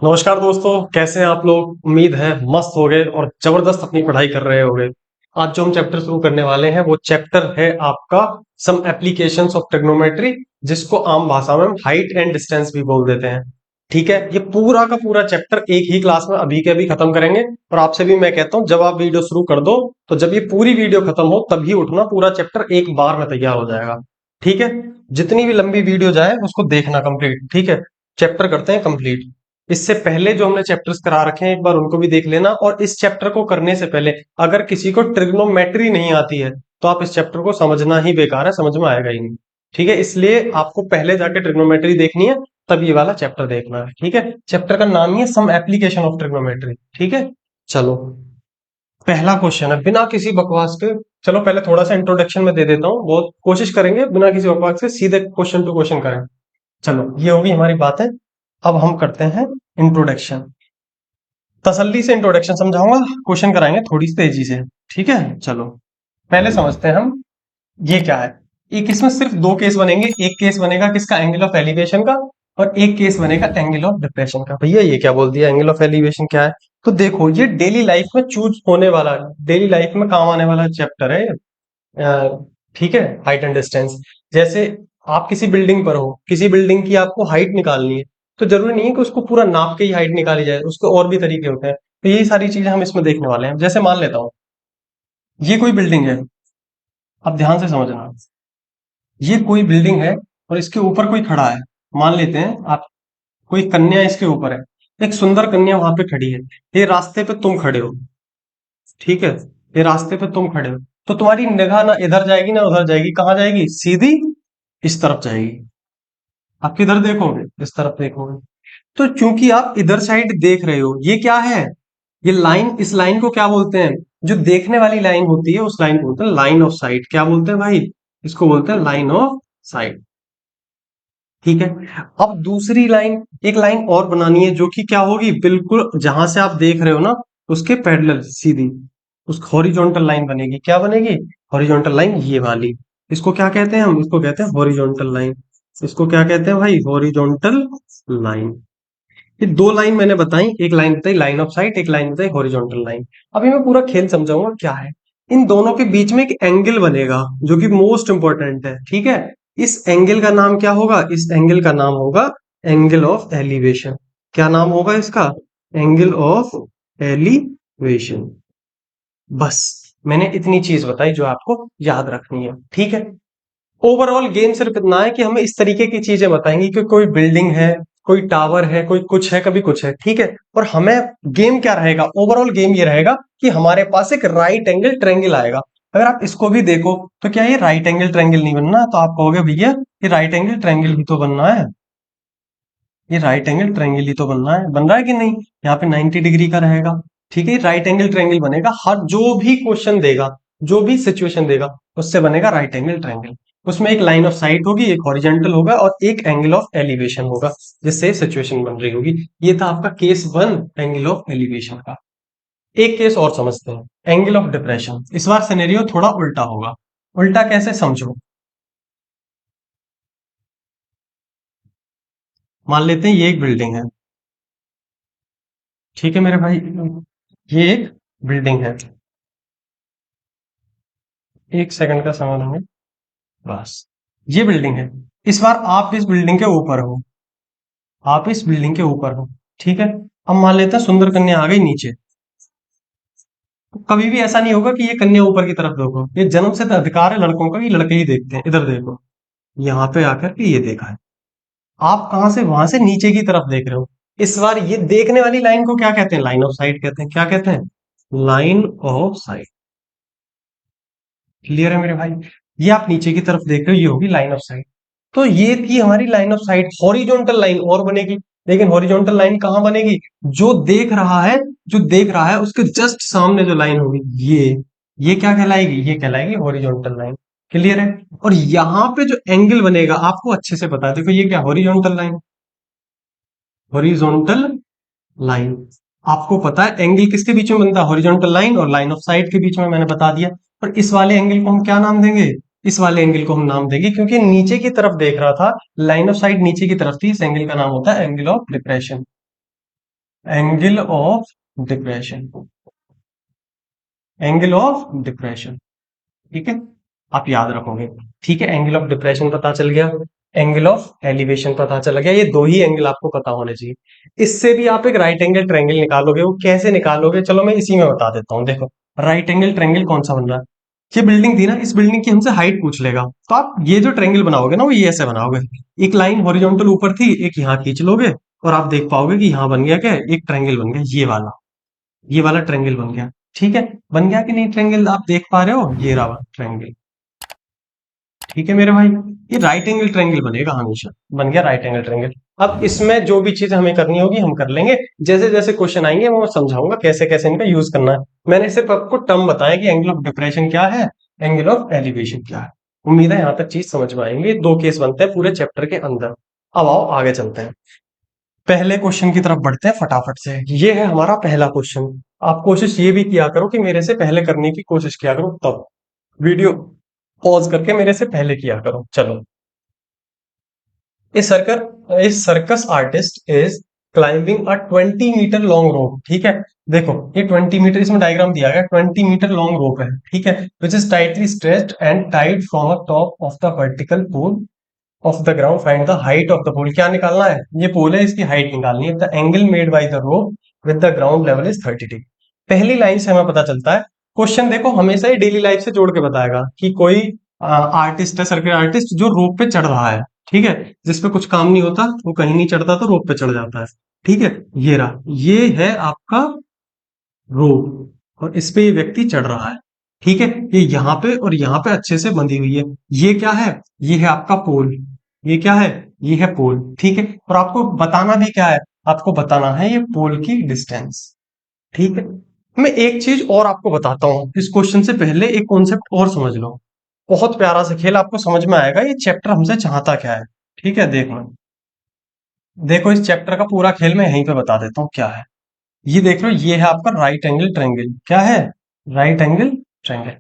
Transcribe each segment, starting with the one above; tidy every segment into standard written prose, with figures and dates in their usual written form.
नमस्कार दोस्तों, कैसे हैं आप लोग। उम्मीद है मस्त हो गए और जबरदस्त अपनी पढ़ाई कर रहे होंगे। आज जो हम चैप्टर शुरू करने वाले हैं वो चैप्टर है आपका सम एप्लीकेशंस ऑफ ट्रिग्नोमेट्री, जिसको आम भाषा में हम हाइट एंड डिस्टेंस भी बोल देते हैं। ठीक है, ये पूरा का पूरा चैप्टर एक ही क्लास में अभी के अभी खत्म करेंगे। और आपसे भी मैं कहता हूँ, जब आप वीडियो शुरू कर दो तो जब ये पूरी वीडियो खत्म हो तभी उठना, पूरा चैप्टर एक बार में तैयार हो जाएगा। ठीक है, जितनी भी लंबी वीडियो जाए उसको देखना कंप्लीट। ठीक है, चैप्टर करते हैं कंप्लीट। इससे पहले जो हमने चैप्टर्स करा रखे हैं एक बार उनको भी देख लेना। और इस चैप्टर को करने से पहले अगर किसी को ट्रिग्नोमेट्री नहीं आती है तो आप इस चैप्टर को समझना ही बेकार है, समझ में आएगा ही नहीं। ठीक है, इसलिए आपको पहले जाके ट्रिग्नोमेट्री देखनी है, तब ये वाला चैप्टर देखना है। ठीक है, चैप्टर का नाम ही है सम एप्लीकेशन ऑफ ट्रिग्नोमेट्री। ठीक है, चलो पहला क्वेश्चन है बिना किसी बकवास के। चलो पहले थोड़ा सा इंट्रोडक्शन में दे देता हूँ, बहुत कोशिश करेंगे बिना किसी बकवास के सीधे क्वेश्चन टू क्वेश्चन करें। चलो ये होगी हमारी बात है। अब हम करते हैं इंट्रोडक्शन। तसल्ली से इंट्रोडक्शन समझाऊंगा, क्वेश्चन कराएंगे थोड़ी सी तेजी से। ठीक है, चलो पहले समझते हैं हम ये क्या है। एक इसमें सिर्फ दो केस बनेंगे। एक केस बनेगा किसका, एंगल ऑफ एलिवेशन का। और एक केस बनेगा एंगल ऑफ डिप्रेशन का। भैया ये क्या बोल दिया, एंगल ऑफ एलिवेशन क्या है। तो देखो ये डेली लाइफ में चूज होने वाला, डेली लाइफ में काम आने वाला चैप्टर है। ठीक है, हाइट एंड डिस्टेंस। जैसे आप किसी बिल्डिंग पर हो, किसी बिल्डिंग की आपको हाइट निकालनी है, तो जरूरी नहीं है कि उसको पूरा नाप के ही हाइट निकाली जाए, उसके और भी तरीके होते हैं। तो यही सारी चीजें हम इसमें देखने वाले हैं। जैसे मान लेता हूँ ये कोई बिल्डिंग है, अब ध्यान से समझना। ये कोई बिल्डिंग है और इसके ऊपर कोई खड़ा है। मान लेते हैं आप, कोई कन्या इसके ऊपर है, एक सुंदर कन्या वहां पे खड़ी है। ये रास्ते पे तुम खड़े हो। ठीक है, ये रास्ते पे तुम खड़े हो, तो तुम्हारी निगाह ना इधर जाएगी ना उधर जाएगी, कहाँ जाएगी, सीधी इस तरफ जाएगी। आप किधर देखोगे, इस तरफ देखोगे। तो चूंकि आप इधर साइड देख रहे हो, ये क्या है, ये लाइन, इस लाइन को क्या बोलते हैं, जो देखने वाली लाइन होती है उस लाइन को बोलते हैं लाइन ऑफ साइट। क्या बोलते हैं भाई, इसको बोलते हैं लाइन ऑफ साइट। ठीक है, अब दूसरी लाइन, एक लाइन और बनानी है जो कि क्या होगी, बिल्कुल जहां से आप देख रहे हो ना उसके पैरेलल सीधी उस हॉरिजॉन्टल लाइन बनेगी। क्या बनेगी, हॉरिजॉन्टल लाइन, ये वाली। इसको क्या कहते हैं, हम इसको कहते हैं हॉरिजॉन्टल लाइन। इसको क्या कहते हैं भाई, हॉरिजॉन्टल लाइन। ये दो लाइन मैंने बताई, एक लाइन बताई लाइन ऑफ साइट, एक लाइन बताई हॉरिजॉन्टल लाइन। अभी मैं पूरा खेल समझाऊंगा क्या है। इन दोनों के बीच में एक एंगल बनेगा जो कि मोस्ट इंपॉर्टेंट है। ठीक है, इस एंगल का नाम क्या होगा, इस एंगल का नाम होगा एंगल ऑफ एलिवेशन। क्या नाम होगा इसका, एंगल ऑफ एलिवेशन। बस मैंने इतनी चीज बताई जो आपको याद रखनी है। ठीक है, ओवरऑल गेम सिर्फ इतना है कि हमें इस तरीके की चीजें बताएंगी कि कोई बिल्डिंग है, कोई टावर है, कोई कुछ है, कभी कुछ है। ठीक है, और हमें गेम क्या रहेगा, ओवरऑल गेम ये रहेगा कि हमारे पास एक राइट एंगल ट्रायंगल आएगा। अगर आप इसको भी देखो तो क्या ये राइट एंगल ट्रायंगल नहीं बनना, तो आप कहोगे भैया ये राइट एंगल ट्रायंगल ही तो बनना है, ये राइट एंगल ट्रायंगल ही तो बनना है, बन रहा है कि नहीं। यहाँ पे 90 डिग्री का रहेगा। ठीक है, राइट एंगल ट्रायंगल बनेगा, हर जो भी क्वेश्चन देगा, जो भी सिचुएशन देगा उससे बनेगा राइट एंगल ट्रायंगल। उसमें एक लाइन ऑफ साइट होगी, एक हॉरिजॉन्टल होगा और एक एंगल ऑफ एलिवेशन होगा, जिससे सिचुएशन बन रही होगी। ये था आपका case one angle of elevation का। एक केस और समझते हैं, एंगल ऑफ डिप्रेशन। इस बार सिनेरियो थोड़ा उल्टा होगा। उल्टा कैसे, समझो। मान लेते हैं ये एक बिल्डिंग है। ठीक है मेरे भाई, ये एक बिल्डिंग है। एक सेकंड का समय लेंगे, बस। ये बिल्डिंग है। इस बार आप इस बिल्डिंग के ऊपर हो, आप इस बिल्डिंग के ऊपर हो। ठीक है, अब मान लेते हैं सुंदर कन्या आ गई नीचे। तो कभी भी ऐसा नहीं होगा कि ये कन्या ऊपर की तरफ देखो, ये जन्म से अधिकार है लड़कों का कि लड़के ही देखते हैं। इधर देखो, यहाँ पे आकर के ये देखा है। आप कहां से, वहां से नीचे की तरफ देख रहे हो। इस बार ये देखने वाली लाइन को क्या कहते हैं, लाइन ऑफ साइट कहते हैं। क्या कहते हैं, लाइन ऑफ साइट। क्लियर है मेरे भाई, ये आप नीचे की तरफ देख रहे हो, ये होगी लाइन ऑफ साइट। तो ये थी हमारी line of site. Horizontal line और बनेगी, लेकिन हॉरिजॉन्टल लाइन कहां बनेगी, जो देख रहा है, जो देख रहा है उसके जस्ट सामने जो लाइन होगी, ये क्या कहलाएगी, ये कहलाएगी हॉरिजॉन्टल लाइन। क्लियर है। और यहाँ पे जो एंगल बनेगा आपको अच्छे से पता है, देखो ये क्या, हॉरिजॉन्टल लाइन, हॉरिजॉन्टल लाइन। आपको पता है एंगल किसके बीच में बनता है, हॉरिजॉन्टल लाइन और लाइन ऑफ साइट के बीच में, मैंने बता दिया। और इस वाले एंगल को हम क्या नाम देंगे, इस वाले एंगल को हम नाम देंगे, क्योंकि नीचे की तरफ देख रहा था, लाइन ऑफ साइट नीचे की तरफ थी, इस एंगल का नाम होता है angle of depression. Angle of depression, angle of depression, ठीक है, आप याद रखोगे। ठीक है, एंगल ऑफ डिप्रेशन पता चल गया, एंगल ऑफ एलिवेशन पता चल गया, ये दो ही एंगल आपको पता होने चाहिए। इससे भी आप एक राइट एंगल ट्रायंगल निकालोगे, वो कैसे निकालोगे, चलो मैं इसी में बता देता हूँ। देखो, राइट एंगल ट्रायंगल कौन सा बन रहा है, ये बिल्डिंग थी ना, इस बिल्डिंग की हमसे हाइट पूछ लेगा, तो आप ये जो ट्रायंगल बनाओगे ना, वो ये ऐसे बनाओगे, एक लाइन हॉरिजॉन्टल ऊपर थी, एक यहाँ खींच लोगे, और आप देख पाओगे कि यहाँ बन गया क्या, एक ट्रायंगल बन गया, ये वाला ट्रायंगल बन गया। ठीक है, बन गया कि नहीं ट्रायंगल, आप देख पा रहे हो, ये रहा ट्रायंगल। ठीक है मेरे भाई, ये राइट एंगल ट्रायंगल बनेगा हमेशा, बन गया राइट एंगल ट्रायंगल। अब इसमें जो भी चीज हमें करनी होगी हम कर लेंगे, जैसे जैसे क्वेश्चन आएंगे वो मैं समझाऊंगा कैसे कैसे इनका यूज करना है। मैंने सिर्फ आपको टर्म बताया कि एंगल ऑफ डिप्रेशन क्या है, एंगल ऑफ एलिवेशन क्या है। उम्मीद है यहाँ तक चीज समझ में आएंगे, दो केस बनते हैं पूरे चैप्टर के अंदर। अब आओ आगे चलते हैं, पहले क्वेश्चन की तरफ बढ़ते हैं फटाफट से। ये है हमारा पहला क्वेश्चन। आप कोशिश ये भी किया करो कि मेरे से पहले करने की कोशिश किया करो, तब वीडियो पॉज करके मेरे से पहले किया करो। चलो, a circus artist is climbing a 20 metre long rope. ठीक है, देखो ये 20 मीटर, इसमें डायग्राम दिया गया, 20 मीटर लॉन्ग रोप है, ठीक है, which is tightly stretched and tied from a top of the vertical pole of the ground, find the height of the pole. क्या निकालना है, ये पोल है, इसकी हाइट निकालनी है। The angle made by the rope with the ground level is 30 degree. पहली line से हमें पता चलता है, क्वेश्चन देखो हमेशा ही डेली लाइफ से जोड़ के बताएगा कि कोई आर्टिस्ट है, सर्किट आर्टिस्ट, जो रोप पे चढ़ रहा है। ठीक है, जिसपे कुछ काम नहीं होता, वो कहीं नहीं चढ़ता तो रोप पे चढ़ जाता है। ठीक है, ये रहा, ये है आपका रोप, और इस पे ये व्यक्ति चढ़ रहा है। ठीक है, ये यहाँ पे और यहाँ पे अच्छे से बंधी हुई है। ये क्या है, ये है आपका पोल, ये क्या है, ये है पोल। ठीक है, और आपको बताना भी क्या है, आपको बताना है ये पोल की डिस्टेंस। ठीक है, मैं एक चीज और आपको बताता हूँ, इस क्वेश्चन से पहले एक कॉन्सेप्ट और समझ लो। बहुत प्यारा सा खेल, आपको समझ में आएगा ये चैप्टर हमसे चाहता क्या है। ठीक है, देखो देखो, इस चैप्टर का पूरा खेल मैं यहीं पे बता देता हूँ क्या है। ये देख लो, ये है आपका राइट एंगल ट्रायंगल। क्या है, राइट एंगल ट्रायंगल।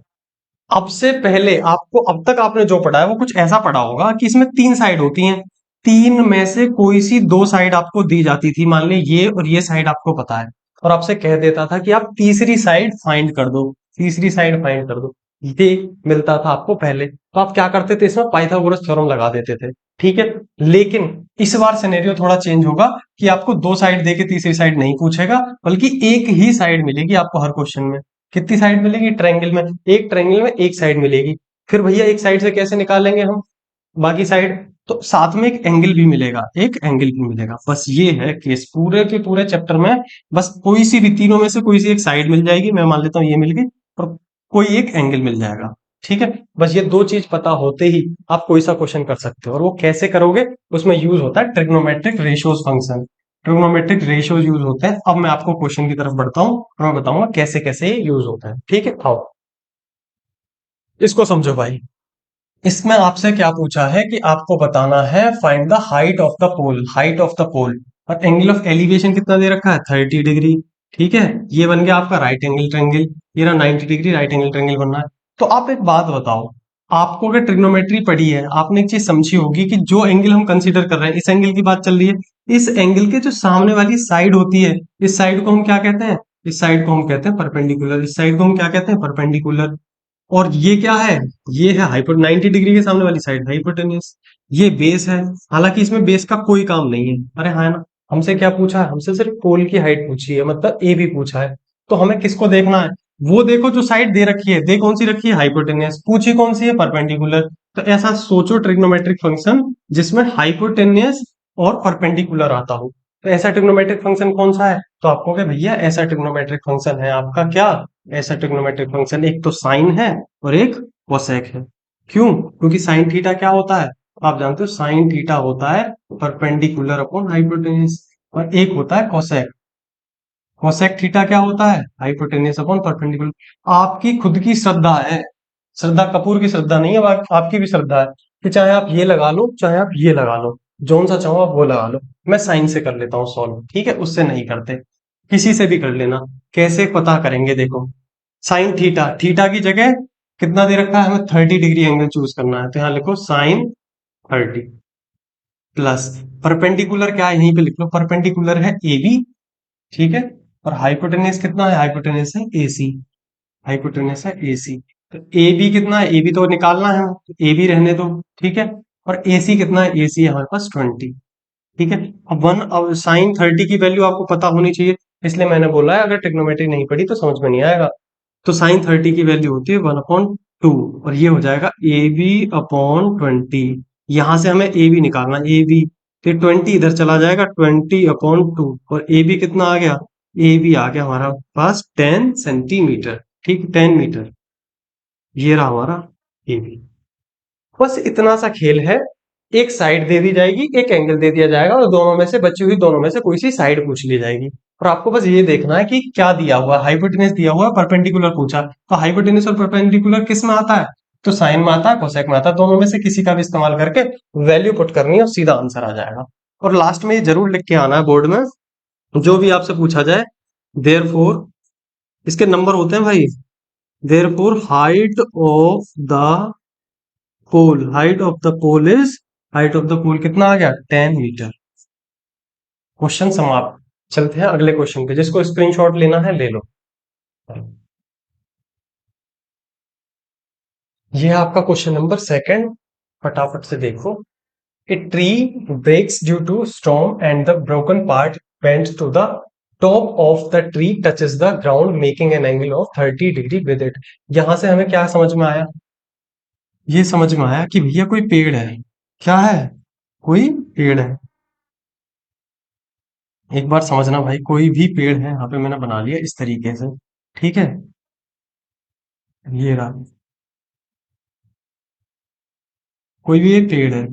अब से पहले आपको, अब तक आपने जो पढ़ा है वो कुछ ऐसा पढ़ा होगा कि इसमें तीन साइड होती हैं, तीन में से कोई सी दो साइड आपको दी जाती थी, मान ले ये और ये साइड आपको पता है, और आपसे कह देता था कि आप तीसरी साइड फाइंड कर दो, तीसरी साइड फाइंड कर दो। ये मिलता था आपको पहले, तो आप क्या करते थे, इसमें पाइथागोरस थ्योरम लगा देते थे। ठीक है, लेकिन इस बार सिनेरियो थोड़ा चेंज होगा कि आपको दो साइड देके तीसरी साइड नहीं पूछेगा, बल्कि एक ही साइड मिलेगी आपको हर क्वेश्चन में। कितनी साइड मिलेगी, ट्रायंगल में एक, ट्रायंगल में एक साइड मिलेगी। फिर भैया एक साइड से कैसे निकालेंगे हम बाकी साइड, तो साथ में एक एंगल भी मिलेगा, एक एंगल भी मिलेगा। बस ये है केस पूरे के पूरे चैप्टर में। बस कोई सी भी तीनों में से कोई सी एक साइड मिल जाएगी, मैं मान लेता हूँ ये मिल गई, और कोई एक एंगल मिल जाएगा। ठीक है, बस ये दो चीज पता होते ही आप कोई सा क्वेश्चन कर सकते हो, और वो कैसे करोगे, उसमें यूज होता है trigonometric ratios function, trigonometric ratios use होते हैं। अब मैं आपको क्वेश्चन की तरफ बढ़ता हूँ और मैं बताऊंगा कैसे कैसे ये यूज होता है। ठीक है, आओ इसको समझो भाई। इसमें आपसे क्या पूछा है कि आपको बताना है find the height of the pole, height of the pole, और एंगल ऑफ एलिवेशन कितना दे रखा है, 30 डिग्री। ठीक है, ये बन गया आपका राइट एंगल ट्रायंगल, ये रहा 90 डिग्री राइट एंगल ट्रायंगल बनना है। तो आप एक बात बताओ, आपको अगर ट्रिग्नोमेट्री पढ़ी है, आपने एक चीज समझी होगी कि जो एंगल हम कंसीडर कर रहे हैं, इस एंगल की बात चल रही है, इस एंगल के जो सामने वाली साइड होती है, इस साइड को हम क्या कहते हैं, इस साइड को हम कहते हैं परपेंडिकुलर, इस साइड को हम क्या कहते हैं, परपेंडिकुलर। और ये क्या है, ये है हाइपर 90 डिग्री के सामने वाली साइड हाइपोटेन्यूस, ये बेस है। हालांकि इसमें बेस का कोई काम नहीं है, अरे हाँ है ना, हमसे क्या पूछा है, हमसे सिर्फ पोल की हाइट पूछी है, मतलब ए भी पूछा है। तो हमें किसको देखना है, वो देखो जो साइड दे रखी है, दे कौन सी रखी है, हाइपोटेन्यूस, पूछी कौन सी है, परपेंडिकुलर। तो ऐसा सोचो ट्रिग्नोमेट्रिक फंक्शन जिसमें हाइपोटेन्यूस और परपेंडिकुलर आता हो, तो ऐसा ट्रिग्नोमेट्रिक फंक्शन कौन सा है, तो आपको क्या भैया, ऐसा ट्रिग्नोमेट्रिक फंक्शन है आपका क्या, ऐसा ट्रिग्नोमेट्रिक फंक्शन, एक तो साइन है और एक कोसेक है। क्यों, क्योंकि साइन थीटा क्या होता है, आप जानते हो साइन थीटा होता है परपेंडिकुलर अपॉन हाइपोटेन्यूस, और एक होता है कोसेक, कोसेक थीटा क्या होता है, हाइपोटेन्यूस अपॉन परपेंडिकुलर। आपकी खुद की श्रद्धा है, श्रद्धा कपूर की श्रद्धा नहीं है, आपकी भी श्रद्धा है कि चाहे आप ये लगा लो चाहे आप ये लगा लो, जोन सा चाहो आप वो लगा लो। मैं साइन से कर लेता हूँ सॉल्व, ठीक है, उससे नहीं करते, किसी से भी कर लेना। कैसे पता करेंगे, देखो साइन थीटा, थीटा की जगह कितना दे रखा है, हमें 30 डिग्री एंगल चूज करना है, तो यहाँ लिखो साइन 30 प्लस परपेंडिकुलर क्या है, यहीं पे लिख लो, परपेंडिकुलर है ए बी, ठीक है। और हाइपोटेनस कितना है, हाइपोटेनस है AC, हाइपोटेनस है AC। तो AB कितना है, AB तो निकालना है, AB रहने दो, ठीक है। और AC कितना है, AC हमारे पास 20, ठीक है। अब साइन 30 की वैल्यू आपको पता होनी चाहिए, इसलिए मैंने बोला है अगर ट्रिग्नोमेट्री नहीं पढ़ी तो समझ में नहीं आएगा। तो साइन 30 की वैल्यू होती है 1/2, और ये हो जाएगा AB/20। यहां से हमें AB निकालना, AB तो 20 इधर चला जाएगा, 20/2, और AB कितना आ गया, AB आ गया हमारा पास 10 सेंटीमीटर, ठीक, 10 मीटर। ये रहा हमारा AB। बस इतना सा खेल है, एक साइड दे दी जाएगी, एक एंगल दे दिया जाएगा, और दोनों में से बची हुई दोनों में से कोई सी साइड पूछ ली जाएगी। और आपको बस ये देखना है कि क्या दिया हुआ है, हाइपोटेनस दिया हुआ है, परपेंडिकुलर पूछा, तो हाइपोटेनस और परपेंडिकुलर किस में आता है, तो साइन में आता है, कोसेक में आता है, दोनों में से किसी का भी इस्तेमाल करके वैल्यू पुट करनी है और सीधा आंसर आ जाएगा। और लास्ट में ये जरूर लिख के आना है बोर्ड में, जो भी आपसे पूछा जाए, देयरफॉर, इसके नंबर होते हैं भाई, therefore height of the pole, height of the pole is, height of the pole कितना आ गया, 10 मीटर। क्वेश्चन समाप्त। चलते हैं अगले क्वेश्चन पे, जिसको स्क्रीनशॉट लेना है ले लो। ये है आपका क्वेश्चन नंबर सेकंड, फटाफट से देखो। A tree breaks due to storm and the broken part bends to the top of the tree touches the ground making an angle of 30 degree with it. यहां से हमें क्या समझ में आया, ये समझ में आया कि भैया कोई पेड़ है, क्या है, कोई पेड़ है। एक बार समझना भाई, कोई भी पेड़ है, यहाँ पे मैंने बना लिया इस तरीके से, ठीक है। ये रहा, कोई भी एक पेड़ है,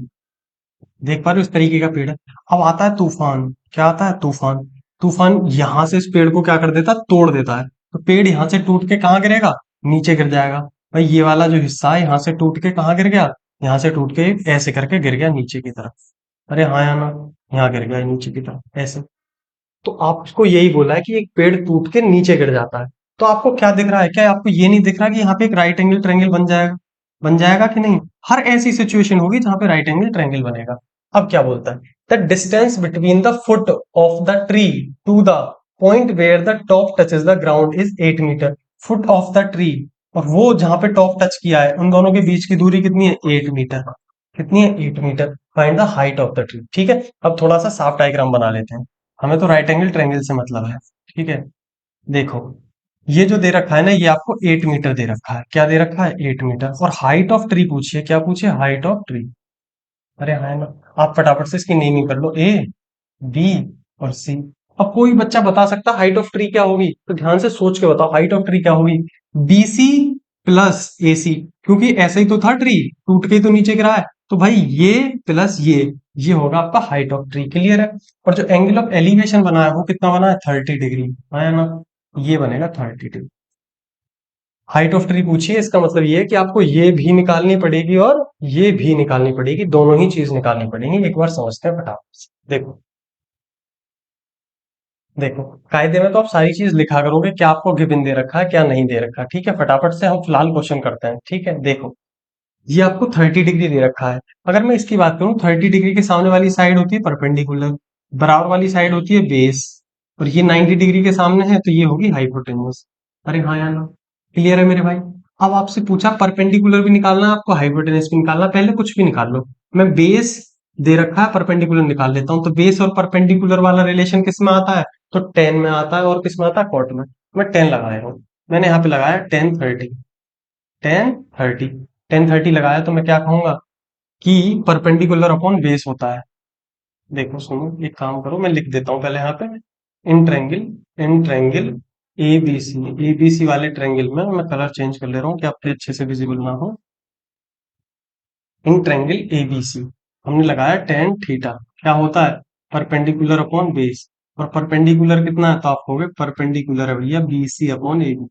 देख पा रहे हो, इस तरीके का पेड़ है। अब आता है तूफान, क्या आता है, तूफान। तूफान यहाँ से इस पेड़ को क्या कर देता है, तोड़ देता है, तो पेड़ यहाँ से टूट के कहाँ गिरेगा, नीचे गिर जाएगा। भाई ये वाला जो हिस्सा है यहाँ से टूट के कहाँ गिर गया, यहाँ से टूट के ऐसे करके गिर गया नीचे की तरफ। अरे हाँ या ना, यहाँ गिर गया नीचे की तरफ ऐसे। तो आपको यही बोला है कि एक पेड़ टूट के नीचे गिर जाता है। तो आपको क्या दिख रहा है, क्या आपको ये नहीं दिख रहा कि यहाँ पे एक राइट एंगल ट्रायंगल बन जाएगा, बन जाएगा कि नहीं। हर ऐसी सिचुएशन होगी जहां पे राइट एंगल ट्रायंगल बनेगा। अब क्या बोलता है, the distance between the foot of the tree to the point where the top touches the ground is 8 metre. Foot of the tree, और वो जहां पे टॉप टच किया है उन दोनों के बीच की दूरी कितनी है, 8 मीटर। कितनी है, 8 metre. Find the height of the tree, ठीक है। अब थोड़ा सा साफ डायग्राम बना लेते हैं, हमें तो राइट एंगल ट्रायंगल से मतलब है, ठीक है। देखो, ये जो दे रखा है ना, ये आपको 8 मीटर दे रखा है, क्या दे रखा है, 8 मीटर। और हाइट ऑफ ट्री पूछिए, क्या पूछिए, हाइट ऑफ ट्री। अरे हाँ ना, आप फटाफट से इसकी नेमिंग कर लो, B और C। अब कोई बच्चा बता सकता हाइट ऑफ ट्री क्या होगी, तो ध्यान से सोच के बताओ हाइट ऑफ ट्री क्या होगी, BC प्लस AC। क्योंकि ऐसे ही तो था, ट्री टूट के ही तो नीचे गिरा है, तो भाई ये प्लस ये होगा आपका हाइट ऑफ ट्री, क्लियर है। और जो एंगल ऑफ एलिवेशन बना है वो कितना बना है, 30 डिग्री, है ना, ये बनेगा 30 डिग्री। हाइट ऑफ ट्री पूछिए, इसका मतलब ये है कि आपको ये भी निकालनी पड़ेगी और ये भी निकालनी पड़ेगी, दोनों ही चीज निकालनी पड़ेगी। एक बार समझते हैं फटाफट से, देखो। देखो, कायदे में तो आप सारी चीज लिखा करोगे, क्या आपको गिवन दे रखा है, क्या नहीं दे रखा, ठीक है। फटाफट से हम फिलहाल क्वेश्चन करते हैं, ठीक है। देखो, ये आपको 30 डिग्री दे रखा है। अगर मैं इसकी बात करूं, 30 डिग्री के सामने वाली साइड होती है परपेंडिकुलर, बराबर वाली साइड होती है बेस, और ये 90 डिग्री के सामने है तो ये होगी हाइपोटेन्यूज। अरे हाँ यार, क्लियर है मेरे भाई। अब आपसे पूछा परपेंडिकुलर भी निकालना है आपको, हाइपोटेन्यूज भी निकालना है, पहले कुछ भी निकाल लो। मैं बेस दे रखा है, परपेंडिकुलर निकाल लेता हूँ। तो बेस और परपेंडिकुलर वाला रिलेशन किस में आता है, तो 10 में आता है, और किस में आता है, कॉट में। मैं 10 लगाया हूँ, मैंने यहाँ पे लगाया 10 30, 10 30, 10 30 लगाया, तो मैं क्या कहूंगा कि परपेंडिकुलर अपॉन बेस होता है। देखो सुनो, एक काम करो, मैं लिख देता हूँ पहले यहाँ पे, इन ट्रैंगल एबीसी वाले ट्रैंगल में मैं कलर चेंज कर ले रहा हूँ कि आपके अच्छे से विजिबल ना हो। इन ट्रैंगल एबीसी हमने लगाया 10 थीटा, क्या होता है, परपेंडिकुलर अपॉन बेस। और परपेंडिकुलर कितना है, तो आप कहोगे परपेंडिकुलर है भैया BC upon AB,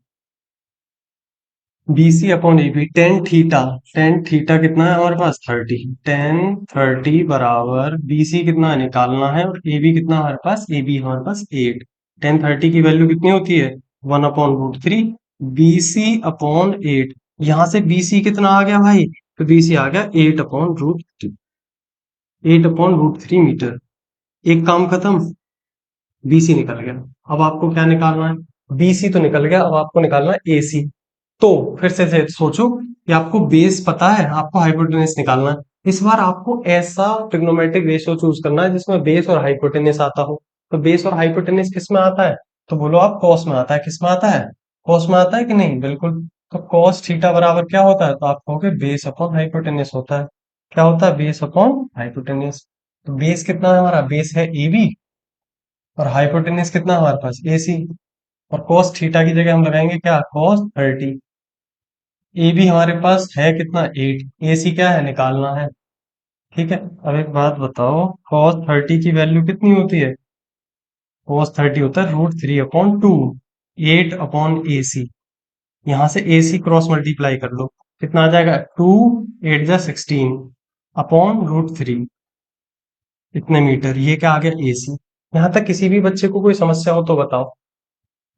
BC upon AB। 10 theta, 10 theta कितना है हमारे पास, 30। 10 30 बराबर BC कितना है, निकालना है, और AB कितना है हमारे पास, AB हमारे पास 8। 10 30 की वैल्यू कितनी होती है, 1/√3। BC अपॉन 8, यहां से BC कितना आ गया भाई, तो BC आ गया 8/√3, 8/√3 मीटर। एक काम खत्म, BC निकल गया। अब आपको क्या निकालना है? BC तो निकल गया, अब आपको निकालना है AC। तो फिर से सोचो कि आपको बेस पता है, आपको हाइपोटेनस निकालना है। इस बार आपको ऐसा ट्रिग्नोमेट्रिक रेशियो चूज करना है जिसमें बेस और हाइपोटेनस आता हो। तो बेस और हाइपोटेनस किस में आता है? तो बोलो आप कॉस में आता है। किस में आता है? कॉस में आता है कि नहीं? बिल्कुल। तो कॉस थीटा बराबर क्या होता है? तो आप कहोगे बेस अपॉन हाइपोटेनस होता है। क्या होता है? Base upon hypotenuse. तो बेस कितना है हमारा? बेस है AB, और हाइपोटेनस कितना है हमारे पास? AC। और cos थीटा की जगह हम लगाएंगे क्या? cos 30। ए भी हमारे पास है कितना? 8। AC क्या है? निकालना है। ठीक है। अब एक बात बताओ, cos 30 की वैल्यू कितनी होती है? cos 30 होता है √3/2, 8/AC। यहां से AC क्रॉस मल्टीप्लाई कर लो, कितना आ जाएगा? 2 8 जा 16 अपॉन √3, इतने मीटर। ये क्या आ गया? AC। यहां तक किसी भी बच्चे को कोई समस्या हो तो बताओ।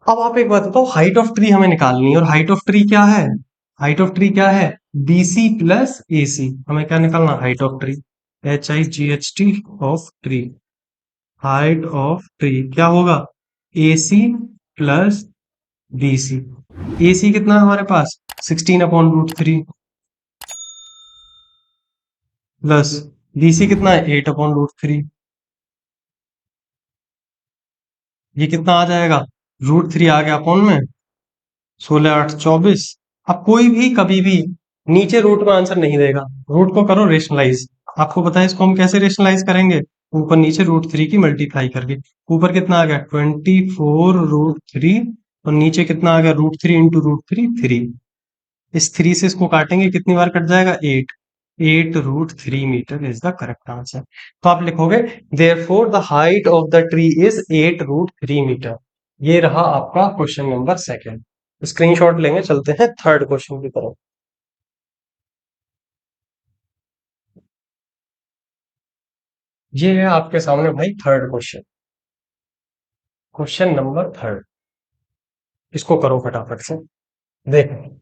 अब आप एक बात बताओ, हाइट ऑफ ट्री हमें निकालनी है, और हाइट ऑफ ट्री क्या है? हाइट ऑफ ट्री क्या है? BC plus AC। हमें क्या निकालना? Height of tree, HIGHT of tree. Height of tree क्या होगा? AC plus BC। AC कितना है हमारे पास? 16/√3, प्लस BC कितना है? 8/√3। ये कितना आ जाएगा? √3 आ गया अपॉन में 16 8 24। अब कोई भी कभी भी नीचे रूट में आंसर नहीं देगा, रूट को करो रेशनलाइज। आपको पता है इसको हम कैसे रेशनलाइज करेंगे? ऊपर नीचे √3 की मल्टीप्लाई करके। ऊपर कितना आ गया? 24√3, और नीचे कितना आ गया? √3 इंटू √3 3। इस 3 से इसको काटेंगे, कितनी बार कट जाएगा? 8। 8 √3 metre is the correct answer. तो आप लिखोगे therefore the height of the tree is 8 √3 metre. ये रहा आपका क्वेश्चन नंबर सेकंड। स्क्रीनशॉट लेंगे, चलते हैं थर्ड क्वेश्चन की तरफ। ये है आपके सामने भाई third question. Question number third, इसको करो फटाफट से। देखो,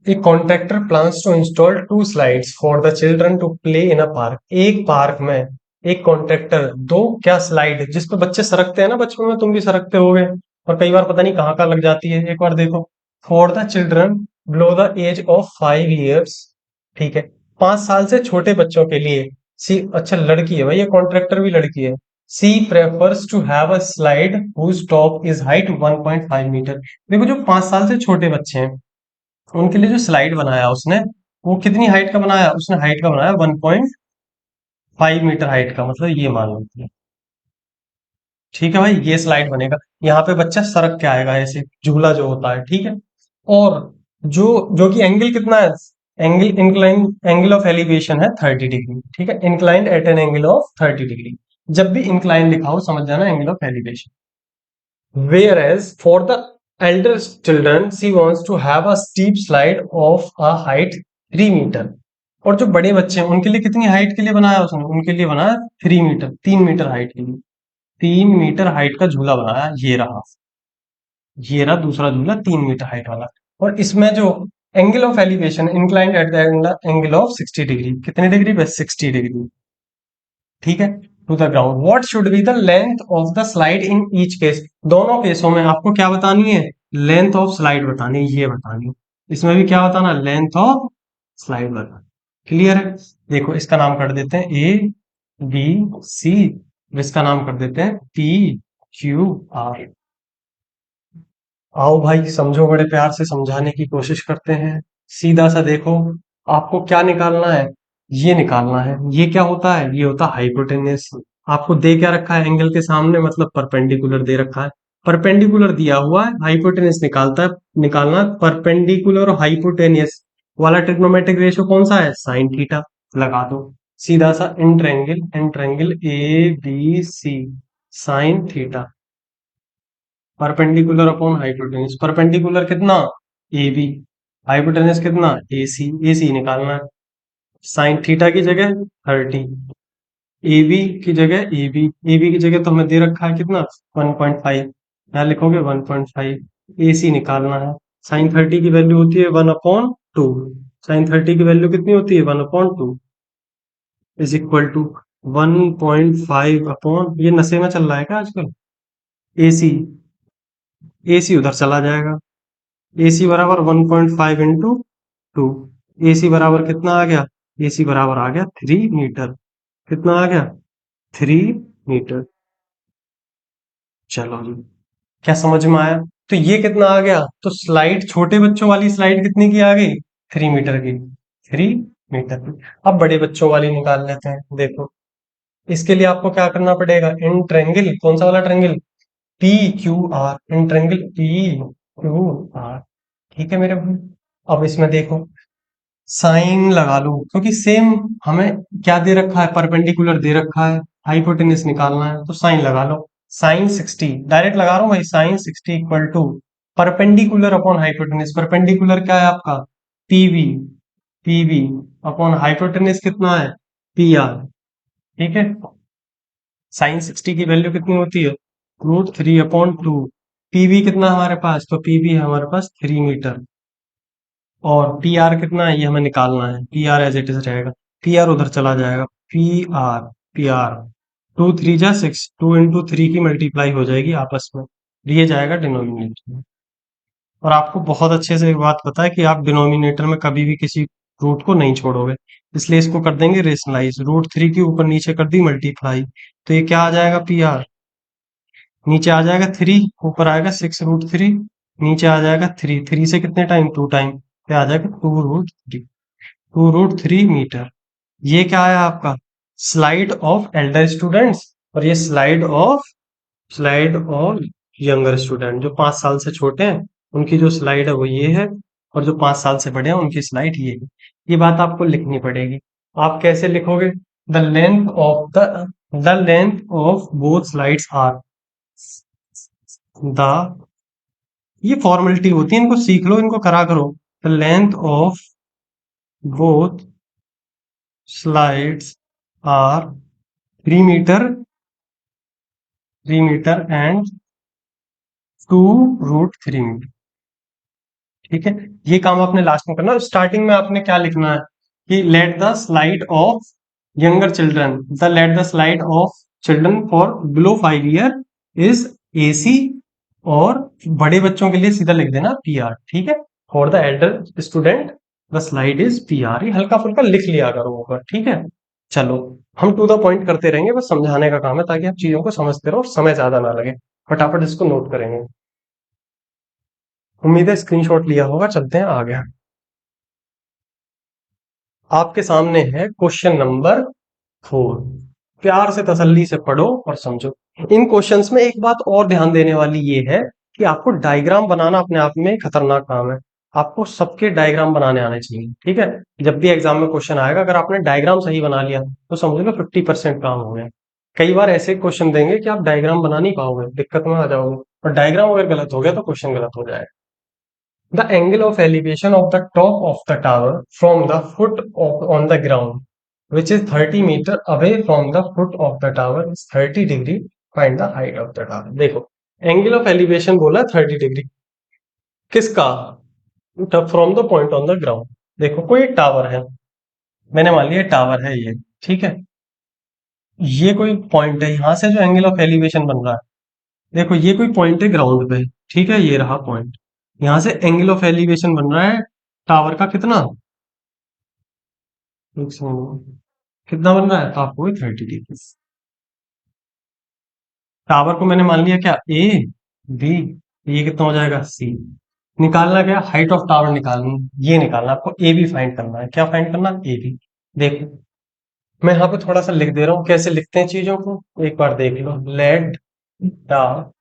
A contractor plans to install two slides for the children to play in a park। एक पार्क में एक कॉन्ट्रैक्टर दो क्या स्लाइड, जिस पे बच्चे सरकते हैं ना, बचपन में तुम भी सरकते होगे, और कई बार पता नहीं कहाँ कहाँ लग जाती है। एक बार देखो, for the children below the age of 5 years। ठीक है, 5 साल से छोटे बच्चों के लिए। सी, अच्छा लड़की है भाई, ये कॉन्ट्रैक्टर भी लड़की है। She prefers to have a slide whose top is height 1.5 metre. देखो, जो 5 साल से छोटे बच्चे हैं उनके लिए जो स्लाइड बनाया उसने, वो कितनी हाइट का बनाया? उसने हाइट का बनाया 1.5 मीटर हाइट का, मतलब ये मान लो। ठीक है भाई, ये स्लाइड बनेगा। यहाँ पे बच्चा सरक के आएगा ऐसे, झूला जो होता है। ठीक है। और जो जो कि एंगल कितना है? Angle incline, angle of elevation है 30 डिग्री। ठीक है, inclined at N angle of 30 degree. जब भी इंक्लाइन लिखा हो समझ जाना angle of elevation. Whereas for the elder children, she wants to have a steep slide of a height 3 metre. और जो बड़े बच्चे हैं उनके लिए कितनी हाइट के लिए बनाया उसने? उनके लिए बनाया 3 मीटर, 3 मीटर हाइट के लिए। 3 मीटर हाइट का झूला बनाया। ये रहा दूसरा झूला 3 मीटर हाइट वाला। और इसमें जो angle of elevation inclined at the angle of 60 degree, कितने डिग्री पे? 60 डिग्री। ठीक है, to the ground. What should be the length of the slide in each case. दोनों केसों में आपको क्या बतानी है? लेंथ ऑफ स्लाइड बतानी है, ये बतानी है। इसमें भी क्या बताना? लेंथ ऑफ स्लाइड बताना। क्लियर है? देखो, इसका नाम कर देते हैं ABC, इसका नाम कर देते हैं PQR। आओ भाई समझो, बड़े प्यार से समझाने की कोशिश करते हैं। सीधा सा देखो, आपको क्या निकालना है? ये निकालना है। ये क्या होता है? ये होता है हाइपोटेनस। आपको दे क्या रखा है एंगल के सामने? मतलब परपेंडिकुलर दे रखा है। परपेंडिकुलर दिया हुआ है, हाइपोटेनस निकालना परपेंडिकुलर और हाइपोटेनियस वाला ट्रिग्नोमेट्रिक रेशियो कौन सा है? Sine theta. लगा दो सीधा सा, इंट्रेंगल इंट्रेंगल ABC sine theta, perpendicular upon hypotenuse. Perpendicular कितना? AB। हाइपोटेन्यूज कितना? AC निकालना है। साइन थीटा की जगह 30, AB की जगह AB की जगह तो हमें दे रखा है कितना? 1.5। यहाँ लिखोगे 1.5। AC निकालना है। साइन 30 की वैल्यू होती है 1/2। साइन 30 की वैल्यू कितनी होती है? 1/2 इज इक्वल टू 1.5 अपॉन, ये नशे में चल रहा है क्या आजकल? AC, AC उधर चला जाएगा। AC बराबर 1.5 इंटू 2। AC बराबर कितना आ गया? AC बराबर आ गया 3 मीटर। कितना आ गया? 3 मीटर। चलो जी, क्या समझ में आया? तो ये कितना आ गया? तो स्लाइड, छोटे बच्चों वाली स्लाइड कितने की आ गई? 3 मीटर की। 3 मीटर की। अब बड़े बच्चों वाली निकाल लेते हैं। देखो, इसके लिए आपको क्या करना पड़ेगा? इन ट्रेंगल, कौन सा वाला triangle? P Q R, in triangle P Q R. ठीक है मेरे भाई। अब इसमें देखो, साइन लगा लो, क्योंकि सेम हमें क्या दे रखा है? परपेंडिकुलर दे रखा है, हाइपोटेनस निकालना है, तो साइन लगा लो। साइन 60 डायरेक्ट लगा रहा हूं भाई। Sine 60 equal to perpendicular upon hypotenuse. Perpendicular क्या है आपका? पीवी। पीवी अपॉन हाइपोटेनस कितना है? P R. ठीक है। साइन 60 की वैल्यू कितनी होती है? √3/2। पीवी कितना है हमारे पास? तो पीवी है हमारे पास 3 मीटर। और पी आर कितना है ये हमें निकालना है। P R as it is रहेगा। पी आर उधर चला जाएगा। पी आर 2 3 जा 6, 2 × 3 की मल्टीप्लाई हो जाएगी आपस में, ये जाएगा डिनोमिनेटर में। और आपको बहुत अच्छे से एक बात पता है कि आप डिनोमिनेटर में कभी भी किसी रूट को नहीं छोड़ोगे, इसलिए इसको कर देंगे रेशनलाइज। √3 के ऊपर नीचे कर दी मल्टीप्लाई, तो ये क्या आ जाएगा? P R. नीचे आ जाएगा 3, ऊपर आएगा 6 √3, नीचे आ जाएगा 3, 3 से कितने टाइम? 2 टाइम, पे आ जाएगा 2 √3। 2 √3 मीटर। ये क्या है आपका? Slide of Elder students. और ये स्लाइड ऑफ यंगर स्टूडेंट, जो 5 साल से छोटे हैं उनकी जो स्लाइड है वो ये है, और जो 5 साल से बड़े हैं उनकी स्लाइड ये है। ये बात आपको लिखनी पड़ेगी। आप कैसे लिखोगे? The length of both slides are the, ये फॉर्मेलिटी होती है, इनको सीख लो, इनको करा करो। The length of both slides are 3 metre, 3 metre and 2 √3 metre. ठीक है। ये काम आपने लास्ट में करना है। स्टार्टिंग में आपने क्या लिखना है कि let the slide of younger children, let the slide of children for below 5 year is AC। और बड़े बच्चों के लिए सीधा लिख देना PR। ठीक है। For the Elder student the slide is PR। ये हल्का फुल्का लिख लिया करो ऊपर। ठीक है। चलो, हम टू द पॉइंट करते रहेंगे, बस समझाने का काम है, ताकि आप चीजों को समझते रहो और समय ज्यादा ना लगे। फटाफट इसको नोट करेंगे। उम्मीद है स्क्रीनशॉट लिया होगा। चलते हैं आगे। आपके सामने है क्वेश्चन नंबर 4। प्यार से तसल्ली से पढ़ो और समझो। इन क्वेश्चंस में एक बात और ध्यान देने वाली ये है कि आपको डायग्राम बनाना अपने आप में खतरनाक काम है। आपको सबके डायग्राम बनाने आने चाहिए। ठीक है। जब भी एग्जाम में क्वेश्चन आएगा, अगर आपने डायग्राम सही बना लिया तो समझ लो 50% काम हो गया। कई बार ऐसे क्वेश्चन देंगे कि आप डायग्राम बना नहीं पाओगे, दिक्कत में आ जाओगे, और डायग्राम अगर गलत हो गया तो क्वेश्चन गलत हो जाएगा। The angle of elevation of the top of the tower from the foot on the ground, which is 30 meter away from the foot of the tower, is 30 degree. Find the height of the tower. देखो, angle of elevation बोला 30 degree, किसका? From the point on the ground. देखो, कोई एक tower है, मैंने मान लिया टावर है ये। ठीक है। ये कोई पॉइंट है, यहां से जो एंगल ऑफ एलिवेशन बन रहा है, देखो ये कोई पॉइंट है ग्राउंड पे। ठीक है, ये रहा पॉइंट। यहां से एंगल ऑफ एलिवेशन बन रहा है टावर का, कितना? कितना बन रहा है? तो आपको 30 डिग्री। टावर को मैंने मान लिया क्या? B। ये कितना हो जाएगा? C। निकालना क्या? हाइट ऑफ टावर निकालनी, ये निकालना आपको। AB फाइंड करना है। क्या फाइंड करना? AB। देखो, मैं यहाँ पे थोड़ा सा लिख दे रहा हूँ, कैसे लिखते हैं चीजों को, एक बार देख लो। लेट द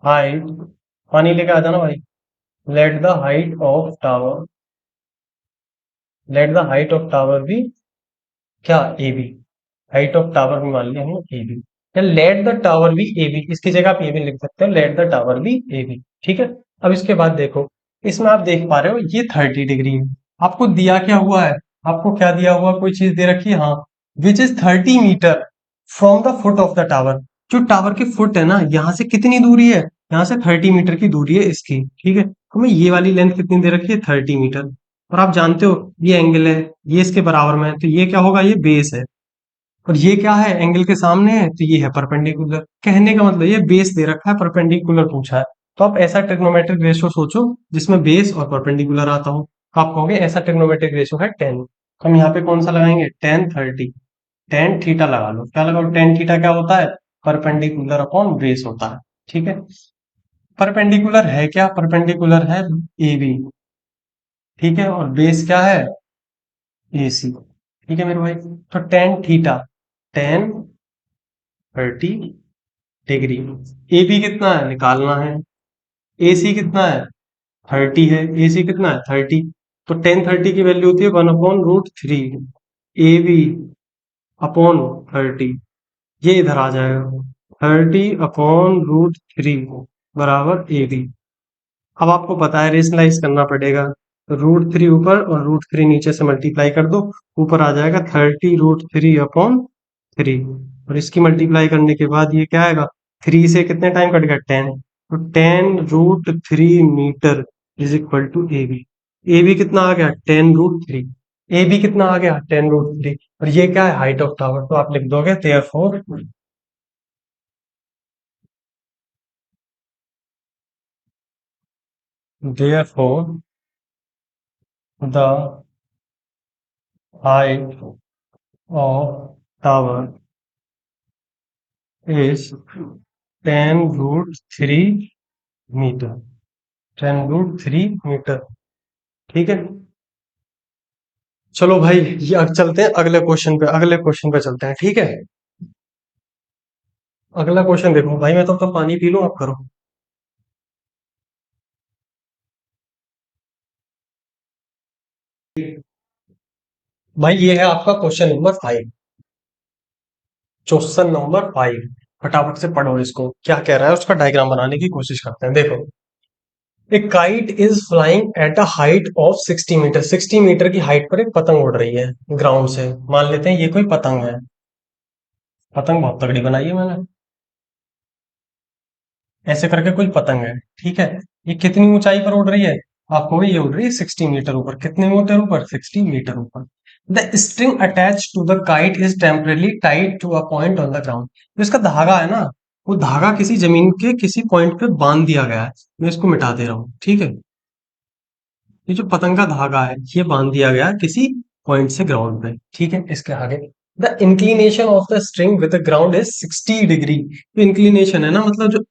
हाइट, पानी लेके आ जाना भाई। Late the height of tower, late the height of tower भी क्या? AB। हाइट ऑफ टावर भी मान लिया हमने AB। या लेट द टावर भी AB, इसकी जगह आप ये भी लिख सकते हो, लेट द टावर भी AB। ठीक है। अब इसके बाद देखो, इसमें आप देख पा रहे हो ये 30 डिग्री है। आपको दिया क्या हुआ है? आपको क्या दिया हुआ? कोई चीज दे रखी है, हाँ, which is 30 metre from the foot of the tower. जो टावर के फुट है ना, यहाँ से कितनी दूरी है? यहाँ से 30 मीटर की दूरी है इसकी। ठीक है। हमें ये वाली लेंथ कितनी दे रखी है? 30 मीटर। और आप जानते हो ये एंगल है, ये इसके बराबर में है, तो ये क्या होगा? ये बेस है। और ये क्या है, एंगल के सामने है तो ये है परपेंडिकुलर। कहने का मतलब ये बेस दे रखा है, परपेंडिकुलर पूछा है। तो आप ऐसा ट्रिग्नोमेट्रिक रेशियो सोचो जिसमें बेस और परपेंडिकुलर आता हो। तो आप कहोगे ऐसा ट्रिग्नोमेट्रिक रेशियो है 10। हम यहाँ पे कौन सा लगाएंगे, टेन 30। टेन थीटा लगा लो, क्या लगाओ, टेन थीटा क्या होता है, परपेंडिकुलर अपॉन बेस होता है। ठीक है, परपेंडिकुलर है क्या, परपेंडिकुलर है ए बी। ठीक है, और बेस क्या है, ए सी। ठीक है मेरे भाई, तो tan theta, tan 30 degree. A B कितना है निकालना है, ए सी कितना है 30 है, ए सी कितना है 30। तो टेन 30 की वैल्यू होती है 1/√3। ए बी अपॉन 30, ये इधर आ जाएगा, 30/√3 बराबर ए बी। अब आपको पता है रेशनलाइज करना पड़ेगा, √3 ऊपर और √3 नीचे से मल्टीप्लाई कर दो, ऊपर आ जाएगा 30√3/3। और इसकी मल्टीप्लाई करने के बाद ये क्या आएगा, 3 से कितने टाइम कट गया 10, तो 10√3 metre is equal to A B. A B कितना आ गया 10√3, ए बी कितना आ गया 10√3। और ये क्या है, हाइट ऑफ टावर। तो आप लिख दोगे therefore the height of tower is 10√3 metre, 10√3 metre. ठीक है, चलो भाई ये अब चलते हैं अगले क्वेश्चन पे, अगले क्वेश्चन पे चलते हैं। ठीक है, अगला क्वेश्चन देखो भाई, मैं तो पानी पी लूं, आप करो। भाई ये है आपका क्वेश्चन नंबर 5, क्वेश्चन नंबर 5। फटाफट से पढ़ो इसको, क्या कह रहा है उसका डायग्राम बनाने की कोशिश करते हैं। देखो, a kite is flying at a height of 60 metre, 60 metre की हाइट पर एक पतंग उड़ रही है ग्राउंड से। मान लेते हैं ये कोई पतंग है, पतंग बहुत तगड़ी बनाई है मैंने, ऐसे करके कोई पतंग है। ठीक है, ये कितनी ऊंचाई पर उड़ रही है, आपको ये उड़ रही है 60 मीटर ऊपर। कितने मीटर ऊपर, 60 मीटर ऊपर। The string attached to the kite is temporarily tied to a point on the ground. जो इसका धागा है ना, वो धागा किसी जमीन के किसी पॉइंट पे बांध दिया गया है। मैं इसको मिटा दे रहा हूँ। ठीक है, ये जो पतंग का धागा है ये बांध दिया गया है किसी पॉइंट से ग्राउंड पे। ठीक है, इसके आगे the inclination of the string with the ground is 60 degree. तो इंक्लिनेशन है ना, मतलब जो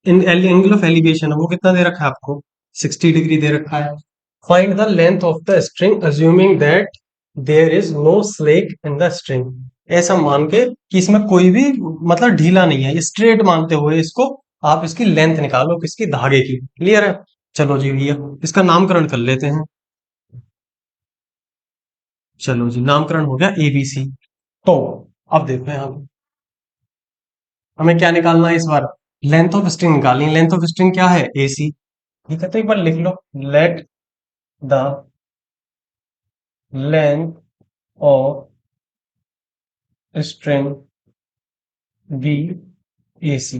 एंगल ऑफ एलिवेशन है वो कितना दे रखा है आपको, 60 डिग्री दे रखा है। Find the length of the string assuming that there is no slack in the string. ऐसा मान के कि इसमें कोई भी मतलब ढीला नहीं है, स्ट्रेट मानते हुए इसको आप इसकी लेंथ निकालो, किसकी, धागे की। क्लियर है, चलो जी भैया इसका नामकरण कर लेते हैं। चलो जी, नामकरण हो गया एबीसी। तो अब देखते हैं हम, हमें क्या निकालना है इस बार, लेंथ ऑफ स्ट्रिंग निकालनी है। लेंथ ऑफ स्ट्रिंग क्या है, एसी। ठीक है, तो एक बार लिख लो, let the length of string be AC.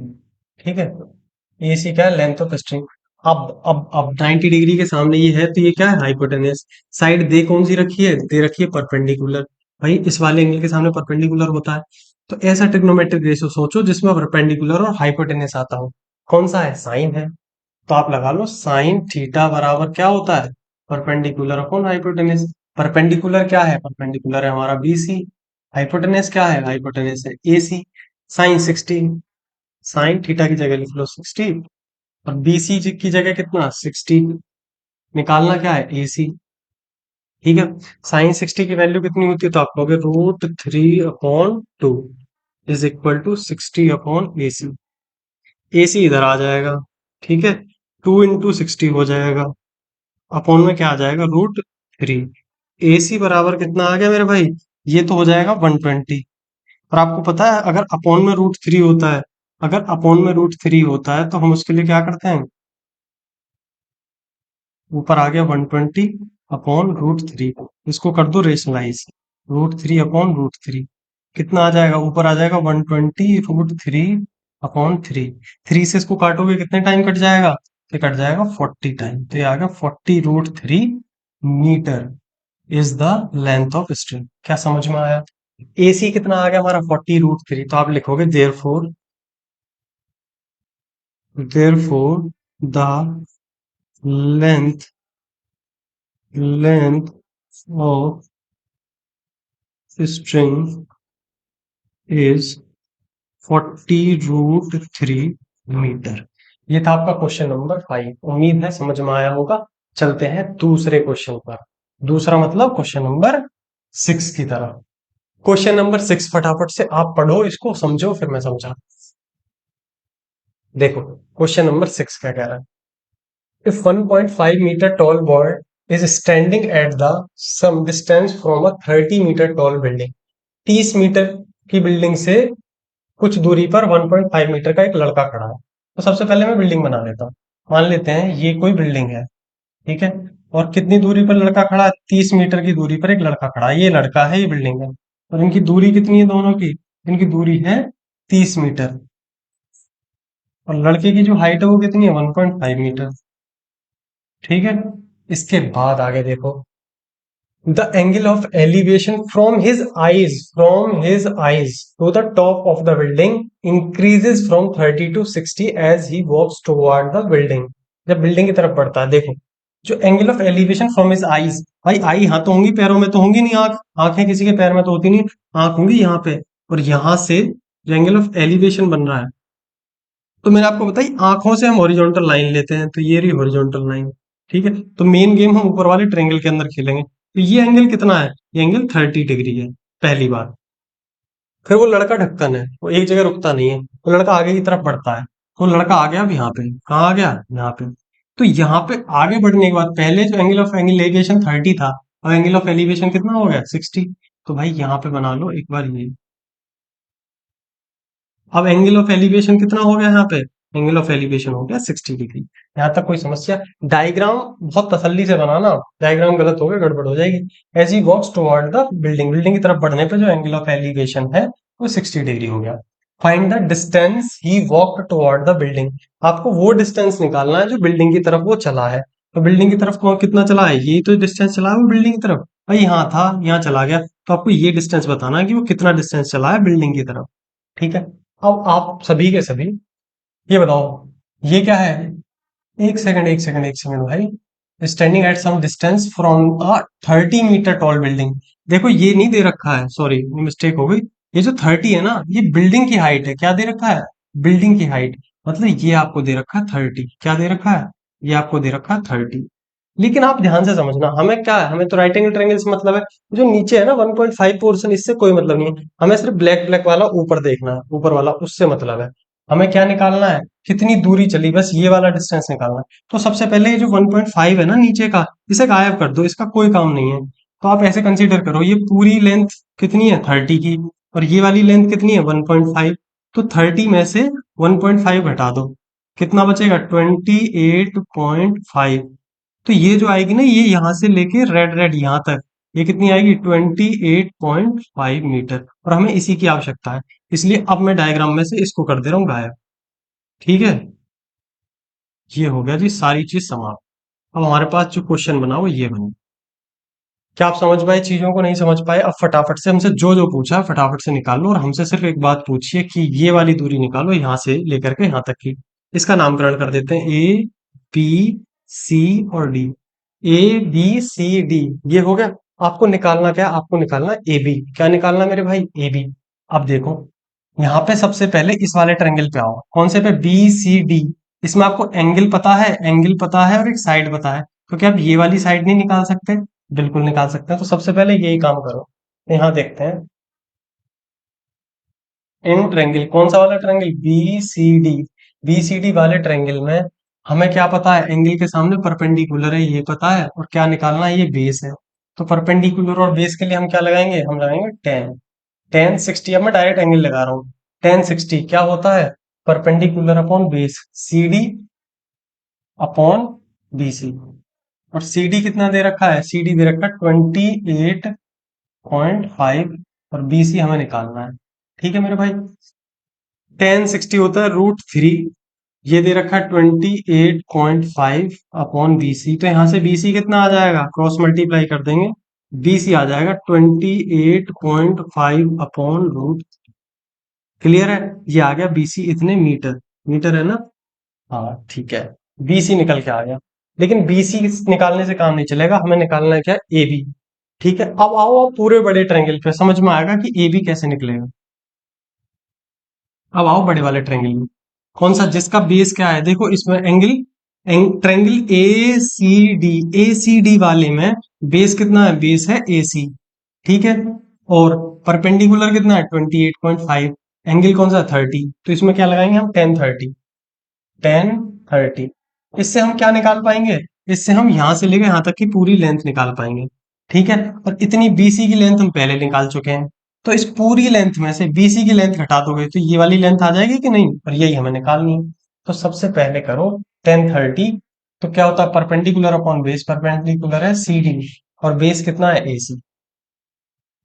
ठीक है, एसी क्या है, लेंथ ऑफ स्ट्रिंग। अब 90 डिग्री के सामने ये है तो ये क्या है, हाइपोटेनस। साइड दे कौन सी रखी है, दे रखी है परपेंडिकुलर। भाई इस वाले एंगल के सामने परपेंडिकुलर होता है। तो ऐसा ट्रिग्नोमेट्रिक रेशियो सोचो जिसमें परपेंडिकुलर और हाइपोटेनस आता हो। कौन सा है, साइन है। तो आप लगा लो साइन थीटा बराबर क्या होता है, परपेंडिकुलर अपॉन हाइपोटेनस। परपेंडिकुलर क्या है, परपेंडिकुलर है हमारा बीसी। हाइपोटेनस क्या है, हाइपोटेनस है एसी। साइन 60, साइन थीटा की जगह लिख लो 60, और बीसी की जगह कितना 60। निकालना क्या है, एसी। ठीक है, साइन 60 की वैल्यू कितनी होती है, तो आप कहोगे √3/2 is equal to 60/AC। AC इधर आ जाएगा। ठीक है, 2 × 60 हो जाएगा, अपॉन में क्या आ जाएगा, √3। एसी बराबर कितना आ गया मेरे भाई, ये तो हो जाएगा 120। और आपको पता है अगर अपॉन में √3 होता है, अगर अपॉन में √3 होता है तो हम उसके लिए क्या करते हैं, ऊपर आ गया 120/√3, इसको कर दो रेशनलाइज, √3/√3 कितना आ जाएगा, ऊपर आ जाएगा 120√3/3। 3 से इसको काटोगे कितने टाइम कट जाएगा, तो कट जाएगा 40 टाइम। तो ये आ गया 40√3 metre is the length of string. क्या समझ में आया। AC कितना आ गया हमारा 40√3, तो आप लिखोगे therefore the length of string is 40√3 metre. ये था आपका क्वेश्चन नंबर 5। उम्मीद है समझ में आया होगा। चलते हैं दूसरे क्वेश्चन पर। दूसरा मतलब क्वेश्चन नंबर 6 की तरफ। क्वेश्चन नंबर 6 फटाफट से आप पढ़ो, इसको समझो, फिर मैं समझा। देखो क्वेश्चन नंबर 6 क्या कह रहा है। If 1.5 meter tall boy is standing at the some distance from a 30 meter tall building, 30 metre की बिल्डिंग से कुछ दूरी पर 1.5 मीटर का एक लड़का खड़ा है। तो सबसे पहले मैं बिल्डिंग बना लेता हूँ। मान लेते हैं ये कोई बिल्डिंग है, ठीक है। और कितनी दूरी पर लड़का खड़ा है? 30 मीटर की दूरी पर एक लड़का खड़ा है। ये लड़का है, ये बिल्डिंग है। और इनकी दूरी कितनी है दोनों की? इनकी दूरी है 30 मीटर। और लड़के की जो हाइट है वो कितनी है? 1.5 मीटर। ठीक है। इसके बाद आगे देखो, the angle of elevation from his eyes to the top of the building increases from 30 to 60 as he walks toward the building। जब बिल्डिंग की तरफ बढ़ता है, देखो जो angle of elevation from his eyes, भाई आई हाथ तो होंगी, पैरों में तो होंगी नहीं आंख, आंखें किसी के पैर में तो होती नहीं, आंख होंगी यहाँ पे। और यहाँ से जो एंगल ऑफ एलिवेशन बन रहा है, तो मैंने आपको बताई आंखों से हम हॉरिजॉन्टल लाइन लेते हैं, तो ये रही हॉरिजॉन्टल लाइन। ठीक है। तो मेन गेम हम ऊपर वाले ट्रायंगल के अंदर खेलेंगे। तो ये एंगल कितना है? ये एंगल 30 डिग्री है, पहली बात। फिर वो लड़का ढक्कन है, वो एक जगह रुकता नहीं है, वो लड़का आगे की तरफ बढ़ता है। तो लड़का आ गया अब यहाँ पे, कहाँ आ गया? यहाँ पे। तो यहाँ पे आगे बढ़ने के बाद पहले जो एंगल ऑफ एलिवेशन 30 था, अब एंगल ऑफ एलिवेशन कितना हो गया? 60। तो भाई यहाँ पे बना लो एक बार ये। अब एंगल ऑफ एलिवेशन कितना हो गया यहाँ पे? एंगल ऑफ एलिवेशन हो गया 60 डिग्री। यहाँ तक कोई समस्या? डायग्राम बहुत तसल्ली से बनाना, डायग्राम गलत हो गया गड़बड़ हो जाएगी। As he walks toward the building, building की तरफ बढ़ने पे जो एंगल ऑफ एलिवेशन है वो 60 डिग्री हो गया। Find the distance he walked toward the building. आपको वो डिस्टेंस निकालना है जो बिल्डिंग की तरफ वो चला है। तो बिल्डिंग की तरफ कौन कितना चला है? यही तो डिस्टेंस चला है वो बिल्डिंग की तरफ। भाई यहाँ था, यहाँ चला गया, तो आपको ये डिस्टेंस बताना है कि वो कितना डिस्टेंस चला है बिल्डिंग की तरफ। ठीक है। अब आप सभी के सभी ये बताओ, ये क्या है? एक सेकंड भाई। Standing at some distance from a 30 metre tall building. देखो ये नहीं दे रखा है, सॉरी मिस्टेक हो गई। ये जो 30 है ना, ये बिल्डिंग की हाइट है। क्या दे रखा है? बिल्डिंग की हाइट। मतलब ये आपको दे रखा है 30। क्या दे रखा है? ये आपको दे रखा है 30। लेकिन आप ध्यान से समझना, हमें क्या है? हमें तो राइट एंगल ट्रायंगल से मतलब है। जो नीचे है ना 1.5 पोर्शन, इससे कोई मतलब नहीं है। हमें सिर्फ ब्लैक ब्लैक वाला ऊपर देखना है, ऊपर वाला, उससे मतलब है। हमें क्या निकालना है? कितनी दूरी चली, बस ये वाला डिस्टेंस निकालना है। तो सबसे पहले ये जो 1.5 है ना नीचे का, इसे गायब कर दो, इसका कोई काम नहीं है। तो आप ऐसे कंसीडर करो, ये पूरी लेंथ कितनी है? 30 की। और ये वाली लेंथ कितनी है? 1.5। तो 30 में से 1.5 घटा दो, कितना बचेगा? 28.5। तो ये जो आएगी ना, ये यहां से लेके रेड रेड यहां तक, ये कितनी आएगी? 28.5 मीटर। और हमें इसी की आवश्यकता है, इसलिए अब मैं डायग्राम में से इसको कर दे रहा हूँ गायब। ठीक है। ये हो गया जी सारी चीज समाप्त। अब हमारे पास जो क्वेश्चन बना वो ये बना। क्या आप समझ पाए चीजों को? नहीं समझ पाए? अब फटाफट से हमसे जो जो पूछा है फटाफट से निकाल लो, और हमसे सिर्फ एक बात पूछिए कि ये वाली दूरी निकालो यहाँ से लेकर के यहाँ तक की। इसका नामकरण कर देते हैं ए, बी, सी और D. A B C D, ये हो गया। आपको निकालना क्या? आपको निकालना ए बी। क्या निकालना मेरे भाई? A B. अब देखो, यहाँ पे सबसे पहले इस वाले ट्रायंगल पे आओ। कौन से पे? B C D. इसमें आपको एंगल पता है, एंगल पता है, और एक साइड पता है। तो क्या आप ये वाली साइड नहीं निकाल सकते? बिल्कुल निकाल सकते हैं। तो सबसे पहले यही काम करो। यहाँ देखते हैं, इन ट्रायंगल, कौन सा वाला triangle? B C D. B C D वाले ट्रायंगल में हमें क्या पता है? एंगल के सामने परपेंडिकुलर है, ये पता है। और क्या निकालना है? ये बेस है। तो परपेंडिकुलर और बेस के लिए हम क्या लगाएंगे? हम लगाएंगे टेन। टेन 60। अब मैं डायरेक्ट एंगल लगा रहा हूँ। टेन 60 क्या होता है? Perpendicular upon base, C D upon B C. और सी डी कितना दे रखा है? सी डी दे रखा है 28.5। और बी सी हमें निकालना है। ठीक है मेरे भाई। टेन 60 होता है √3। ये दे रखा है 28.5 अपॉन बी सी। तो यहाँ से बी सी कितना आ जाएगा? क्रॉस मल्टीप्लाई कर देंगे BC आ जाएगा 28.5 अपॉन रूट। क्लियर है? ये आ गया BC इतने मीटर। मीटर है ना? हाँ ठीक है। BC निकल के आ गया। लेकिन BC निकालने से काम नहीं चलेगा, हमें निकालना है क्या? AB। ठीक है, अब आओ आप पूरे बड़े ट्रायंगल पे, समझ में आएगा कि AB कैसे निकलेगा। अब आओ बड़े वाले ट्रायंगल में। कौन सा? जिसका बेस क्या है? देखो इसमें ट्रायंगल ए सी डी वाले में बेस कितना है? बेस है AC। ठीक है। और परपेंडिकुलर कितना है? 28.5। एंगल कौन सा? 30। तो इसमें क्या लगाएंगे हम? 10 30। 10 30। इससे हम क्या निकाल पाएंगे? इससे हम यहां से लेकर यहां तक की पूरी लेंथ निकाल पाएंगे। ठीक है। और इतनी BC की लेंथ हम पहले निकाल चुके हैं। तो इस पूरी लेंथ में से BC की लेंथ घटा दोगे तो ये वाली लेंथ आ जाएगी कि नहीं? और यही हमें निकालनी है। तो सबसे पहले करो 10 30। तो क्या होता है? परपेंडिकुलर अपॉन बेस, परपेंडिकुलर है CD। और बेस कितना है? AC।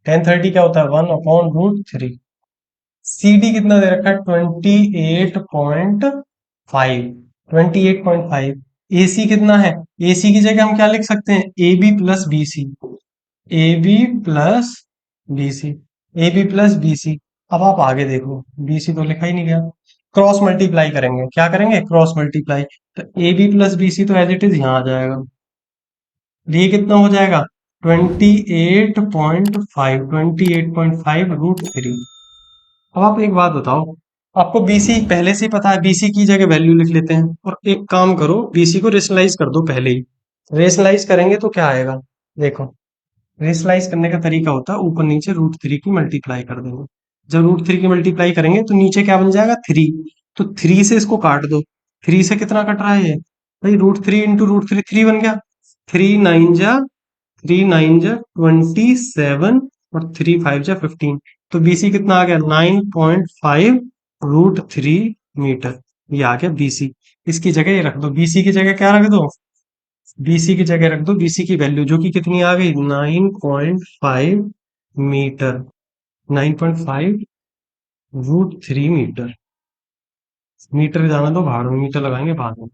10 30 क्या होता है? 1/√3। CD कितना दे रखा है? 28.5। 28.5। AC कितना है? AC की जगह हम क्या लिख सकते हैं? AB plus BC। AB plus BC। AB plus BC। अब आप आगे देखो, BC तो लिखा ही नहीं गया। क्रॉस मल्टीप्लाई करेंगे। क्या करेंगे? Cross multiply. तो AB प्लस BC तो एज इट इज यहाँ आ जाएगा। ये कितना हो जाएगा? 28.5। 28.5√3। अब आप एक बात बताओ, आपको BC पहले से ही पता है, BC की जगह वैल्यू लिख लेते हैं। और एक काम करो, BC को रेशनलाइज कर दो पहले ही। रेशनलाइज करेंगे तो क्या आएगा? देखो, रेशनलाइज करने का तरीका होता है ऊपर नीचे √3 की मल्टीप्लाई कर देंगे। जब √3 की मल्टीप्लाई करेंगे तो नीचे क्या बन जाएगा? 3। तो 3 से इसको काट दो। 3 से कितना कट रहा है ये? भाई √3 इंटू √3, 3 बन गया। 3 9 जा 27 और 3 5 जा 15। तो BC कितना आ गया? 9.5√3 मीटर। ये आ गया BC। इसकी जगह ये रख दो, BC की जगह क्या रख दो? BC की जगह रख दो BC की वैल्यू, जो कि कितनी आ गई? 9.5 मीटर। 9.5√3 मीटर। मीटर जाना दो भाड़ में, मीटर लगाएंगे बाद में।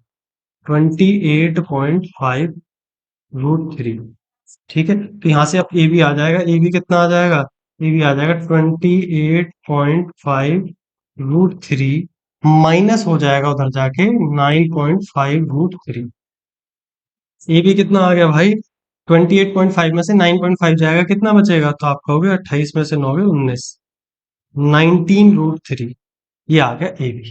28.5√3। ठीक है। तो यहाँ से अब AB आ जाएगा। AB कितना आ जाएगा? AB आ जाएगा 28.5√3 माइनस हो जाएगा उधर जाके 9.5√3। AB कितना आ गया भाई? 28.5 में से 9.5 जाएगा, कितना बचेगा? तो आप कहोगे 28 में से 9 गए 19। 19√3। ये आ गया AB।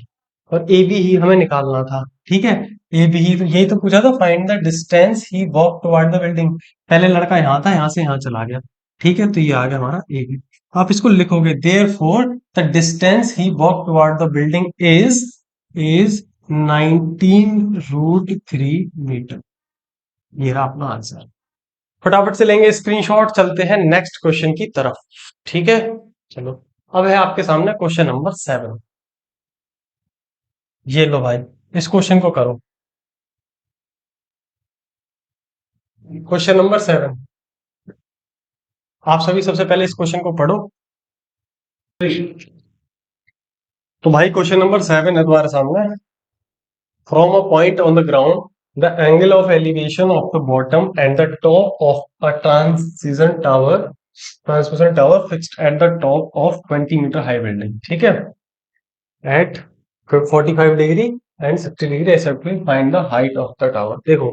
और AB ही हमें निकालना था। ठीक है। AB ही तो, यही तो पूछा था, find the distance he walk toward the building. पहले लड़का यहाँ था, यहाँ से यहाँ चला गया। ठीक है। तो ये आ गया हमारा AB। आप इसको लिखोगे, therefore the distance he walk toward the building is 19√3 metre. ये रहा अपना आंसर। फटाफट से लेंगे स्क्रीनशॉट, चलते हैं नेक्स्ट क्वेश्चन की तरफ। ठीक है। चलो, अब है आपके सामने क्वेश्चन नंबर 7। ये लो भाई, इस क्वेश्चन को करो। Question number 7। आप सभी सबसे पहले इस क्वेश्चन को पढ़ो। तो भाई क्वेश्चन नंबर 7 है तुम्हारे सामने। From a point on the ground the angle of elevation of the bottom and the top of a transmission tower fixed at the top of 20 metre high building. ठीक है। At 45 degree and 60 degree exactly find the height of the tower. देखो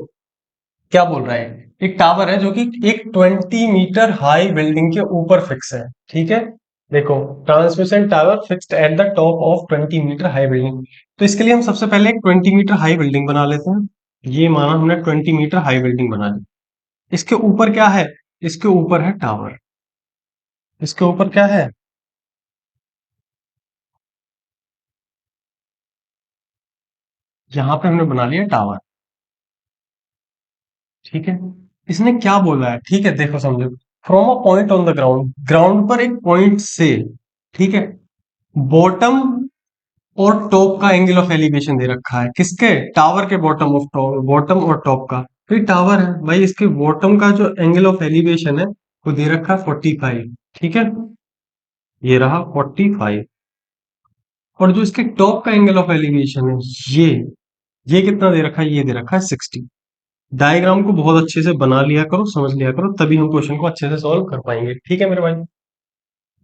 क्या बोल रहा है। एक tower है जो कि एक 20 मीटर हाई बिल्डिंग के ऊपर फिक्स है। ठीक है। देखो, transmission tower fixed at the top of 20 metre high building. तो इसके लिए हम सबसे पहले एक 20 मीटर हाई बिल्डिंग बना लेते हैं। ये माना हमने 20 मीटर हाई बिल्डिंग बना ली। इसके ऊपर क्या है? इसके ऊपर है टावर। इसके ऊपर क्या है? यहाँ पे हमने बना लिया टावर। ठीक है। इसने क्या बोला है? ठीक है, देखो समझो। From a point on the ground, ground पर एक पॉइंट से, ठीक है, बॉटम और टॉप का एंगल ऑफ एलिवेशन दे रखा है। किसके? टावर के बॉटम ऑफ टॉप, बॉटम और टॉप का। तो ये टावर है भाई, इसके बॉटम का जो एंगल ऑफ एलिवेशन है वो दे रखा है 45। ठीक है। ये रहा 45। और जो इसके टॉप का एंगल ऑफ एलिवेशन है, ये ये कितना दे रखा है? ये दे रखा है 60। डायग्राम को बहुत अच्छे से बना लिया करो, समझ लिया करो, तभी हम क्वेश्चन को अच्छे से सॉल्व कर पाएंगे। ठीक है मेरे भाई।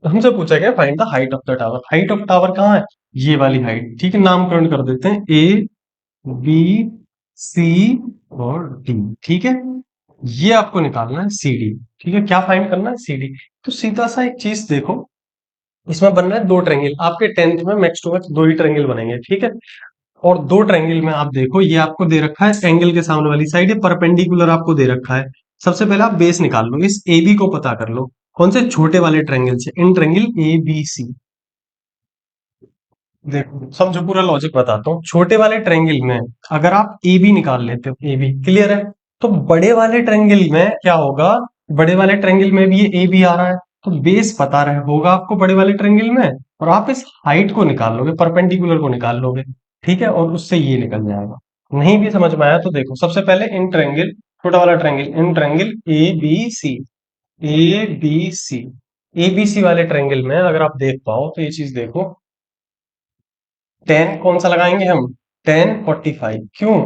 तो हमसे पूछा गया find the height of the tower. Height of tower कहाँ है? ये वाली हाइट। ठीक है, नामकरण कर देते हैं ए बी सी और डी। ठीक है, ये आपको निकालना है सी डी। ठीक है, क्या फाइंड करना है? C D. तो सीधा सा एक चीज देखो, इसमें बन रहा है दो ट्रायंगल। आपके 10th में मैक्स टू मैक्स दो ही ट्रायंगल बनेंगे। ठीक है, और दो ट्रायंगल में आप देखो, ये आपको दे रखा है एंगल के सामने वाली साइड, ये परपेंडिकुलर आपको दे रखा है। सबसे पहले आप बेस निकाल लो, इस ए बी को पता कर लो। कौन से? छोटे वाले ट्रायंगल से, इन ट्रायंगल ए बी सी। देखो समझो, पूरा लॉजिक बताता हूँ। छोटे वाले ट्रायंगल में अगर आप ए बी निकाल लेते हो, ए बी क्लियर है, तो बड़े वाले ट्रायंगल में क्या होगा? बड़े वाले ट्रायंगल में भी ये ए बी आ रहा है, तो बेस पता रहे होगा आपको बड़े वाले ट्रायंगल में, और आप इस हाइट को निकाल लोगे, परपेंडिकुलर को निकाल लोगे। ठीक है, और उससे ये निकल जाएगा। नहीं भी समझ में आया तो देखो, सबसे पहले इन ट्रायंगल, छोटा वाला triangle, in triangle A B C, A B C, A B C वाले ट्रायंगल में अगर आप देख पाओ तो ये चीज देखो, टेन कौन सा लगाएंगे हम? टेन 45। क्यों?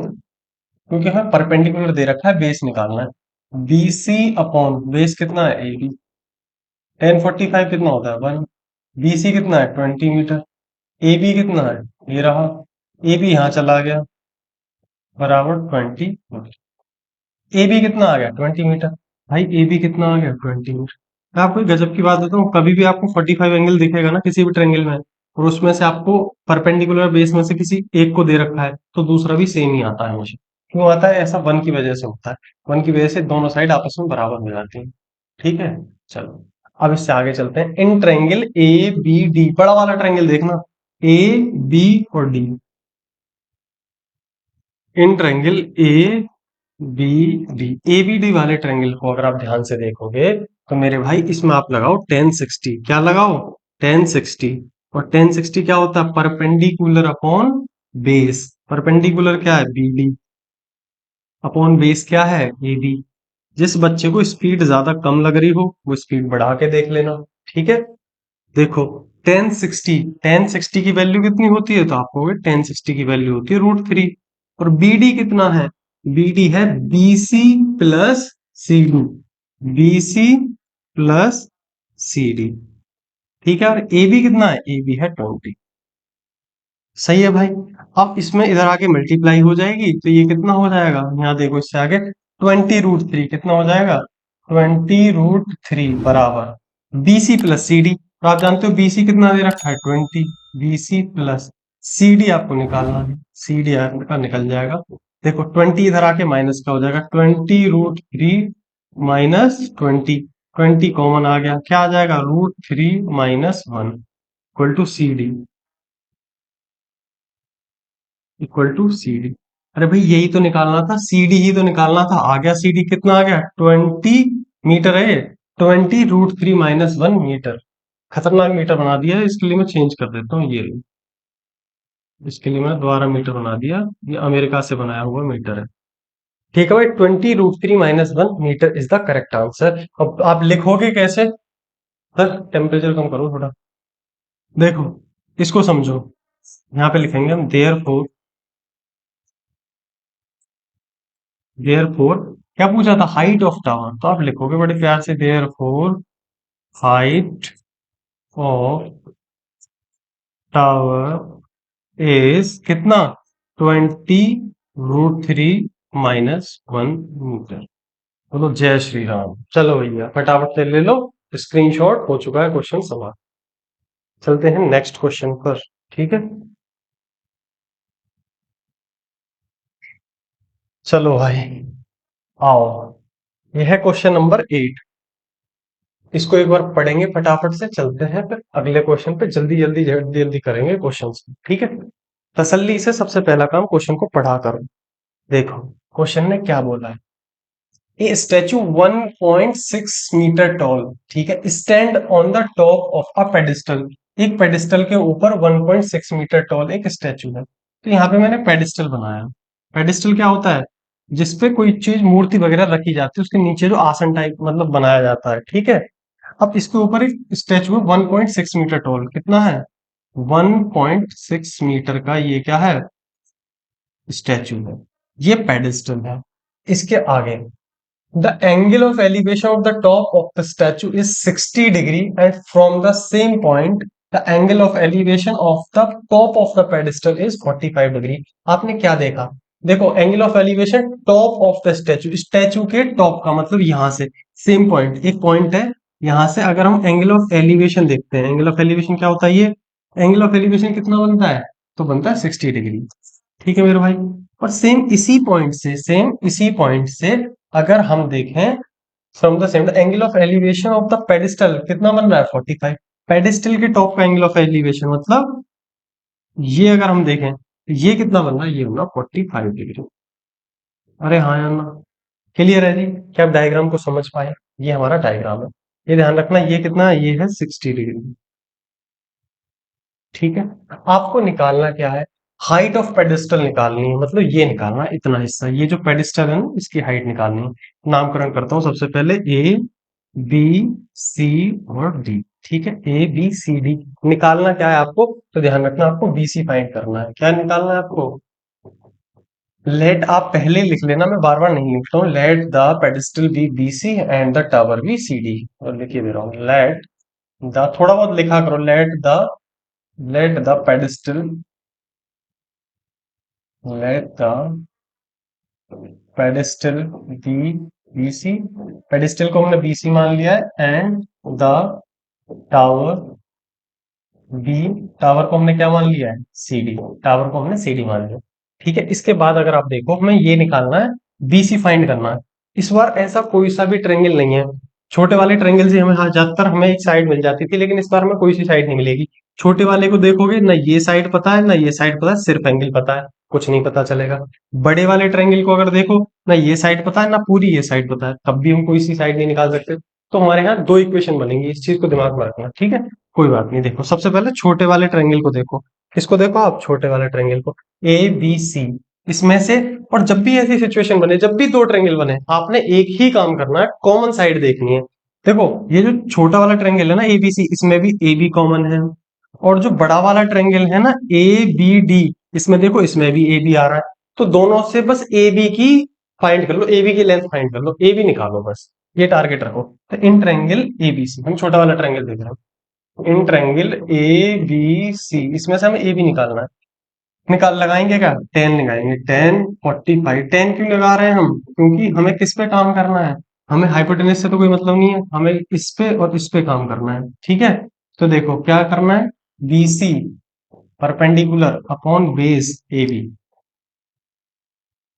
क्योंकि हमें परपेंडिकुलर दे रखा है, बेस निकालना है। बी सी अपॉन बेस कितना है? A B. 1045 कितना होता है? 1। बी सी कितना है? 20 मीटर। ए बी कितना है? ये रहा। ए बी यहाँ चला गया, बराबर 20 मीटर। ए बी कितना आ गया? 20 मीटर। भाई ए बी कितना आ गया? 20 मीटर। मैं आपको एक गजब की बात बताऊं, कभी भी आपको 45 एंगल दिखेगा ना किसी भी ट्रायंगल में, और उसमें से आपको परपेंडिकुलर बेस में से किसी एक को दे रखा है, तो दूसरा भी सेम ही आता है हमेशा। क्यों आता है ऐसा? वन की वजह से होता है। वन की वजह से दोनों साइड आपस में बराबर हो जाती है। ठीक है, चलो अब इससे आगे चलते हैं। In triangle A B D, बड़ा वाला ट्रायंगल देखना, ए बी और D. In triangle A B D, A B D वाले ट्रायंगल को अगर आप ध्यान से देखोगे तो मेरे भाई इसमें आप लगाओ 1060। क्या लगाओ? 1060। और 1060 क्या होता है? Perpendicular upon base. परपेंडिकुलर क्या है? बी डी, अपॉन बेस क्या है? A B. जिस बच्चे को स्पीड ज्यादा कम लग रही हो वो स्पीड बढ़ा के देख लेना। ठीक है, देखो 1060 की वैल्यू कितनी होती है? तो आप कहोगे 1060 की वैल्यू होती है √3। और बीडी कितना है? बीडी है BC plus C D, BC plus C D. ठीक है, और ए बी कितना है? ए बी है 20। सही है भाई। अब इसमें इधर आके मल्टीप्लाई हो जाएगी, तो ये कितना हो जाएगा? यहाँ देखो, इससे आगे 20 √3 कितना हो जाएगा? 20 √3 बराबर बीसी प्लस सी डी। तो आप जानते हो बीसी कितना दे रखा है? 20। बीसी प्लस सी डी आपको निकालना है, सी डी आपका निकल जाएगा। देखो 20 इधर आके माइनस का हो जाएगा, 20 √3 माइनस 20। 20 कॉमन आ गया, क्या आ जाएगा? √3 minus 1 equal to C D, equal to C D. अरे भाई यही तो निकालना था, सी डी ही तो निकालना था। आ गया सी डी, कितना आ गया? 20 मीटर है। 20 √3 - 1 मीटर। खतरनाक मीटर बना दिया है, इसके लिए मैं चेंज कर देता हूँ ये। इसके लिए मैं दोबारा मीटर बना दिया, ये अमेरिका से बनाया हुआ मीटर है। ठीक है भाई, 20 √3 - 1 metre is the correct answer. अब आप लिखोगे कैसे? सर टेम्परेचर कम करो थोड़ा। देखो इसको समझो, यहाँ पे लिखेंगे हम देयर फोर, क्या पूछा था? Height of tower. तो आप लिखोगे बड़े प्यार से, therefore height of tower is कितना? 20 √3 - 1 मीटर। बोलो जय श्री राम। चलो भैया फटाफट से ले लो, स्क्रीनशॉट हो चुका है क्वेश्चन समाप्त। चलते हैं नेक्स्ट क्वेश्चन पर। ठीक है, चलो भाई आओ, यह है क्वेश्चन नंबर 8। इसको एक बार पढ़ेंगे फटाफट से, चलते हैं फिर अगले क्वेश्चन पे। जल्दी जल्दी जल्दी जल्दी करेंगे क्वेश्चंस। ठीक है, तसल्ली से सबसे पहला काम क्वेश्चन को पढ़ा करो। देखो क्वेश्चन ने क्या बोला है। ए स्टैचू 1.6 मीटर टॉल, ठीक है, stand on the top of a pedestal. एक पेडिस्टल के ऊपर 1.6 मीटर टॉल एक स्टैचू है। तो यहाँ पे मैंने पेडिस्टल बनाया। पेडिस्टल क्या होता है? जिसपे कोई चीज, मूर्ति वगैरह रखी जाती है, उसके नीचे जो आसन टाइप मतलब बनाया जाता है। ठीक है, अब इसके ऊपर एक स्टैचू है 1.6 मीटर टॉल। कितना है? 1.6 मीटर का ये क्या है? स्टैचू है। ये पेडिस्टल है। इसके आगे the angle of elevation of the top of the statue is 60 degree and from the same point the angle of elevation of the top of the pedestal is 45 degree. आपने क्या देखा? देखो, angle of elevation top of the statue, statue के top का मतलब यहां से same point, एक पॉइंट है यहां से अगर हम एंगल ऑफ एलिवेशन देखते हैं, एंगल ऑफ एलिवेशन क्या होता है? ये एंगल ऑफ एलिवेशन कितना बनता है? तो बनता है 60 डिग्री। ठीक है मेरे भाई। और सेम इसी पॉइंट से अगर हम देखें from the same angle of elevation of the pedestal कितना बन रहा है? 45। पेडिस्टल के टॉप का एंगल ऑफ एलिवेशन मतलब ये अगर हम देखें तो ये कितना बन रहा है? ये बन रहा 45 डिग्री। अरे हाँ यार ना, क्लियर है जी? क्या आप डायग्राम को समझ पाए? ये हमारा डायग्राम है, ये ध्यान रखना। ये कितना है? ये है 60 डिग्री। ठीक है। आपको निकालना क्या है? हाइट ऑफ पेडिस्टल निकालनी है, मतलब ये निकालना है, इतना हिस्सा, ये जो पेडिस्टल है ना इसकी हाइट निकालनी है। नामकरण करता हूं सबसे पहले, ए बी सी और डी। ठीक है, ए बी सी डी निकालना क्या है आपको? तो ध्यान रखना, आपको बीसी फाइंड करना है। क्या निकालना है आपको? लेट, आप पहले लिख लेना, मैं बार बार नहीं लिखता हूँ। Let the pedestal be B C and the tower be C D. और लिखिए दे रहा हूँ, लेट द, थोड़ा बहुत लिखा करो, let the pedestal, let the pedestal be BC, pedestal को हमने BC मान लिया है, and the tower be, tower को हमने क्या मान लिया है? CD, टावर को हमने CD मान लिया। ठीक है, इसके बाद अगर आप देखो, हमें ये निकालना है, BC फाइंड करना है। इस बार ऐसा कोई सा भी ट्रेंगल नहीं है। छोटे वाले ट्रेंगल से हमें, हाँ, ज्यादातर हमें एक साइड मिल जाती थी, लेकिन इस बार हमें कोई सी साइड नहीं मिलेगी। छोटे वाले को देखोगे ना, ये साइड पता है ना ये साइड पता है, सिर्फ एंगल पता है, कुछ नहीं पता चलेगा। बड़े वाले ट्रेंगल को अगर देखो ना, ये साइड पता है ना पूरी ये साइड पता है, तब भी हम कोई सी साइड नहीं निकाल सकते। तो हमारे यहाँ दो इक्वेशन बनेंगी, इस चीज को दिमाग में रखना। ठीक है, कोई बात नहीं। देखो, सबसे पहले छोटे वाले ट्रायंगल को देखो। किसको देखो आप? छोटे वाले ट्रायंगल को, ए बी सी, इसमें से। और जब भी ऐसी सिचुएशन बने, जब भी दो ट्रायंगल बने, आपने एक ही काम करना है, कॉमन साइड देखनी है। देखो, ये जो छोटा वाला ट्रायंगल है ना ए बी सी, इसमें भी ए बी कॉमन है। और जो बड़ा वाला ट्रायंगल है ना ए बी डी, इसमें देखो, इसमें भी ए बी आ रहा है। तो दोनों से बस ए बी की फाइंड कर लो, ए बी की लेंथ फाइंड कर लो, ए बी निकालो बस, ये टारगेट रखो। तो इन ट्रायंगल ए बी सी, हम छोटा वाला ट्रायंगल देख रहे हैं, इन ट्रायंगल ए बी सी, इसमें से हमें ए बी निकालना है। निकाल लगाएंगे क्या? 10 लगाएंगे, 10 45। 10 क्यों लगा रहे हैं हम? क्योंकि हमें किस पे काम करना है? हमें हाइपोटेनस से तो कोई मतलब नहीं है, हमें इस पे और इस पे काम करना है। ठीक है, तो देखो क्या करना है, B C perpendicular upon base A B.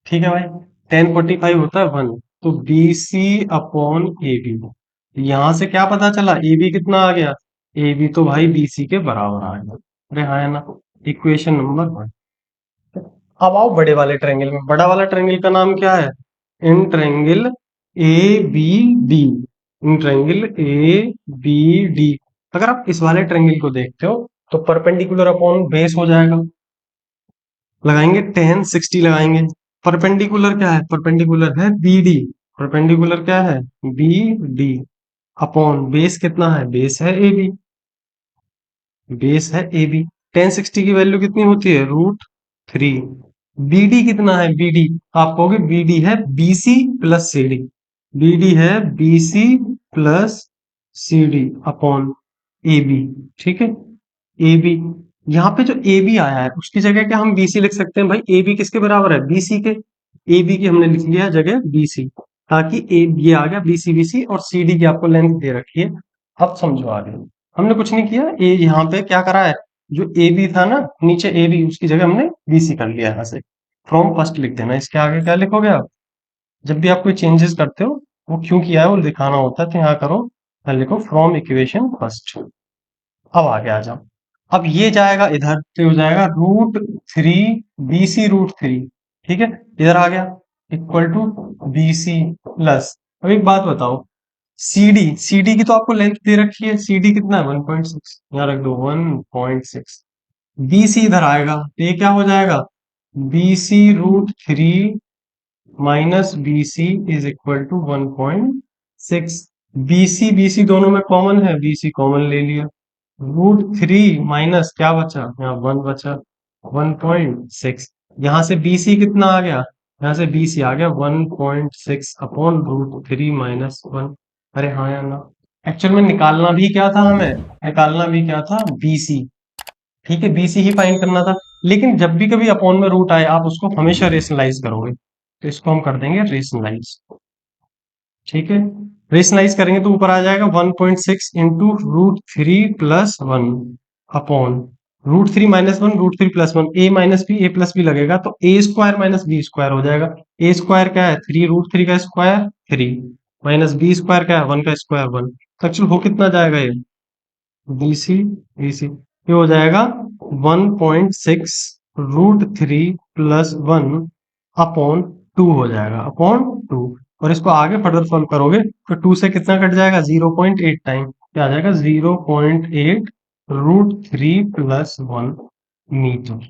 ठीक है भाई, 10 45 होता है 1, तो B C upon A B. यहां से क्या पता चला? ए बी कितना आ गया? ए बी तो भाई बी सी के बराबर आ गया। अरे हाँ है ना, इक्वेशन नंबर 1। अब आओ बड़े वाले ट्रायंगल में। बड़ा वाला ट्रायंगल का नाम क्या है? In triangle A B D, in triangle A B D. अगर आप इस वाले ट्रायंगल को देखते हो तो परपेंडिकुलर अपॉन बेस हो जाएगा, लगाएंगे 10 60 लगाएंगे। परपेंडिकुलर क्या है? परपेंडिकुलर है बी डी, परपेंडिकुलर क्या है? बी डी अपॉन बेस कितना है? बेस है ए बी, बेस है ए बी। 10 60 की वैल्यू कितनी होती है? √3। बी डी कितना है? बी डी, आप कहोगे बी डी है B C plus C D, B D है B C plus C D upon A B. ठीक है, ए बी, यहाँ पे जो ए बी आया है उसकी जगह क्या हम बी सी लिख सकते हैं? भाई ए बी किसके बराबर है? बी सी के। ए बी की हमने लिख लिया जगह बी सी, ताकि ए ये आ गया बी सी, और सी डी की आपको लेंथ दे रखी है। अब समझो आगे, हमने कुछ नहीं किया, ए यहाँ पे क्या करा है, जो ए बी था ना नीचे ए बी, उसकी जगह हमने बी सी कर लिया यहाँ से। फ्रॉम फर्स्ट लिख देना, इसके आगे क्या लिखोगे आप? जब भी आप कोई चेंजेस करते हो, वो क्यों किया है वो दिखाना होता है, तो यहाँ करो, यहाँ लिखो फ्रॉम इक्वेशन फर्स्ट। अब आगे आ जाओ। अब ये जाएगा इधर, तो हो जाएगा √3 बी सी √3। ठीक है, इधर आ गया, equal to B C plus. अब एक बात बताओ, सीडी, सीडी की तो आपको लेंथ दे रखी है, सीडी कितना है? 1.6, यहाँ रख दो 1.6। बी सी इधर आएगा, तो ये क्या हो जाएगा? B C √3 minus B C is equal to 1.6। B C दोनों में कॉमन है, बी सी कॉमन ले लिया। √3 माइनस क्या बचा? यहाँ 1 बचा, 1.6। यहाँ से बी सी कितना आ गया? यहाँ से बी सी आ गया 1.6 upon root three minus one. अरे हाँ या ना, एक्चुअल में निकालना भी क्या था हमें, निकालना भी क्या था, बी सी। ठीक है, बी सी ही फाइंड करना था। लेकिन जब भी कभी अपॉन में रूट आए आप उसको हमेशा रेशनलाइज करोगे, तो इसको हम कर देंगे रेशनलाइज। ठीक है, रेशनलाइज करेंगे तो ऊपर आ जाएगा 1.6 into root three plus one upon root three minus one, root three plus one, A minus B, A plus B लगेगा तो A square minus B square हो जाएगा। ए स्क्वायर क्या है, थ्री, रूट थ्री का square three, minus B square क्या है, one का स्क्वायर वन। तो एक्चुअल हो कितना जाएगा ये, बी सी, बी सी ये हो जाएगा 1.6 root three plus one upon two हो जाएगा, अपॉन टू। और इसको आगे फर्दर सॉल्व करोगे तो टू से कितना कट जाएगा, 0.8 टाइम, क्या आ जाएगा 0.8 root three plus one metre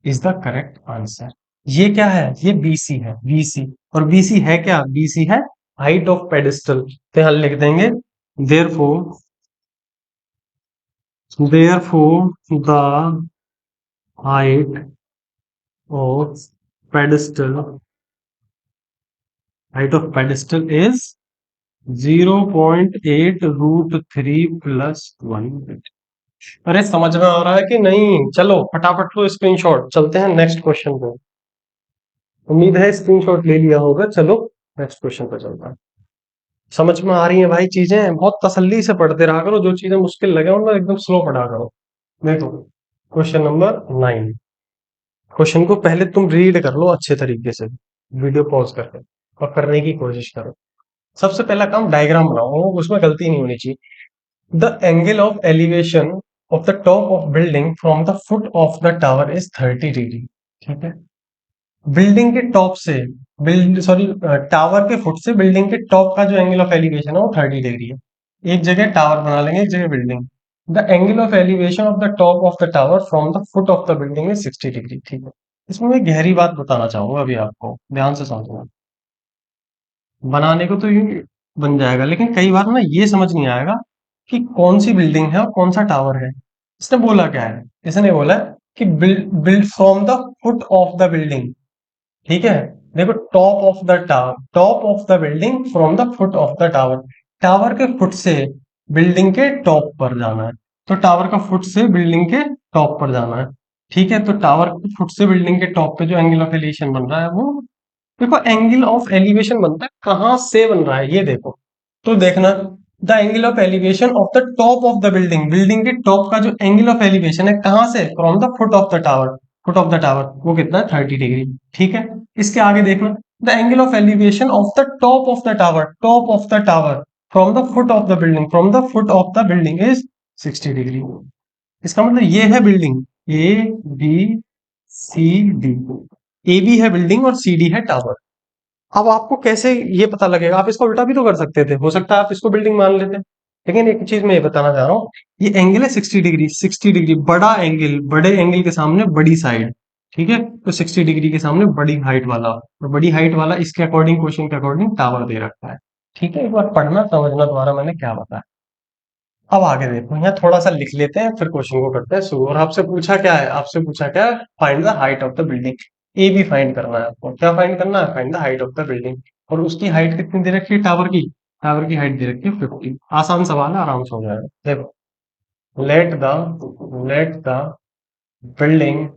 is the correct answer. ये क्या है, ये बीसी है, बीसी। और बीसी है क्या, बीसी है हाइट ऑफ पेडिस्टल। तो यहां लिख देंगे therefore the height of pedestal is 0.8 root three plus one. अरे समझ में आ रहा है कि नहीं, चलो फटाफट लो स्क्रीनशॉट, चलते हैं नेक्स्ट क्वेश्चन पे। उम्मीद है स्क्रीनशॉट ले लिया होगा। चलो नेक्स्ट क्वेश्चन पे चलता है। समझ में आ रही है भाई चीजें, बहुत तसल्ली से पढ़ते रहा करो, जो चीजें मुश्किल लगे उनमें एकदम स्लो पढ़ा करो। देखो क्वेश्चन नंबर 9। क्वेश्चन को पहले तुम रीड कर लो अच्छे तरीके से, वीडियो पॉज करके, और करने की कोशिश करो। सबसे पहला काम डायग्राम बनाओ, उसमें गलती नहीं होनी चाहिए। The angle of elevation of the top of building from the foot of the tower is 30 degree. ठीक है, बिल्डिंग के टॉप से, बिल्ड सॉरी, टावर के फुट से बिल्डिंग के टॉप का जो एंगल ऑफ एलिवेशन है वो 30 डिग्री है। एक जगह टावर बना लेंगे, एक जगह building. The angle of elevation of the top of the tower from the foot of the building is 60 degree. ठीक है, इसमें मैं गहरी बात बताना चाहूंगा अभी आपको, ध्यान से समझना। बनाने को तो ये बन जाएगा, लेकिन कई बार ना ये समझ नहीं आएगा कि कौन सी बिल्डिंग है और कौन सा टावर है। इसने बोला क्या है, इसने बोला है कि build build from the foot of the building. ठीक है, देखो top of the tower, top of the building from the foot of the tower, tower के फुट से बिल्डिंग के टॉप पर जाना है। तो टावर का फुट से बिल्डिंग के टॉप पर जाना है। ठीक है, तो टावर के फुट से बिल्डिंग के टॉप पे जो एंगल ऑफ एलिवेशन बन रहा है वो, देखो एंगल ऑफ एलिवेशन बनता है कहां से बन रहा है ये देखो। तो देखना, the angle of elevation of the top of the building, building के टॉप का जो एंगल ऑफ एलिवेशन है कहां से, from the foot of the tower, foot of the tower वो कितना है, 30 डिग्री। ठीक है, इसके आगे देखना, the angle of elevation of the top of the tower, top of the tower from the foot of the building, from the foot of the building is 60 degree. इसका मतलब ये है building A B C D, A B है building और C D है tower. अब आपको कैसे ये पता लगेगा, आप इसको उल्टा भी तो कर सकते थे, हो सकता है आप इसको बिल्डिंग मान लेते। लेकिन एक चीज मैं ये बताना चाह रहा हूँ, ये एंगल है 60 डिग्री, 60 डिग्री बड़ा एंगल, बड़े एंगल के सामने बड़ी साइड। ठीक है, तो 60 डिग्री के सामने बड़ी हाइट वाला, और बड़ी हाइट वाला इसके अकॉर्डिंग, क्वेश्चन के अकॉर्डिंग टावर दे रखा है। ठीक है, एक बार पढ़ना समझना दोबारा मैंने क्या बताया। अब आगे देखो, यहाँ थोड़ा सा लिख लेते हैं फिर क्वेश्चन को करते हैं शुरू। और आपसे पूछा क्या है, आपसे पूछा क्या है, find the height of the building. A भी फाइंड करना है आपको, क्या फाइंड करना है, find the height of the building. और उसकी हाइट कितनी दे रखी है टावर की, टावर की हाइट दे रखी है 50। आसान सवाल है, आराम से हो जाएगा। देखो, let the building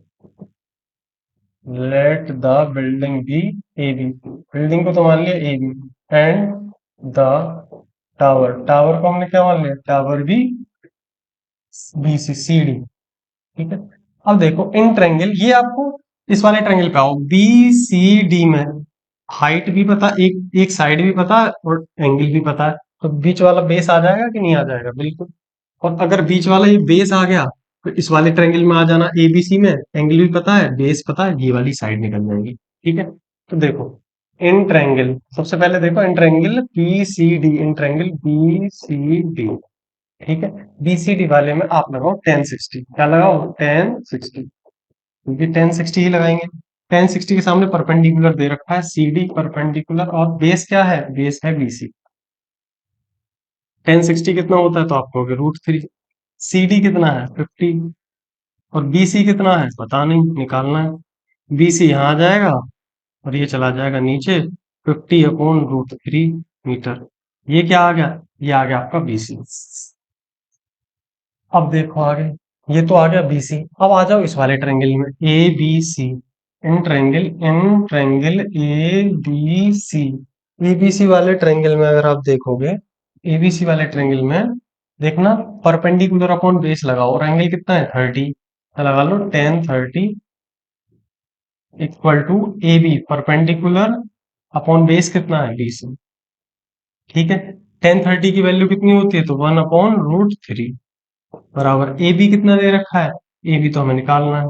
let the building be A B, building को तो मान लिया A B, and the tower, tower को हमने क्या मान लिया, tower be B C C D. ठीक है, अब देखो इन ट्रायंगल, ये आपको इस वाले ट्रायंगल पे आओ, बी सी डी में हाइट भी पता, एक एक साइड भी पता है और एंगल भी पता है, तो बीच वाला बेस आ जाएगा कि नहीं आ जाएगा, बिल्कुल। और अगर बीच वाला ये बेस आ गया तो इस वाले ट्रायंगल में आ जाना, एबीसी में एंगल भी पता है, बेस पता है, ये वाली साइड निकल जाएगी। ठीक है, तो देखो इन ट्रायंगल, सबसे पहले देखो in triangle B C D, in triangle B C D. ठीक है, बीसीडी वाले में आप लगाओ 1060, क्या लगाओ 1060, क्योंकि 1060 ही लगाएंगे। 1060 के सामने परपेंडिकुलर दे रखा है सीडी परपेंडिकुलर, और बेस क्या है, बेस है बीसी। 1060 कितना होता है तो आप कहोगे रूट थ्री। सीडी कितना है 50, और बीसी कितना है पता नहीं, निकालना है। बीसी यहाँ आ जाएगा, और ये चला जाएगा नीचे 50/√3 मीटर। ये क्या आ गया? ये आ गया आपका BC। अब देखो आगे, ये तो आ गया BC। अब आ जाओ इस वाले ट्रायंगल में ABC। In triangle ABC। ABC वाले ट्रायंगल में अगर आप देखोगे, ABC वाले ट्रायंगल में देखना, परपेंडिकुलर अपॉन बेस लगाओ और एंगल कितना है 30, लगा लो tan 30 equal to AB perpendicular upon base कितना है BC। ठीक है, tan 30 की वैल्यू कितनी होती है? तो 1/√3 बराबर ए बी कितना दे रखा है? ए बी तो हमें निकालना है।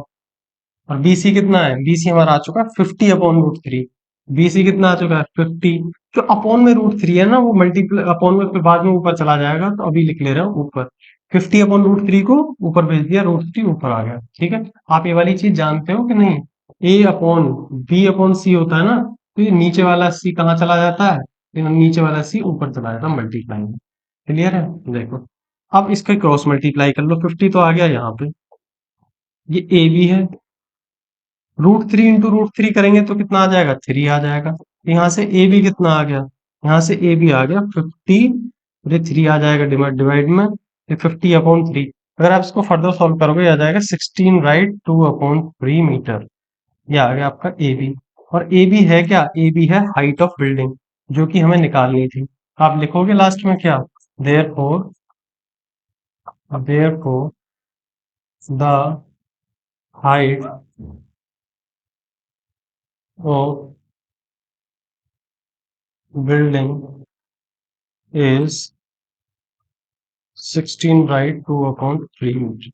और बीसी कितना है? बीसी हमारा आ चुका है 50/√3। बीसी कितना आ चुका है? 50। जो अपॉन में √3 है ना, वो मल्टीप्लाई अपॉन में फिर बाद में ऊपर चला जाएगा, तो अभी लिख ले रहा हूँ ऊपर। 50/√3 को ऊपर भेज दिया, √3 ऊपर आ गया। ठीक है, आप ये वाली चीज जानते हो कि नहीं? ए अपॉन बी अपॉन सी होता है ना, तो ये नीचे वाला सी कहाँ चला जाता है? ये नीचे वाला सी ऊपर चला जाता है मल्टीप्लाई में। क्लियर है? देखो, अब इसका क्रॉस मल्टीप्लाई कर लो, 50 तो आ गया यहाँ पे, ये ए बी है, √3 × √3 करेंगे तो कितना आ जाएगा? 3 आ जाएगा। यहाँ से ए बी कितना आ गया? यहाँ से ए बी आ गया 50, ये 3 आ जाएगा डिवाइड डिवाइड में, ये 50/3। अगर आप इसको फर्दर सॉल्व करोगे आ जाएगा 16 राइट 2/3 मीटर। ये आ गया आपका ए बी। और ए बी है क्या? ए बी है हाइट ऑफ बिल्डिंग, जो कि हमें निकालनी थी। आप लिखोगे लास्ट में क्या? Therefore the height of building is 16 right 2/3 metre.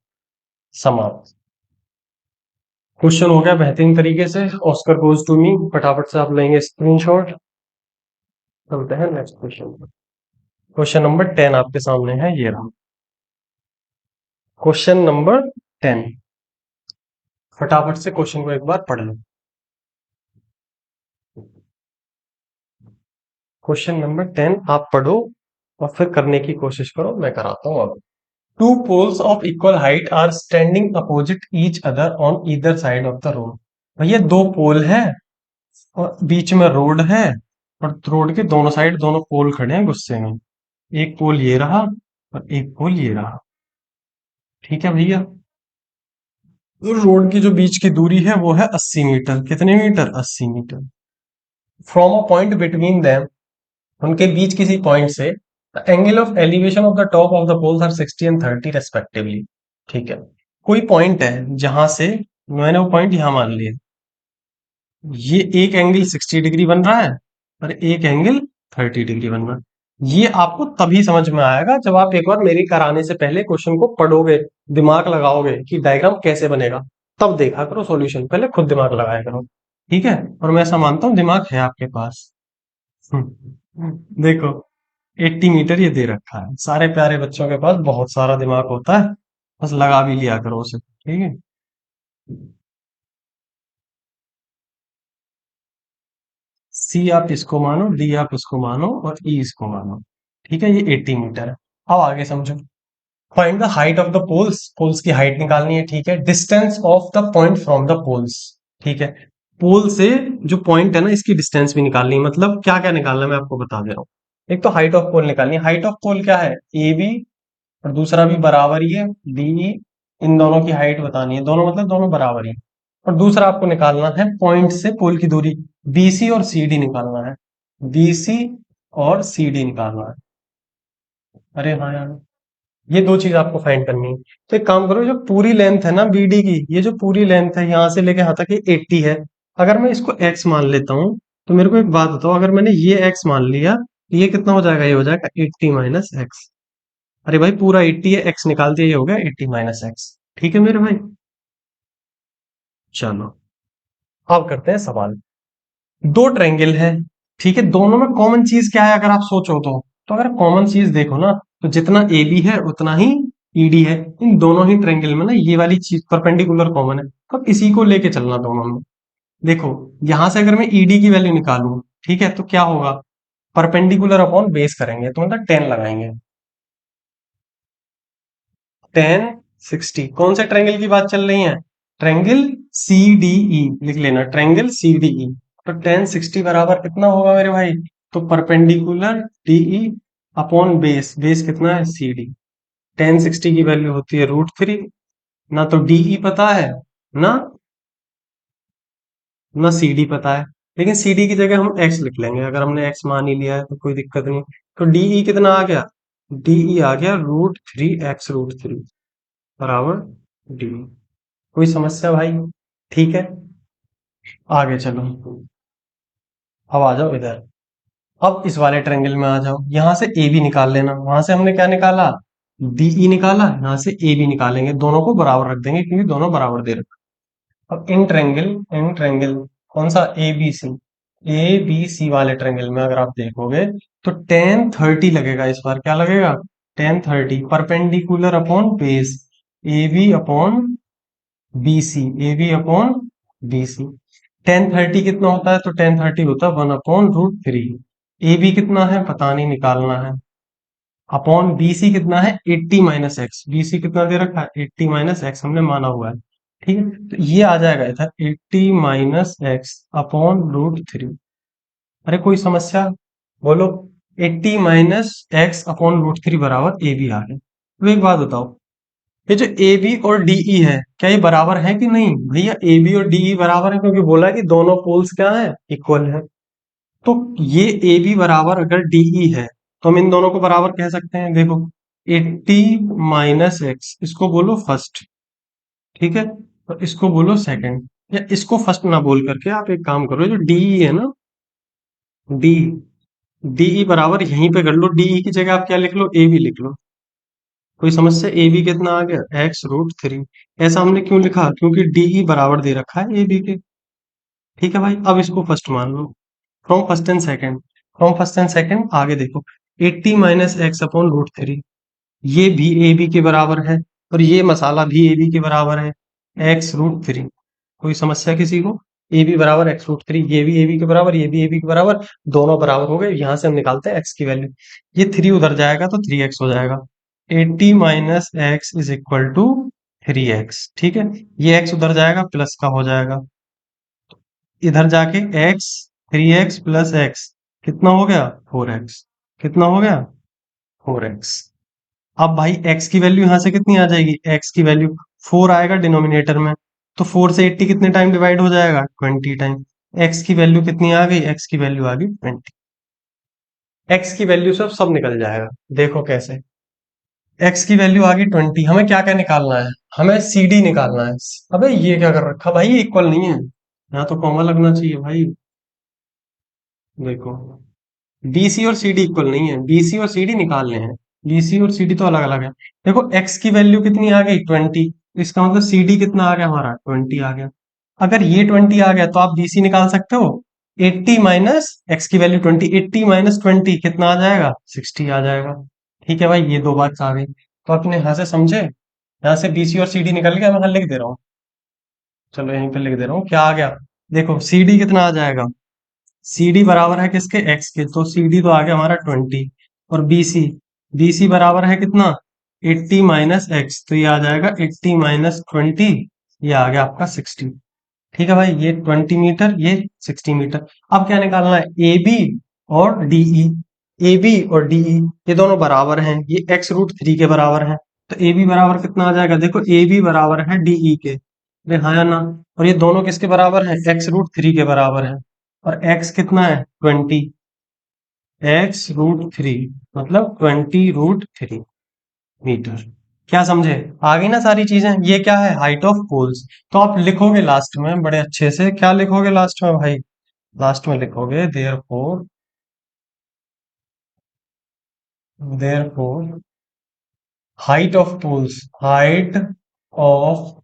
समाप्त। क्वेश्चन हो गया बेहतरीन तरीके से। Oscar goes to me. फटाफट से आप लेंगे स्क्रीनशॉट। चलते हैं नेक्स्ट क्वेश्चन पर। क्वेश्चन नंबर 10 आपके सामने है, ये रहा क्वेश्चन नंबर 10। फटाफट से क्वेश्चन को एक बार पढ़ लो। क्वेश्चन नंबर 10 आप पढ़ो और फिर करने की कोशिश करो, मैं कराता हूँ अब। Two poles of equal height are standing opposite each other on either side of the road. भैया दो पोल है और बीच में रोड है, और रोड के दोनों साइड दोनों पोल खड़े हैं गुस्से में। एक पोल ये रहा और एक पोल ये रहा। ठीक है भैया, रोड की जो बीच की दूरी है वो है 80 मीटर। कितने metre? 80 metre. From a point between them, उनके बीच किसी पॉइंट से, the angle of elevation of the top of the poles are 60 and 30 respectively. ठीक है, कोई पॉइंट है जहां से, मैंने वो पॉइंट यहां मान लिया, ये एक एंगल 60 डिग्री बन रहा है और एक एंगल 30 डिग्री बन रहा है। ये आपको तभी समझ में आएगा जब आप एक बार मेरे कराने से पहले क्वेश्चन को पढ़ोगे, दिमाग लगाओगे कि डायग्राम कैसे बनेगा। तब देखा करो सॉल्यूशन, पहले खुद दिमाग लगाया करो। ठीक है, और मैं ऐसा मानता हूं दिमाग है आपके पास। देखो, 80 मीटर ये दे रखा है, सारे प्यारे बच्चों के पास बहुत सारा दिमाग होता है, बस लगा भी लिया करो उसे। ठीक है, सी आप इसको मानो, डी आप इसको मानो और ई इसको मानो। ठीक है, ये 80 मीटर है। अब आगे समझो। Find the height of the poles, poles की हाइट निकालनी है। ठीक है, distance of the point from the poles. ठीक है, पोल से जो पॉइंट है ना, इसकी डिस्टेंस भी निकालनी है। मतलब क्या क्या निकालना है मैं आपको बता दे रहा हूँ। एक तो हाइट ऑफ पोल निकालनी है। हाइट ऑफ पोल क्या है? ए बी, और दूसरा भी बराबर ही है डी। इन दोनों की हाइट बतानी है, दोनों मतलब दोनों बराबर ही हैं। और दूसरा आपको निकालना है पॉइंट से पोल की दूरी, बीसी और सीडी निकालना है। बीसी और सीडी निकालना है। अरे हाँ यार, ये दो चीज आपको फाइंड करनी है। तो एक काम करो, जो पूरी लेंथ है ना बीडी की, ये जो पूरी लेंथ है यहाँ से लेके यहाँ तक, ये 80 है। अगर मैं इसको x मान लेता हूँ, तो मेरे को एक बात बताओ, अगर मैंने ये x मान लिया, तो ये कितना हो जाएगा? ये हो जाएगा 80 माइनस एक्स। अरे भाई पूरा 80 है, x निकाल दिया, ये हो गया 80 माइनस एक्स। ठीक है मेरे भाई, चलो अब करते हैं सवाल। दो ट्रायंगल है, ठीक है, दोनों में कॉमन चीज क्या है? अगर आप सोचो तो अगर कॉमन चीज देखो ना, तो जितना ए बी है उतना ही ईडी है। इन दोनों ही ट्रायंगल में ना ये वाली चीज परपेंडिकुलर कॉमन है, तो अब इसी को लेके चलना दोनों में। देखो, यहां से अगर मैं ईडी की वैल्यू निकालूं, ठीक है, तो क्या होगा? परपेंडिकुलर अपॉन बेस करेंगे, तो मतलब 10 लगाएंगे। 10 60, कौन से ट्रायंगल की बात चल रही है? ट्रायंगल सी डी ई लिख लेना, ट्रायंगल सी डी ई। तो टेन 60 बराबर कितना होगा मेरे भाई? तो perpendicular DE upon base, base कितना है? C D. टेन 60 की वैल्यू होती है √3। ना तो डीई पता है, ना ना सी डी पता है। लेकिन सी डी की जगह हम एक्स लिख लेंगे, अगर हमने एक्स मान ही लिया है तो कोई दिक्कत नहीं। तो डीई कितना आ गया? डीई आ गया √3 x√3 बराबर डी। कोई समस्या भाई? ठीक है, आगे चलो। अब आ जाओ इधर। अब इस वाले ट्रायंगल में आ जाओ, यहां से ए बी निकाल लेना। वहां से हमने क्या निकाला? डीई निकाला, यहां से ए बी निकालेंगे, दोनों को बराबर रख देंगे क्योंकि दोनों बराबर दे रखे। अब इन ट्रायंगल कौन सा? ए B C. A B C वाले ट्रायंगल में अगर आप देखोगे तो टेन 30 लगेगा इस बार। क्या लगेगा? Tan 30 perpendicular upon base A B upon B C. A B upon B C. Tan 30 कितना होता है? तो टेन 30 होता है 1/√3। ए बी कितना है पता नहीं, निकालना है। अपॉन बी सी कितना है? 80 - x। बी सी कितना दे रखा है? 80 - x हमने माना हुआ है। ठीक है, तो ये आ जाएगा इधर 80 - x अपॉन √3। अरे कोई समस्या? बोलो। 80 - x अपॉन √3 बराबर ए बी आ गया। तो एक बात बताओ, ये जो ए बी और डीई है, क्या ये बराबर है कि नहीं? भैया ए बी और डीई बराबर है, क्योंकि बोला है कि दोनों पोल्स क्या है? इक्वल है। तो ये ए बी बराबर अगर डीई है तो हम इन दोनों को बराबर कह सकते हैं। देखो, 80 - x, इसको बोलो फर्स्ट, ठीक है, और इसको बोलो सेकंड। या इसको फर्स्ट ना बोल करके आप एक काम करो, जो डीई है ना, डी डीई बराबर यहीं पे कर लो। डीई की जगह आप क्या लिख लो? ए बी लिख लो। कोई समस्या? ए बी कितना आ गया? x√3। ऐसा हमने क्यों लिखा? क्योंकि डीई बराबर दे रखा है ए बी के। ठीक है भाई, अब इसको फर्स्ट मान लो। फ्रॉम फर्स्ट एंड सेकंड आगे देखो। 80 - x अपॉन √3, ये भी ए बी के बराबर है, और ये मसाला भी ए बी के बराबर है, x√3। कोई समस्या किसी को? ए बी बराबर x√3, ये भी ए बी के बराबर, ये भी ए बी के बराबर, दोनों बराबर हो गए। यहां से हम निकालते हैं x की वैल्यू। ये 3 उधर जाएगा तो 3x हो जाएगा। 80 - x is equal to 3x। ठीक है, ये x उधर जाएगा, प्लस का हो जाएगा। इधर जाके x, 3x प्लस x कितना हो गया? 4x। कितना हो गया? 4x। अब भाई x की वैल्यू यहां से कितनी आ जाएगी? x की वैल्यू 4 आएगा डिनोमिनेटर में, तो 4 से 80 कितने टाइम डिवाइड हो जाएगा? 20 टाइम। x की वैल्यू कितनी आ गई? x की वैल्यू आ गई 20। x की वैल्यू से अब सब निकल जाएगा। देखो कैसे। x की वैल्यू आ गई 20, हमें क्या क्या निकालना है? हमें सी डी निकालना है। अबे ये क्या कर रखा भाई? इक्वल नहीं है, यहाँ तो कॉमा लगना चाहिए भाई। देखो, बीसी और सीडी इक्वल नहीं है, बीसी और सीडी निकालने हैं। बीसी और सीडी तो अलग अलग है। देखो, एक्स की वैल्यू कितनी आ गई? 20। इसका मतलब सीडी कितना आ गया हमारा? 20 आ गया। अगर ये 20 आ गया तो आप बीसी निकाल सकते हो। 80 माइनस एक्स की वैल्यू 20, 80 - 20 कितना आ जाएगा? 60 आ जाएगा। ठीक है भाई, ये दो बात आ गई। तो अपने यहां से समझे, यहाँ से बीसी और सीडी निकल गया। मैं यहाँ लिख दे रहा हूँ, चलो यहीं पे लिख दे रहा हूँ, क्या आ गया? देखो, सीडी कितना आ जाएगा? सी डी बराबर है किसके? एक्स के, तो सी डी तो आ गया हमारा 20। और बीसी, बीसी बराबर है कितना? 80 - x, तो ये आ जाएगा 80 - 20, ये आ गया आपका 60। ठीक है भाई, ये 20 मीटर, ये 60 मीटर। अब क्या निकालना है? ए बी और डीई। ए बी और डीई ये दोनों बराबर हैं, ये x√3 के बराबर है। तो ए बी बराबर कितना आ जाएगा? देखो, ए बी बराबर है डीई के, अरे हाँ या ना? और ये दोनों किसके बराबर है? x√3 के बराबर है। और x कितना है? 20। x√3 मतलब 20√3 मीटर। क्या समझे? आ गई ना सारी चीजें? ये क्या है? Height of poles. तो आप लिखोगे लास्ट में बड़े अच्छे से, क्या लिखोगे लास्ट में भाई? लास्ट में लिखोगे therefore height of poles, of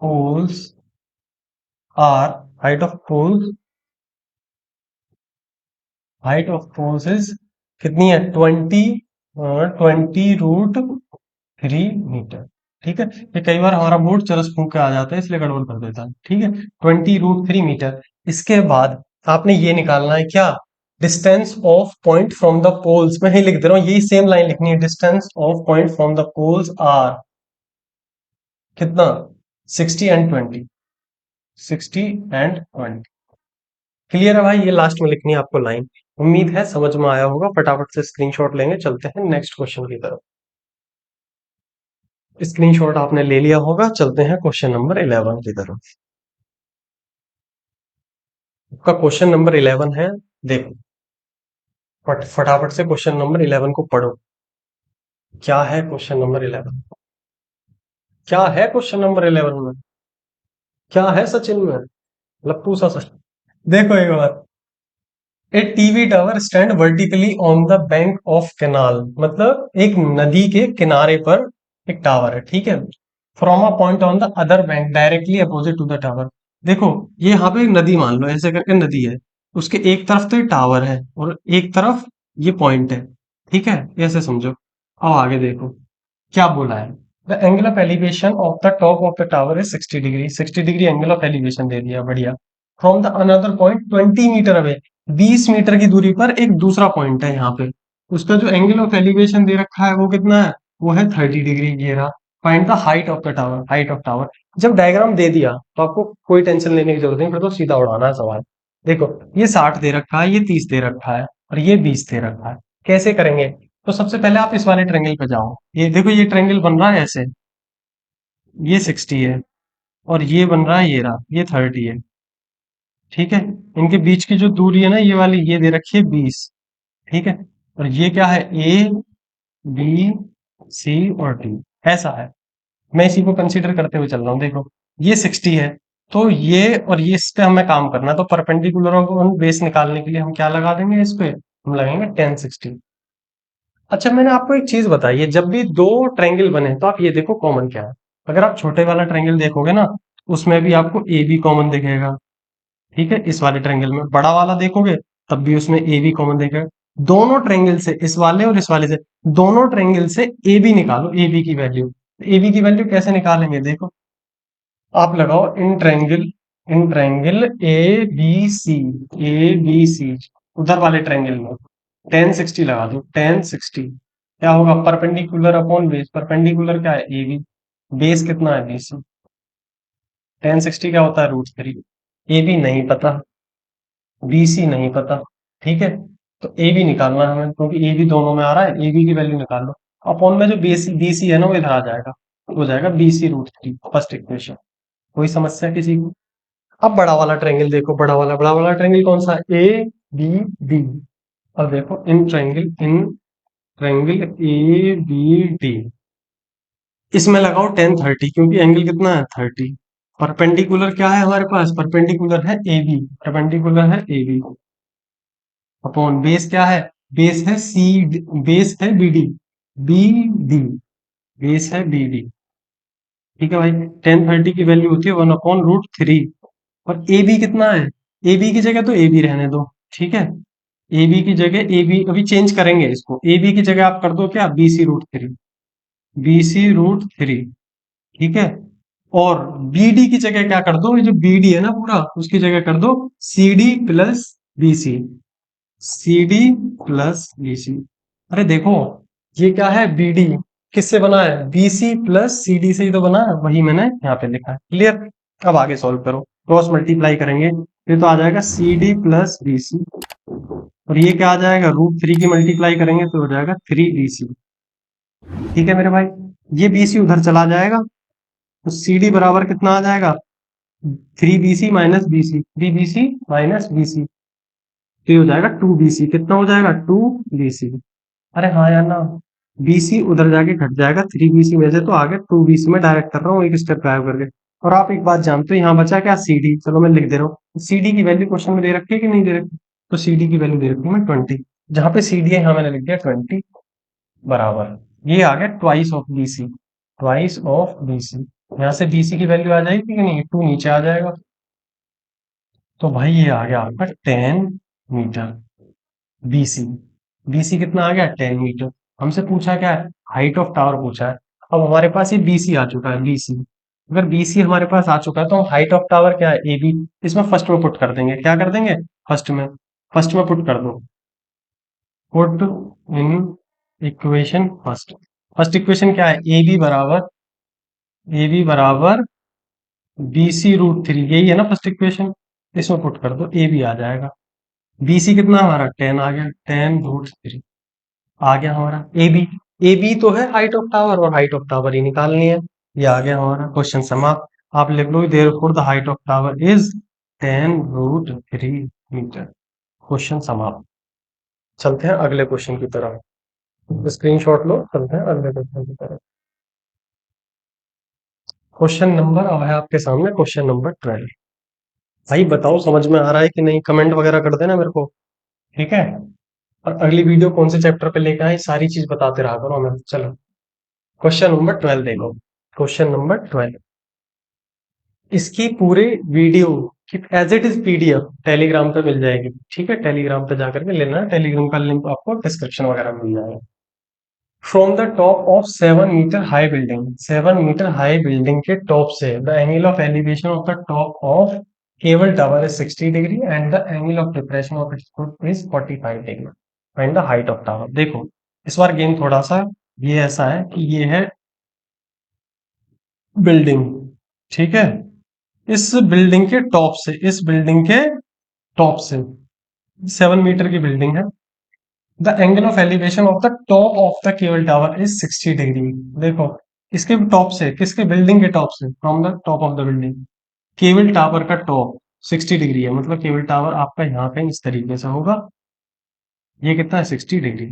poles are height of poles height of poles is कितनी है? 20√3 मीटर। ठीक है, ये कई बार हमारा बोर्ड चरस फूंक के आ जाता है, इसलिए गड़बड़ कर देता है। ठीक है, 20√3 मीटर। इसके बाद आपने ये निकालना है क्या? Distance of point from the poles. मैं ही लिख दे रहा हूँ, यही सेम लाइन लिखनी है। Distance of point from the poles are कितना? 60 एंड 20। 60 एंड 20। क्लियर है भाई? ये लास्ट में लिखनी है आपको लाइन। उम्मीद है समझ में आया होगा। फटाफट से स्क्रीनशॉट लेंगे, चलते हैं नेक्स्ट क्वेश्चन की तरफ। स्क्रीनशॉट आपने ले लिया होगा, चलते हैं क्वेश्चन नंबर 11 की तरफ। आपका क्वेश्चन नंबर 11 है, देखो फटाफट से क्वेश्चन नंबर 11 को पढ़ो। क्या है क्वेश्चन नंबर 11? क्या है क्वेश्चन नंबर 11 में? क्या है सचिन में? लप्पू सा सचिन। देखो एक बार, a TV tower stand vertically on the bank of canal, मतलब एक नदी के किनारे पर एक टावर है, ठीक है। From a point on the other bank directly opposite to the tower. देखो ये यहाँ पे एक नदी मान लो, ऐसे करके नदी है, उसके एक तरफ तो ये टावर है और एक तरफ ये पॉइंट है, ठीक है, ऐसे समझो। अब आगे देखो क्या बोला है। The angle of elevation of the top of the tower is 60 degree. 60 degree angle of elevation दे दिया, बढ़िया। From the another point 20 metre away, 20 metre की दूरी पर एक दूसरा पॉइंट है यहाँ पे, उसका जो एंगल ऑफ एलिवेशन दे रखा है वो कितना है? वो है 30 डिग्री। ये रहा। Find the height of the tower. Height of tower, जब डायग्राम दे दिया तो आपको कोई टेंशन लेने की जरूरत नहीं, फिर तो सीधा उड़ाना है सवाल। देखो ये 60 दे रखा है, ये 30 दे रखा है और ये 20 दे रखा है। कैसे करेंगे? तो सबसे पहले आप इस वाले ट्रायंगल पे जाओ। ये देखो ये ट्रायंगल बन रहा है ऐसे, ये 60 है और ये बन रहा है, ये रहा, ये 30 है, ठीक है। इनके बीच की जो दूरी है ना ये वाली, ये दे रखी है 20, ठीक है। और ये क्या है? ए बी सी और डी, ऐसा है। मैं इसी को कंसीडर करते हुए चल रहा हूँ। देखो ये 60 है, तो ये और ये इस पे हमें काम करना है, तो परपेंडिकुलर ऑन बेस निकालने के लिए हम क्या लगा देंगे? इस पे हम लगाएंगे tan 60। अच्छा मैंने आपको एक चीज बताई है, जब भी दो ट्रायंगल बने तो आप ये देखो कॉमन क्या है। अगर आप छोटे वाला ट्रायंगल देखोगे ना, उसमें भी आपको ए बी कॉमन दिखेगा, ठीक है। इस वाले ट्रायंगल में बड़ा वाला देखोगे तब भी उसमें ए बी कॉमन दिखेगा। दोनों ट्रायंगल से, इस वाले और इस वाले से, दोनों ट्रायंगल से ए बी निकालो, ए बी की वैल्यू। ए बी की वैल्यू कैसे निकालेंगे? देखो आप लगाओ इन ट्रायंगल ए बी सी उधर वाले ट्रायंगल में tan 60 लगा दो। tan 60 क्या होगा? Perpendicular upon base. परपेंडिकुलर क्या है? A B. बेस कितना है? बी सी। tan 60 क्या होता है? √3। ए बी नहीं पता, बी सी नहीं पता, ठीक है। तो ए बी निकालना है हमें, क्योंकि ए बी दोनों में आ रहा है, ए बी की वैल्यू निकाल लो। अपॉन में जो बी सी है ना वो इधर आ जाएगा, हो जाएगा बी सी √3, फर्स्ट इक्वेशन। कोई समस्या किसी को? अब बड़ा वाला ट्रायंगल कौन सा है? A B D. अब देखो in triangle A B D, इसमें लगाओ tan 30, क्योंकि एंगल कितना है? 30। परपेंडिकुलर क्या है हमारे पास? परपेंडिकुलर है ए बी। परपेंडिकुलर है ए बी अपॉन बेस क्या है? बेस है सी, बेस है B D, B D, base है बी डी, ठीक है भाई। tan 30 की वैल्यू होती है 1/√3। और ए बी कितना है? ए बी की जगह तो ए बी रहने दो, ठीक है। ए बी की जगह ए बी अभी चेंज करेंगे इसको, ए बी की जगह आप कर दो क्या? B C root three. B C root three, ठीक है। और बी डी की जगह क्या कर दो? ये जो बी डी है ना पूरा, उसकी जगह कर दो C D plus B C. C D plus B C. अरे देखो ये क्या है? बी डी किससे बना है? B C plus C D से ही तो बना है, वही मैंने यहाँ पे लिखा है। क्लियर? अब आगे सॉल्व करो, क्रॉस मल्टीप्लाई करेंगे, फिर तो आ जाएगा C D plus B C. और ये क्या आ जाएगा? √3 की मल्टीप्लाई करेंगे तो हो जाएगा 3bc। ठीक है मेरे भाई, ये bc उधर चला जाएगा, तो cd बराबर कितना आ जाएगा? 3bc minus bc, 3bc minus bc, तो ये हो जाएगा 2bc। कितना हो जाएगा? 2bc। अरे हाँ यार ना, bc उधर जाके घट जाएगा 3bc में से, तो आगे 2bc में डायरेक्ट कर रहा हूँ एक स्टेप गायब करके। और आप एक बात जानते हो, यहाँ बचा क्या? cd। चलो मैं लिख दे रहा हूँ, cd की वैल्यू क्वेश्चन में दे रखी है कि नहीं दे रखी? तो cd की वैल्यू दे रखी है मैं 20, जहां पे cd है यहाँ मैंने लिख दिया 20 बराबर, ये आ गया twice of BC. Twice of BC, यहाँ से बीसी की वैल्यू आ जाएगी कि नहीं? 2 नीचे आ जाएगा, तो भाई ये आ गया आपका 10 मीटर बीसी। बीसी कितना आ गया? 10 मीटर। हमसे पूछा क्या है? हाइट ऑफ टावर पूछा है। अब हमारे पास ये बीसी आ चुका है, बीसी। अगर बीसी हमारे पास आ चुका है तो हम हाइट ऑफ टावर क्या है? ए बी, इसमें फर्स्ट में पुट कर देंगे। क्या कर देंगे? फर्स्ट में पुट कर दो। Put in equation first. First equation क्या है? ए बी बराबर बी सी √3, यही है ना फर्स्ट इक्वेशन। इसमें पुट कर दो, ए बी आ जाएगा। बीसी कितना हमारा 10 आ गया, 10√3 आ गया हमारा। ए बी, ए बी तो है हाइट ऑफ टावर, और हाइट ऑफ टावर ही निकालनी है। ये आ गया हमारा क्वेश्चन समाप्त। आप लिख लो therefore the height of tower is 10√3 metre. Question समाप्त। चलते हैं अगले क्वेश्चन की तरफ। स्क्रीनशॉट लो, चलते हैं अगले क्वेश्चन की तरफ। क्वेश्चन नंबर अब है आपके सामने, क्वेश्चन नंबर 12। भाई बताओ समझ में आ रहा है कि नहीं, कमेंट वगैरह कर देना मेरे को, ठीक है। और अगली वीडियो कौन से चैप्टर पे लेके आए सारी चीज बताते रहा करो हमें। चलो क्वेश्चन नंबर 12 देखो। क्वेश्चन नंबर 12, इसकी पूरी video as it is PDF Telegram पे मिल जाएगी, ठीक है। टेलीग्राम पे जाकर के लेना है, टेलीग्राम का लिंक आपको डिस्क्रिप्शन वगैरह में मिल जाएगा। From the top of 7 metre high building, 7 metre high building के टॉप से the angle of elevation of the top of cable tower is 60 degree and the angle of depression of its foot is 45 degree. Find the height of tower. देखो इस बार game थोड़ा सा ये ऐसा है कि ये है बिल्डिंग, ठीक है। इस बिल्डिंग के टॉप से, इस बिल्डिंग के टॉप से 7 मीटर की बिल्डिंग है। The angle of elevation of the top of the cable tower is 60 degree. देखो इसके टॉप से, किसके, बिल्डिंग के टॉप से, from the top of the building, cable tower का टॉप 60 डिग्री है, मतलब केबल टावर आपका यहाँ कहीं इस तरीके से होगा। ये कितना है, 60 डिग्री।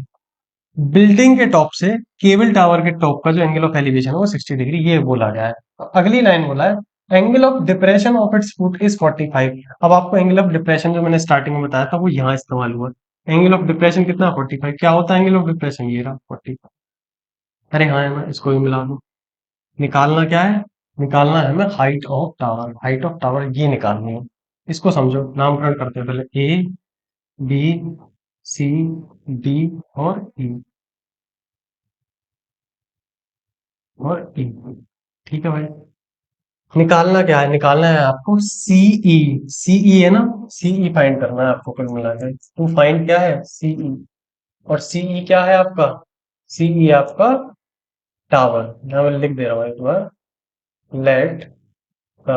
बिल्डिंग के टॉप से केबल टावर के टॉप का जो एंगल ऑफ एलिवेशन है वो 60 डिग्री, ये बोला गया है। अगली लाइन बोला है angle of depression of its foot is 45। अब आपको एंगल ऑफ डिप्रेशन जो मैंने स्टार्टिंग में बताया था वो यहाँ इस्तेमाल हुआ। एंगल ऑफ डिप्रेशन कितना, 45। क्या होता है एंगल ऑफ डिप्रेशन, ये रहा 45। अरे हाँ है ना, इसको भी मिला दो। निकालना क्या है, निकालना है हमें height of tower. Height of tower ये निकालनी है। इसको समझो, नामकरण करते हैं पहले, ए बी सी डी और ई, और ई, ठीक है भाई। निकालना क्या है, निकालना है आपको सीई। सीई है ना, सीई फाइंड करना है आपको, कुल मिलाकर टू फाइंड क्या है, सीई। और सीई क्या है आपका, सीई आपका टावर। यहाँ मैं लिख दे रहा हूँ एक बार, let the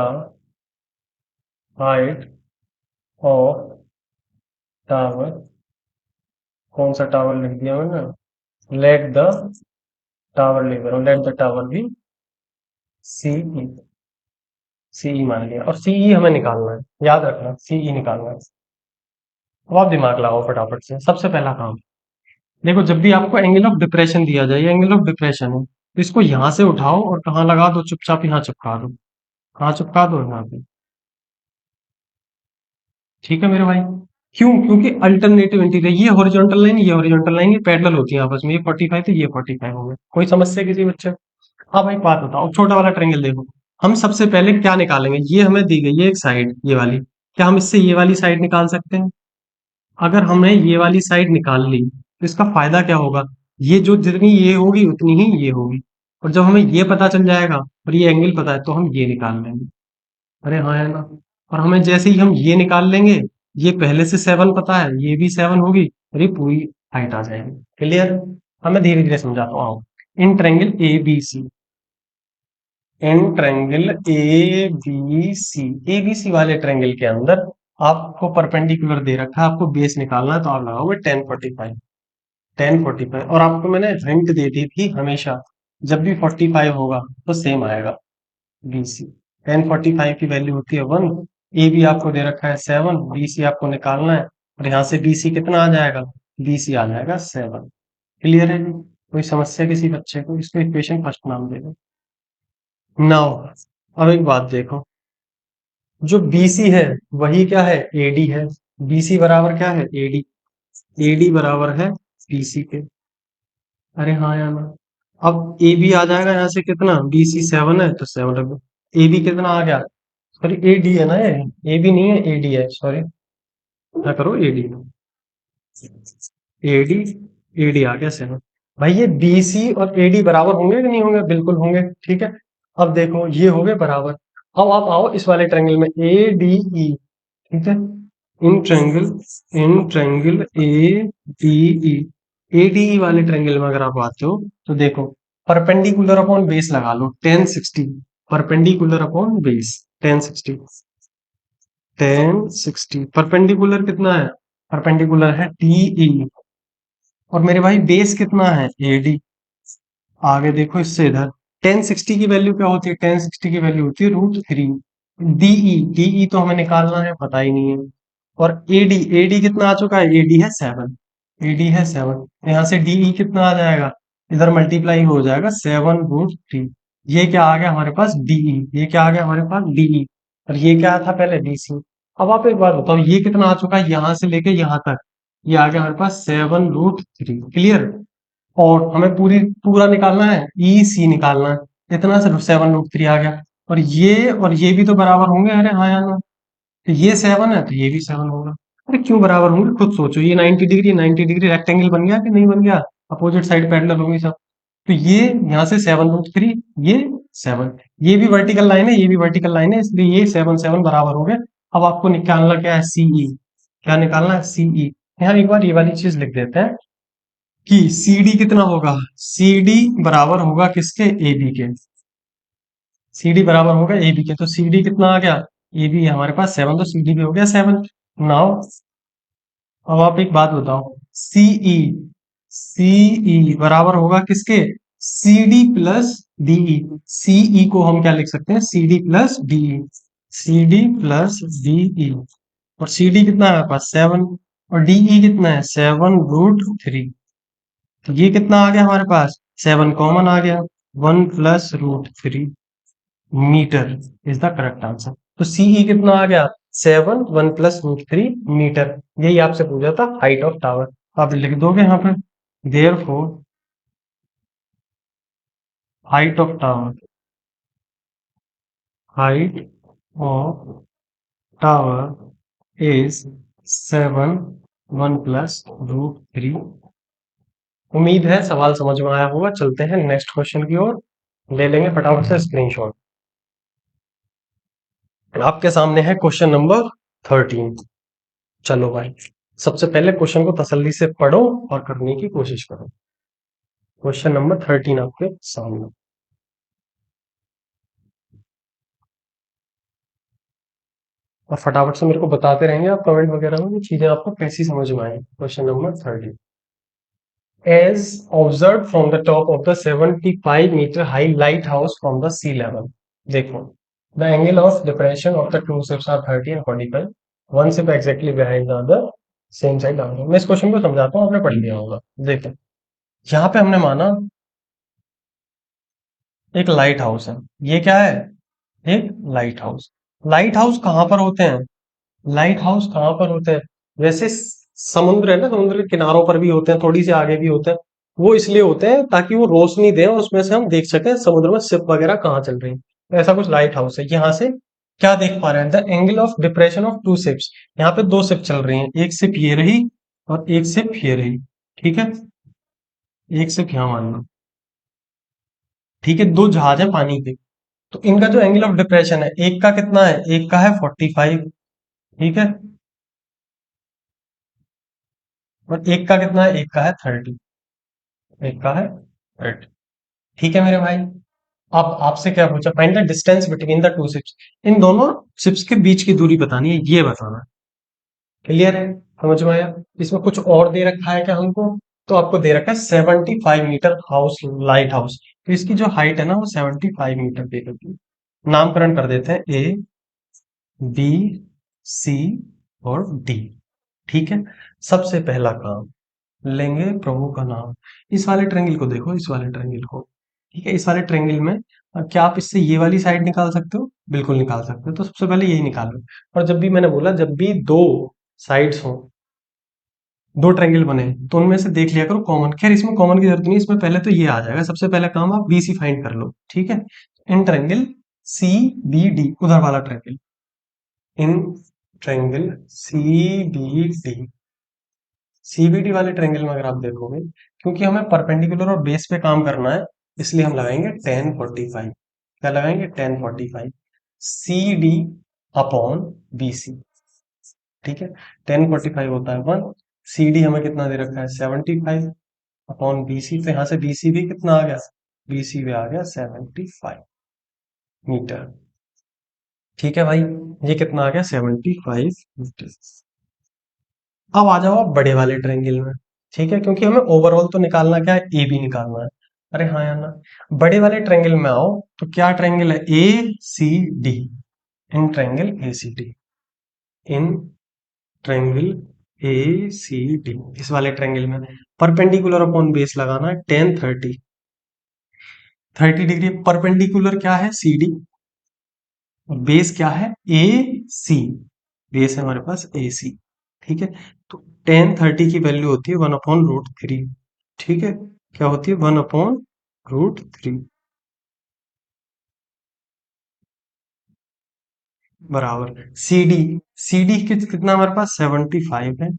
height of tower, कौन सा टावर लिख दिया मैंने, लेट द टावर लिख रहा हूँ, लेट द टावर भी सीई। सीई मान लिया, और सीई हमें निकालना है, याद रखना सीई निकालना है। अब आप दिमाग लगाओ फटाफट से, सबसे पहला काम। देखो जब भी आपको एंगल ऑफ डिप्रेशन दिया जाए, एंगल ऑफ डिप्रेशन है, तो इसको यहां से उठाओ और कहाँ लगा दो, चुपचाप यहाँ चिपका दो। कहाँ चिपका दो, यहाँ पे, ठीक है मेरे भाई। क्यों, क्योंकि अल्टरनेटिव इंटीरियर, ये हॉरिजॉन्टल लाइन, ये हॉरिजॉन्टल लाइन, ये पैरेलल होती है आपस में, ये 45 तो ये 45 हो गए। कोई समस्या किसी बच्चे को? अब एक बात बताओ, छोटा वाला ट्रायंगल देखो। हम सबसे पहले क्या निकालेंगे, ये हमें दी गई है एक साइड, ये वाली। क्या हम इससे ये वाली साइड निकाल सकते हैं? अगर हमने ये वाली साइड निकाल ली तो इसका फायदा क्या होगा, ये जो जितनी ये होगी उतनी ही ये होगी। और जब हमें ये पता चल जाएगा और ये एंगल पता है तो हम ये निकाल लेंगे। अरे हाँ है ना। और हमें जैसे ही हम ये निकाल लेंगे, ये पहले से 7 पता है, ये भी 7 होगी, और ये पूरी हाइट आ जाएगी। क्लियर? हमें धीरे धीरे समझाता हूँ, आओ। In triangle A B C, in triangle A B C वाले ट्रायंगल के अंदर आपको परपेंडिकुलर दे रखा है, आपको बेस निकालना है, तो आप लगाओगे 1045। 1045, और आपको मैंने हिंट दे दी थी, हमेशा जब भी 45 होगा तो सेम आएगा बी सी। 1045 की वैल्यू होती है 1। ए बी आपको दे रखा है 7, बी सी आपको निकालना है, और यहाँ से बी सी कितना आ जाएगा, बी सी आ जाएगा 7। क्लियर है जी? कोई समस्या किसी बच्चे को? इसको इक्वेशन फर्स्ट नाम दे दो। नाउ अब एक बात देखो, जो BC है वही क्या है, AD है। BC बराबर क्या है, AD। AD बराबर है BC के। अरे हाँ यार ना। अब AB आ जाएगा यहाँ से कितना, BC 7 है तो 7 रख दो। AB कितना आ गया, सॉरी AD है ना, ये AB नहीं है, AD है, सॉरी। क्या करो, AD, AD, AD आ गया 7। भाई ये BC और AD बराबर होंगे कि नहीं होंगे, बिल्कुल होंगे, ठीक है। अब देखो ये हो गए बराबर। अब आप आओ इस वाले ट्रायंगल में ADE, ठीक है। इन ट्रायंगल ADE, ADE वाले ट्रायंगल में अगर आप आते हो तो देखो, परपेंडिकुलर अपॉन बेस लगा लो 1060। Perpendicular upon base 1060। 1060। परपेंडिकुलर कितना है? परपेंडिकुलर है DE। और मेरे भाई बेस कितना है? AD। आगे देखो इससे इधर 1060 की वैल्यू क्या होती है? 1060 की वैल्यू होती है √3। डीई तो हमें निकालना है, पता ही नहीं है। और एडी, एडी कितना आ चुका है? एडी है 7। एडी है 7। यहाँ से डीई कितना आ जाएगा? इधर मल्टीप्लाई हो जाएगा 7 √3। ये क्या आ गया हमारे पास? डीई। ये क्या आ गया हमारे पास? डीई। और ये क्या था पहले? डीसी। अब आप एक बात बताओ, ये कितना आ चुका है यहाँ से लेके यहाँ तक? ये आ गया हमारे पास 7 √3। क्लियर? और हमें पूरा निकालना है, ई सी निकालना है। इतना सिर्फ 7 √3 आ गया। और ये भी तो बराबर होंगे। अरे हाँ यार, तो ये 7 है तो ये भी 7 होगा। अरे क्यों बराबर होंगे? खुद सोचो, ये 90 डिग्री 90 डिग्री रेक्टेंगल बन गया कि नहीं बन गया? अपोजिट साइड पैरेलल होंगी सब। तो ये यहाँ से 7 √3, ये 7, ये भी वर्टिकल लाइन है, ये भी वर्टिकल लाइन है, इसलिए ये 7 7 बराबर हो गए। अब आपको निकालना क्या है? सीई। क्या निकालना है? सीई। यहाँ एक बार ये वाली चीज लिख देते हैं कि CD कितना होगा? CD बराबर होगा किसके? AB के। CD बराबर होगा AB के। तो CD कितना आ गया? AB हमारे पास 7, तो CD भी हो गया 7। नाउ अब आप एक बात बताओ, CE। CE बराबर होगा किसके? CD plus DE। CE को हम क्या लिख सकते हैं? CD plus DE। CD plus DE। और CD कितना है हमारे पास? 7। और DE कितना है? 7 √3। तो ये कितना आ गया हमारे पास? 7 कॉमन आ गया। 1 + √3 metre is the correct answer. तो सीई कितना आ गया? 7, 1 + √3 मीटर। यही आपसे पूछा था हाइट ऑफ टावर। आप लिख दोगे यहाँ पे, therefore height of tower, height of tower is 7, 1 + √3। उम्मीद है सवाल समझ में आया होगा। चलते हैं नेक्स्ट क्वेश्चन की ओर, ले लेंगे फटाफट से स्क्रीनशॉट। आपके सामने है क्वेश्चन नंबर 13। चलो भाई, सबसे पहले क्वेश्चन को तसल्ली से पढ़ो और करने की कोशिश करो। क्वेश्चन नंबर 13 आपके सामने। और फटाफट से मेरे को बताते रहेंगे आप कमेंट वगैरह में, ये चीजें आपको कैसी समझ में आए। Question number 13। As observed from the top of the 75-meter high lighthouse from the sea level। देखो, the angle of depression of the two ships are 30 and 45। One ship exactly behind the other, same side down। मैं इस question को समझाता हूँ, आपने पढ़ लिया होगा। देखो, यहाँ पे हमने माना एक लाइट हाउस है। ये क्या है? एक लाइट हाउस। लाइट हाउस कहाँ पर होते हैं? लाइट हाउस कहाँ पर होते हैं? वैसे समुद्र है ना, समुद्र के किनारों पर भी होते हैं, थोड़ी सी आगे भी होते हैं। वो इसलिए होते हैं ताकि वो रोशनी दे और उसमें से हम देख सकें समुद्र में शिप वगैरह कहाँ चल रही है। तो ऐसा कुछ लाइट हाउस है। यहाँ से क्या देख पा रहे हैं? The angle of depression of two ships. यहाँ पे दो शिप चल रही हैं, एक शिप ये रही और एक शिप ये रही। ठीक है, एक शिप यहाँ मान लो। ठीक है, दो जहाज है पानी के। तो इनका जो एंगल ऑफ डिप्रेशन है, एक का कितना है? एक का है 45। ठीक है, और एक का कितना है? एक का है 30। एक का है 30। ठीक है मेरे भाई। अब आपसे क्या पूछा? Find the distance between the two ships. इन दोनों शिप्स के बीच की दूरी बतानी है, ये बताना है। क्लियर है? समझ में आया? इसमें कुछ और दे रखा है क्या हमको? तो आपको दे रखा है 75 मीटर हाउस, लाइट हाउस। तो इसकी जो हाइट है ना, वो 75 मीटर दे रखी है। नामकरण कर देते हैं A, B, C और D। ठीक है, सबसे पहला काम लेंगे प्रभु का नाम। इस वाले ट्रायंगल को देखो, इस वाले ट्रायंगल को। ठीक है, इस वाले ट्रायंगल में क्या आप इससे ये वाली साइड निकाल सकते हो? बिल्कुल निकाल सकते हो। तो सबसे पहले यही निकालो। और जब भी मैंने बोला, जब भी दो साइड्स हो, दो ट्रायंगल बने, तो उनमें से देख लिया करो कॉमन। खैर इसमें कॉमन की जरूरत नहीं, इसमें पहले तो ये आ जाएगा। सबसे पहला काम आप BC फाइंड कर लो। ठीक है, इन ट्रायंगल CBD, उधर वाला triangle, in triangle CBD, CBD वाले ट्रायंगल में अगर आप देखोगे, क्योंकि हमें परपेंडिकुलर और बेस पे काम करना है, इसलिए हम लगाएंगे 1045। क्या लगाएंगे? 1045। CD upon BC। ठीक है, 1045 होता है 1। CD हमें कितना दे रखा है? 75 अपॉन BC। तो यहाँ से BC भी कितना आ गया? BC भी आ गया 75 मीटर। ठीक है भाई, ये कितना आ गया 75 मीटर। अब आ जाओ आप बड़े वाले ट्रायंगल में। ठीक है, क्योंकि हमें ओवरऑल तो निकालना क्या है, ए बी निकालना है। अरे हाँ या ना, बड़े वाले ट्रायंगल में आओ। तो क्या ट्रायंगल है, A C D. In triangle A C D, in triangle A C D, इस वाले ट्रायंगल में परपेंडिकुलर अपॉन बेस लगाना है 10 30। 30 डिग्री परपेंडिकुलर क्या है, सी डी, और बेस क्या है, ए सी। बेस है हमारे पास ए सी। ठीक है, तो 10 30 की वैल्यू होती है 1/√3। ठीक है, क्या होती है, 1/√3 बराबर सी डी। सी डी कितना हमारे पास 75 है,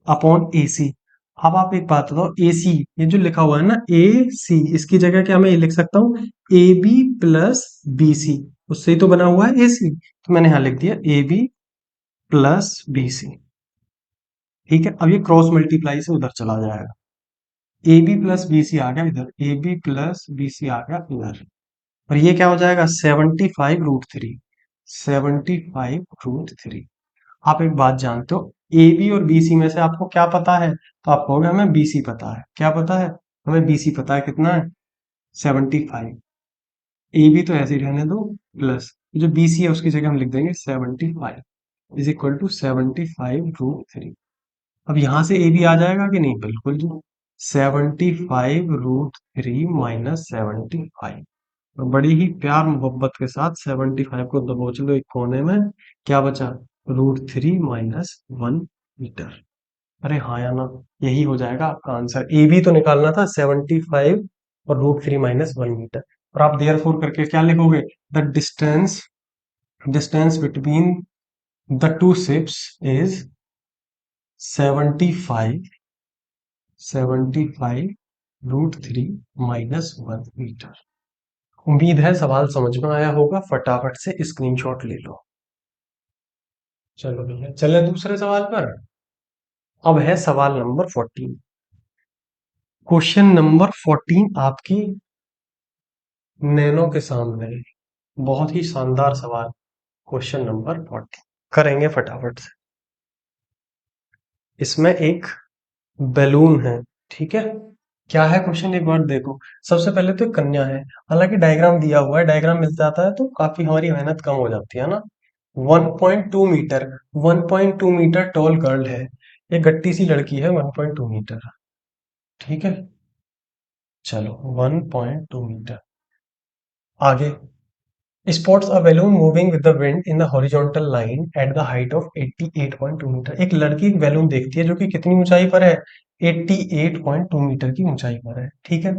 अपॉन ए सी। अब आप एक बात बताओ, ए सी, ये जो लिखा हुआ है ना ए सी, इसकी जगह क्या मैं ये लिख सकता हूँ, A B plus B C. उससे ही तो बना हुआ है ए सी, तो मैंने यहां लिख दिया A B plus B C. ठीक है, अब ये क्रॉस मल्टीप्लाई से उधर चला जाएगा, A B plus B C आ गया इधर, A B plus B C आ गया इधर, और ये क्या हो जाएगा 75√3। 75√3। आप एक बात जानते हो, ए बी और बी सी में से आपको क्या पता है, तो आप कहोगे हमें बी सी पता है। क्या पता है, हमें बी सी पता है, कितना है 75। ए बी तो ऐसे ही रहने दो, प्लस जो बी सी है उसकी जगह हम लिख देंगे 75 इज इक्वल टू 75√3। अब यहां से ए बी आ जाएगा कि नहीं, बिल्कुल जी। 75√3 माइनस 75, तो बड़ी ही प्यार मोहब्बत के साथ 75 को दबोच लो एक कोने में। क्या बचा, √3 माइनस 1 मीटर। अरे हाँ या ना, यही हो जाएगा आपका आंसर। ए बी तो निकालना था 75 और √3 माइनस 1 मीटर। और आप देयर फोर करके क्या लिखोगे, the distance distance between the two ships is 75 √3 minus 1 metre. उम्मीद है सवाल समझ में आया होगा, फटाफट से स्क्रीनशॉट ले लो। चलो भैया, चले दूसरे सवाल पर। अब है सवाल नंबर 14। क्वेश्चन नंबर 14 आपकी नैनो के सामने है। बहुत ही शानदार सवाल। क्वेश्चन नंबर 14 करेंगे फटाफट से। इसमें एक बैलून है, ठीक है। क्या है क्वेश्चन, एक बार देखो। सबसे पहले तो एक कन्या है, हालांकि डायग्राम दिया हुआ है, डायग्राम मिल जाता है तो काफी हमारी मेहनत कम हो जाती है ना। 1.2 मीटर, 1.2 मीटर टॉल गर्ल है। एक गट्टी सी लड़की है, 1.2 मीटर। ठीक है, चलो 1.2 मीटर। आगे, spots a balloon moving with the wind in the horizontal line at the height of 88.2 metre. एक लड़की एक बैलून देखती है जो कि कितनी ऊंचाई पर है, 88.2 मीटर की ऊंचाई पर है। ठीक है,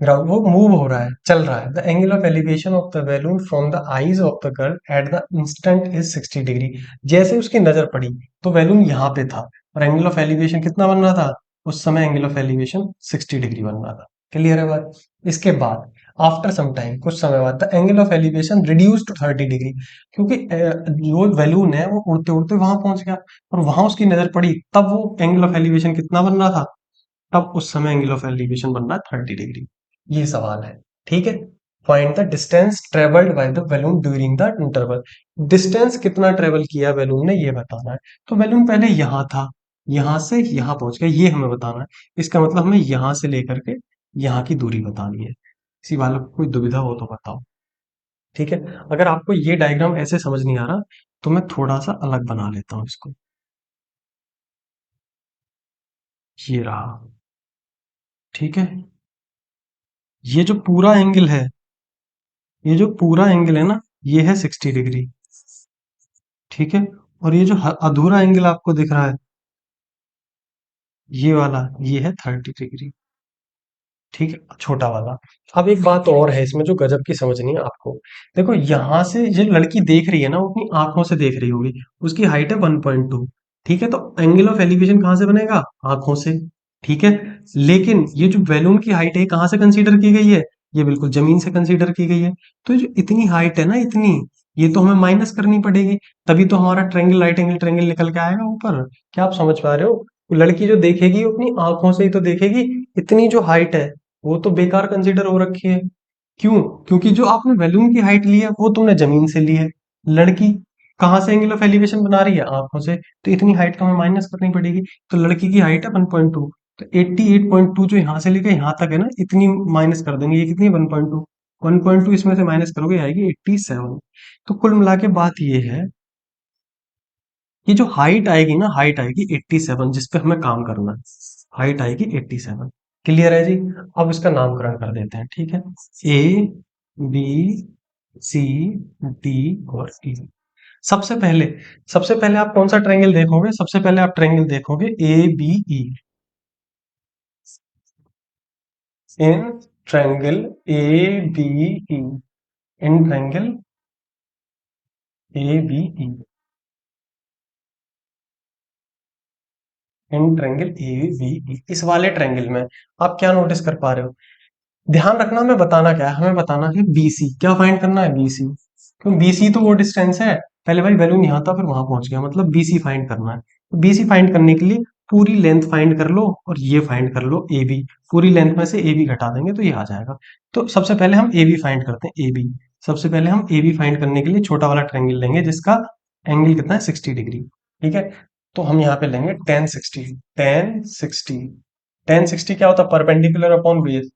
ग्राउंड वो मूव हो रहा है, चल रहा है। The angle of elevation of the balloon from the eyes of the girl at the instant is 60 degree. जैसे उसकी नजर पड़ी तो बैलून यहाँ पे था, और एंगल ऑफ एलिवेशन कितना बन रहा था, उस समय एंगल ऑफ एलिवेशन 60 डिग्री बन रहा था। क्लियर है बात। इसके बाद आफ्टर सम टाइम, कुछ समय बाद, the angle of elevation reduce to 30 degree. क्योंकि जो बैलून है वो उड़ते उड़ते वहां पहुंच गया, और वहां उसकी नजर पड़ी, तब वो एंगल ऑफ एलिवेशन कितना बन रहा था, तब उस समय एंगल ऑफ एलिवेशन बन रहा है 30 डिग्री। ये सवाल है, ठीक है। Find the distance travelled by the balloon during the interval. Distance कितना ट्रेवल किया बैलून ने, ये बताना है। तो बैलून पहले यहाँ था, यहाँ से यहाँ पहुंच गया, ये हमें बताना है। इसका मतलब हमें यहाँ से लेकर के यहाँ की दूरी बतानी है। किसी वाले को कोई दुविधा हो तो बताओ। ठीक है, अगर आपको ये डायग्राम ऐसे समझ नहीं आ रहा, तो मैं थोड़ा सा अलग बना लेता हूँ इसको। ये रहा, ठीक है। ये जो पूरा एंगल है, ये जो पूरा एंगल है ना, ये है 60 डिग्री। ठीक है, और ये जो अधूरा एंगल आपको दिख रहा है, ये वाला, ये है 30 डिग्री। ठीक है, छोटा वाला। अब एक बात और है इसमें जो गजब की समझनी है आपको। देखो, यहां से जो लड़की देख रही है ना, वो अपनी आंखों से देख रही होगी। उसकी हाइट है 1.2। ठीक है, तो एंगल ऑफ एलिवेशन कहां से बनेगा, आंखों से। ठीक है, लेकिन ये जो बैलून की हाइट है कहां से कंसीडर की गई है, ये बिल्कुल जमीन से कंसीडर की गई है। तो जो इतनी हाइट है ना, इतनी, ये तो हमें माइनस करनी पड़ेगी, तभी तो हमारा ट्रायंगल, राइट एंगल ट्रायंगल निकल के आएगा ऊपर। क्या आप समझ पा रहे हो, लड़की जो देखेगी वो अपनी आंखों से ही तो देखेगी। इतनी जो हाइट है वो तो बेकार कंसीडर हो रखी है। क्यों, क्योंकि जो आपने बैलून की हाइट ली है वो तुमने जमीन से ली है। लड़की कहाँ से एंगल ऑफ एलिवेशन बना रही है? आंखों से। तो इतनी हाइट तो हमें माइनस करनी पड़ेगी। तो लड़की की हाइट है 1.2, तो 88.2 जो यहाँ से लेकर यहाँ तक है ना, इतनी माइनस कर देंगे। ये कितनी है? 1.2। 1.2 इसमें से माइनस करोगे आएगी 87। तो कुल मिला के बात ये है, ये जो हाइट आएगी ना, हाइट आएगी 87, जिस पे हमें काम करना है। हाइट आएगी 87। क्लियर है जी? अब इसका नामकरण कर देते हैं, ठीक है। ए, बी, सी, डी और ई। सबसे पहले सबसे पहले आप कौन सा ट्रायंगल देखोगे? सबसे पहले आप ट्रायंगल देखोगे A B E. In triangle A B E, in triangle A B E, in triangle A B E, इस वाले ट्रायंगल में आप क्या नोटिस कर पा रहे हो? ध्यान रखना, हमें बताना क्या है? हमें बताना है बीसी। क्या फाइंड करना है? बीसी। क्यों? बीसी तो वो डिस्टेंस है। पहले भाई वैल्यू यहाँ था, फिर वहां पहुंच गया, मतलब बीसी फाइंड करना है। तो बीसी फाइंड करने के लिए पूरी लेंथ फाइंड कर लो और ये फाइंड कर लो ए बी। पूरी लेंथ में से ए बी घटा देंगे तो ये आ जाएगा। तो सबसे पहले हम ए बी फाइंड करते हैं। ए बी, सबसे पहले हम ए बी फाइंड करने के लिए छोटा वाला ट्रायंगल लेंगे जिसका एंगल कितना है? 60 डिग्री। ठीक है। तो हम यहाँ पे लेंगे टेन सिक्सटी। टेन सिक्सटी क्या होता है? Perpendicular upon base,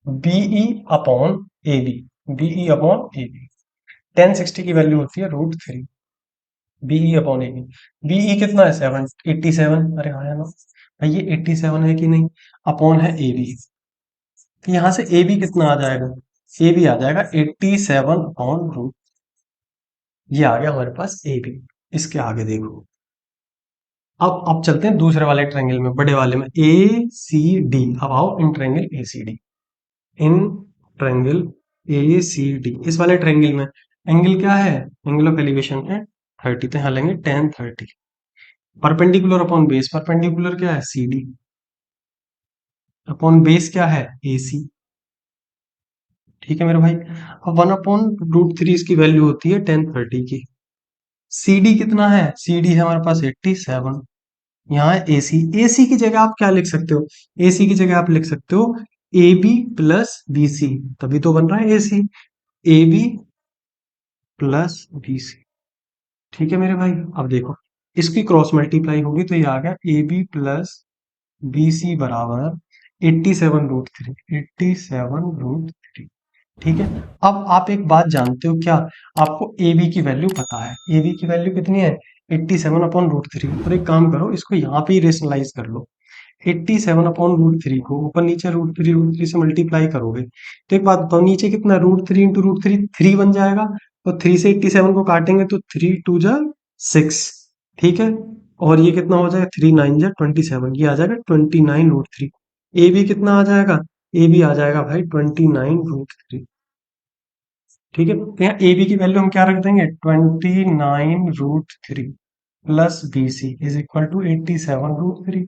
BE upon A B. BE upon A B, 1060 की वैल्यू होती है √3। BE upon A B, BE कितना है? 87। अरे हाँ है ना भाई, ये 87 है कि नहीं? अपॉन है ए बी। तो यहां से ए बी कितना आ जाएगा? ए बी आ जाएगा 87 अपॉन रूट। ये आ गया हमारे पास ए बी। इसके आगे देखो, अब चलते हैं दूसरे वाले ट्रायंगल में, बड़े वाले में, ए सी डी। अब आओ in triangle A C D. In triangle A C D, इस वाले ट्रायंगल में एंगल क्या है? एंगल ऑफ एलिवेशन है 30, तो यहाँ लेंगे ten 30। Perpendicular upon base, perpendicular क्या है? सी डी अपॉन बेस क्या है? ए सी। ठीक है मेरे भाई। अब 1/√3 इसकी वैल्यू होती है 1030 की। सी डी कितना है? सी डी है हमारे पास 87। यहाँ है ए सी। ए सी की जगह आप क्या लिख सकते हो? ए सी की जगह आप लिख सकते हो A B plus B C, तभी तो बन रहा है A C. A B plus B C. ठीक है मेरे भाई। अब देखो, इसकी क्रॉस मल्टीप्लाई होगी तो ये आ गया A B plus B C बराबर 87√3। 87√3। ठीक है। अब आप एक बात जानते हो क्या? आपको ए बी की वैल्यू पता है। ए बी की वैल्यू कितनी है? 87/√3। और एक काम करो, इसको यहाँ पे ही रेशनलाइज कर लो। 87/√3 को ऊपर नीचे √3 से मल्टीप्लाई करोगे तो एक बात बताओ, नीचे कितना? √3 इंटू √3 3 बन जाएगा। तो 3 से 87 को काटेंगे तो 3 2 जा 6। ठीक है। और ये कितना हो जाएगा? 3 9 जा 27, ये आ जाएगा 29√3। ए बी कितना आ जाएगा? ए बी आ जाएगा भाई 29√3। ठीक है। तो यहाँ ए बी की वैल्यू हम क्या रख देंगे? 29√3 plus B C is equal to 87√3।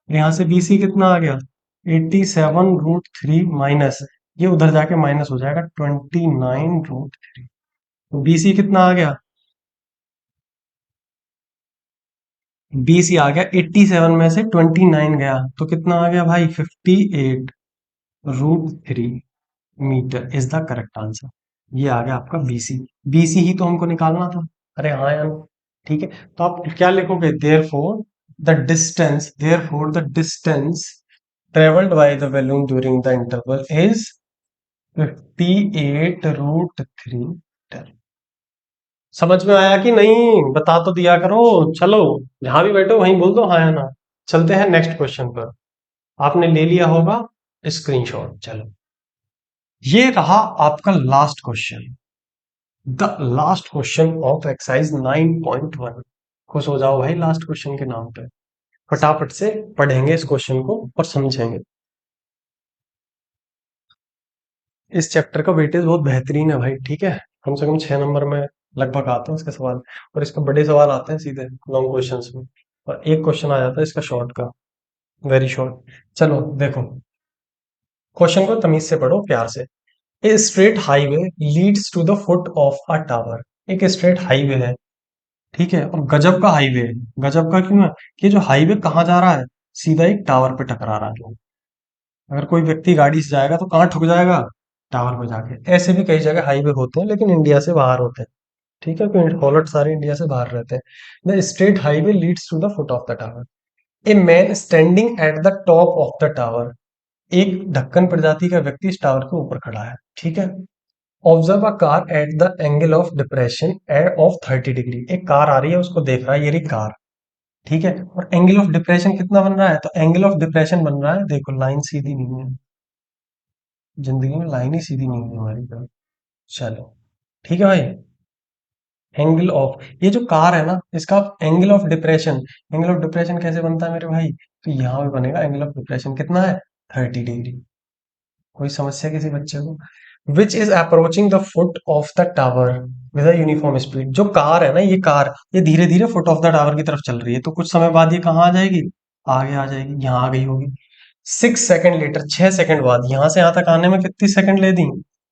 यहाँ से BC कितना आ गया? 87√3 माइनस, ये उधर जाके माइनस हो जाएगा 29√3। BC कितना आ गया? BC आ गया 87 में से 29 गया तो कितना आ गया भाई? 58√3 metre is the correct answer. ये आ गया आपका BC। BC ही तो हमको निकालना था। अरे हाँ यार। ठीक है। तो आप क्या लिखोगे? Therefore the distance traveled by the balloon during the interval is 58√3 metre. समझ में आया कि नहीं? बता तो दिया करो। चलो, जहां भी बैठो वहीं बोल दो हाँ या ना। चलते हैं नेक्स्ट क्वेश्चन पर। आपने ले लिया होगा स्क्रीनशॉट। चलो, ये रहा आपका last question, the last question of exercise 9.1। खुश हो जाओ भाई लास्ट क्वेश्चन के नाम पे। फटाफट से पढ़ेंगे इस क्वेश्चन को और समझेंगे। इस चैप्टर का वेटेज बहुत बेहतरीन है भाई। ठीक है। कम से कम 6 नंबर में लगभग आते हैं इसके सवाल। और इसके बड़े सवाल आते हैं सीधे लॉन्ग क्वेश्चंस में, और एक क्वेश्चन आ जाता है इसका शॉर्ट का, वेरी शॉर्ट। चलो देखो, क्वेश्चन को तमीज से पढ़ो, प्यार से। A straight highway leads to the foot of a tower. एक स्ट्रेट हाईवे है, ठीक है, और गजब का हाईवे है। गजब का क्यों है? कि जो हाईवे कहाँ जा रहा है? सीधा एक टावर पे टकरा रहा है। अगर कोई व्यक्ति गाड़ी से जाएगा तो कहाँ ठुक जाएगा? टावर पे जाके। ऐसे भी कई जगह हाईवे होते हैं लेकिन इंडिया से बाहर होते हैं। ठीक है, क्योंकि हॉलट सारे इंडिया से बाहर रहते हैं। The straight highway leads to the foot of the tower. A man standing at the top of the tower. एक ढक्कन प्रजाति का व्यक्ति इस टावर के ऊपर खड़ा है, ठीक है। Observe a car eight the angle of depression of 30 degree. एक कार आ रही है, उसको देख रहा है, ये रही कार, ठीक है। और एंगल ऑफ डिप्रेशन कितना बन रहा है, तो एंगल ऑफ डिप्रेशन बन रहा है, देखो लाइन सीधी नहीं है, जिंदगी में लाइन ही सीधी नहीं है हमारी तरफ। चलो, ठीक है भाई। एंगल ऑफ, ये जो कार है ना, इसका angle of depression, angle of depression कैसे बनता है मेरे भाई, तो यहाँ पे बनेगा एंगल ऑफ डिप्रेशन कितना है, 30 डिग्री। कोई समस्या किसी बच्चे को। Which is approaching the foot of the tower with a uniform speed. जो कार है ना, ये कार, ये धीरे धीरे फुट ऑफ द टावर की तरफ चल रही है, तो कुछ समय बाद ये कहाँ आ जाएगी, आगे आ जाएगी, यहाँ आ गई होगी। 6 सेकंड लेटर, 6 सेकंड बाद, यहां से यहां तक आने में कितनी सेकंड ले दी,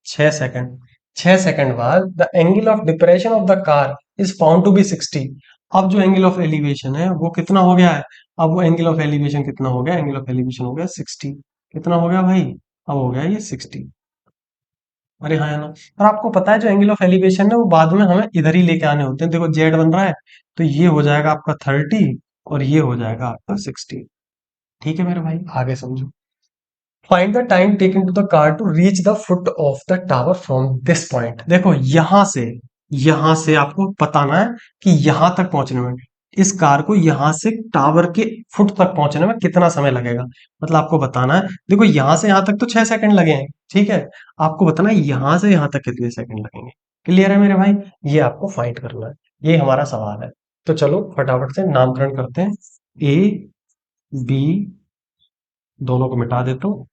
6 सेकंड। 6 सेकंड बाद the angle of depression of the car is found to be 60। अब जो एंगल ऑफ एलिवेशन है वो कितना हो गया है, अब वो एंगल ऑफ एलिवेशन कितना हो गया, एंगल ऑफ एलिवेशन हो गया 60। कितना हो गया भाई, अब हो गया ये 60। अरे हाँ, है ना। और आपको पता है जो एंगल ऑफ एलिवेशन है वो बाद में हमें इधर ही लेके आने होते हैं। देखो जेड बन रहा है, तो ये हो जाएगा आपका 30 और ये हो जाएगा आपका 60। ठीक है मेरे भाई, आगे समझो। Find the time taken to the car to reach the foot of the tower from this point. देखो यहां से आपको बताना है कि यहां तक पहुंचने में, इस कार को यहां से टावर के फुट तक पहुंचने में कितना समय लगेगा। मतलब आपको बताना है, देखो यहां से यहां तक तो 6 सेकंड लगे हैं, ठीक है। आपको बताना है यहां से यहां तक कितने सेकंड लगेंगे। क्लियर है मेरे भाई, ये आपको फाइंड करना है, ये हमारा सवाल है। तो चलो फटाफट से नामकरण करते हैं। ए बी, दोनों को मिटा देता हूँ,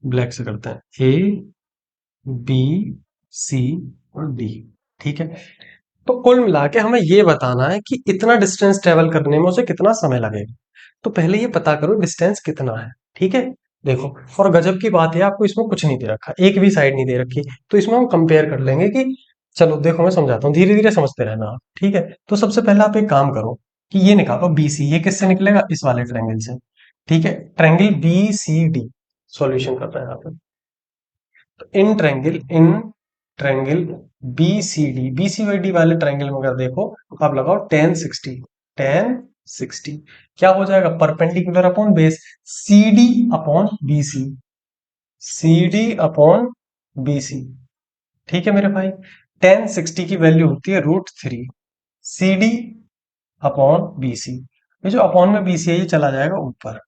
ब्लैक से करते हैं। ए बी सी और डी, ठीक है। तो कुल मिला के हमें ये बताना है कि इतना डिस्टेंस ट्रेवल करने में उसे कितना समय लगेगा। तो पहले ये पता करो डिस्टेंस कितना है, ठीक है। देखो, और गजब की बात है, आपको इसमें कुछ नहीं दे रखा, एक भी साइड नहीं दे रखी, तो इसमें हम कंपेयर कर लेंगे कि, चलो देखो मैं समझाता हूँ, धीरे धीरे समझते रहना आप, ठीक है। तो सबसे पहले आप एक काम करो कि ये निकालो बीसी, ये किससे निकलेगा, इस वाले ट्रायंगल से, ठीक है। Triangle B C D solution कर रहे हैं यहाँ पे। In triangle B C D वाले ट्रायंगल में अगर देखो, तो आप लगाओ टेन 60 क्या हो जाएगा, perpendicular upon base, C D upon B C upon B C. ठीक है मेरे भाई, टेन 60 की वैल्यू होती है √3 C D upon B C. ये जो अपॉन में बी सी है ये चला जाएगा ऊपर,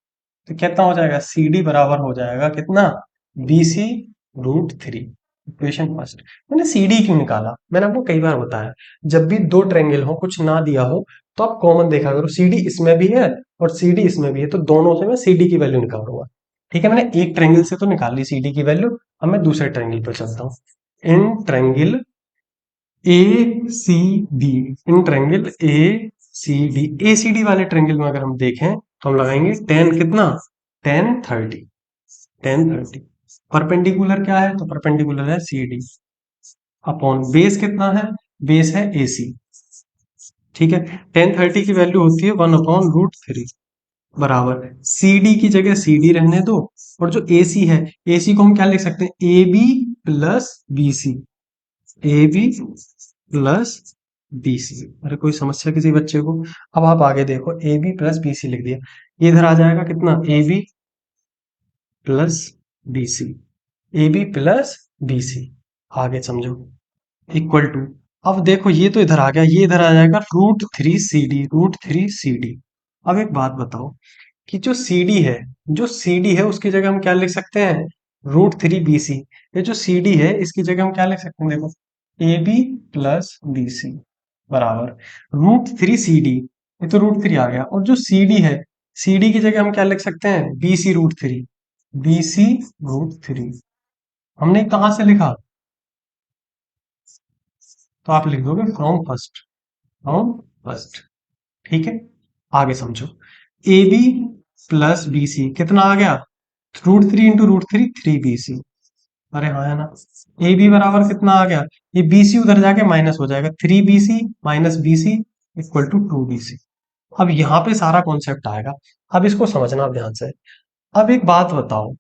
तो कितना हो जाएगा, सी डी बराबर हो जाएगा कितना, बी सी √3। Equation first. मैंने सी डी क्यों निकाला, मैंने आपको कई बार बताया, जब भी दो ट्रायंगल हो, कुछ ना दिया हो, तो आप कॉमन देखा करो, सी डी इसमें भी है और सी डी इसमें भी है, तो दोनों से मैं सी डी की वैल्यू निकालूंगा। ठीक है, मैंने एक ट्रायंगल से तो निकाल ली सी डी की वैल्यू, अब मैं दूसरे ट्रायंगल पर चलता हूँ। In triangle A C D, in triangle A C D, A C D वाले ट्रायंगल में अगर हम देखें तो हम लगाएंगे टेन कितना, टेन थर्टी। परपेंडिकुलर क्या है, तो परपेंडिकुलर है सी डी अपॉन बेस कितना है, बेस है ए सी, ठीक है। टेन 30 की वैल्यू होती है 1/√3 बराबर सी डी की जगह सी डी रहने दो, और जो ए सी है, ए सी को हम क्या लिख सकते हैं, A B plus B C, A B plus B C. अरे कोई समस्या किसी बच्चे को। अब आप आगे देखो, A B plus B C लिख दिया, ये इधर आ जाएगा कितना, A B plus B C, A B plus B C. आगे समझो, इक्वल टू, अब देखो ये तो इधर आ गया, ये इधर आ जाएगा √3 CD। अब एक बात बताओ कि जो सी डी है, जो सी डी है उसकी जगह हम क्या लिख सकते हैं, √3 BC। ये जो सी डी है इसकी जगह हम क्या लिख सकते हैं, देखो A B plus B C बराबर √3 CD। ये तो √3 आ गया, और जो सी डी है, सी डी की जगह हम क्या लिख सकते हैं, BC √3 हमने कहां से लिखा, तो आप लिख दोगे फ्रॉम फर्स्ट, ठीक है। आगे समझो, A B plus B C कितना आ गया, √3 × √3 3 BC। अरे हाँ, है ना। ए बी बराबर कितना आ गया, ये बी सी उधर जाके माइनस हो जाएगा, 3 BC minus B C equal to 2 BC। अब यहाँ पे सारा कॉन्सेप्ट आएगा, अब इसको समझना ध्यान से। अब एक बात बताओ,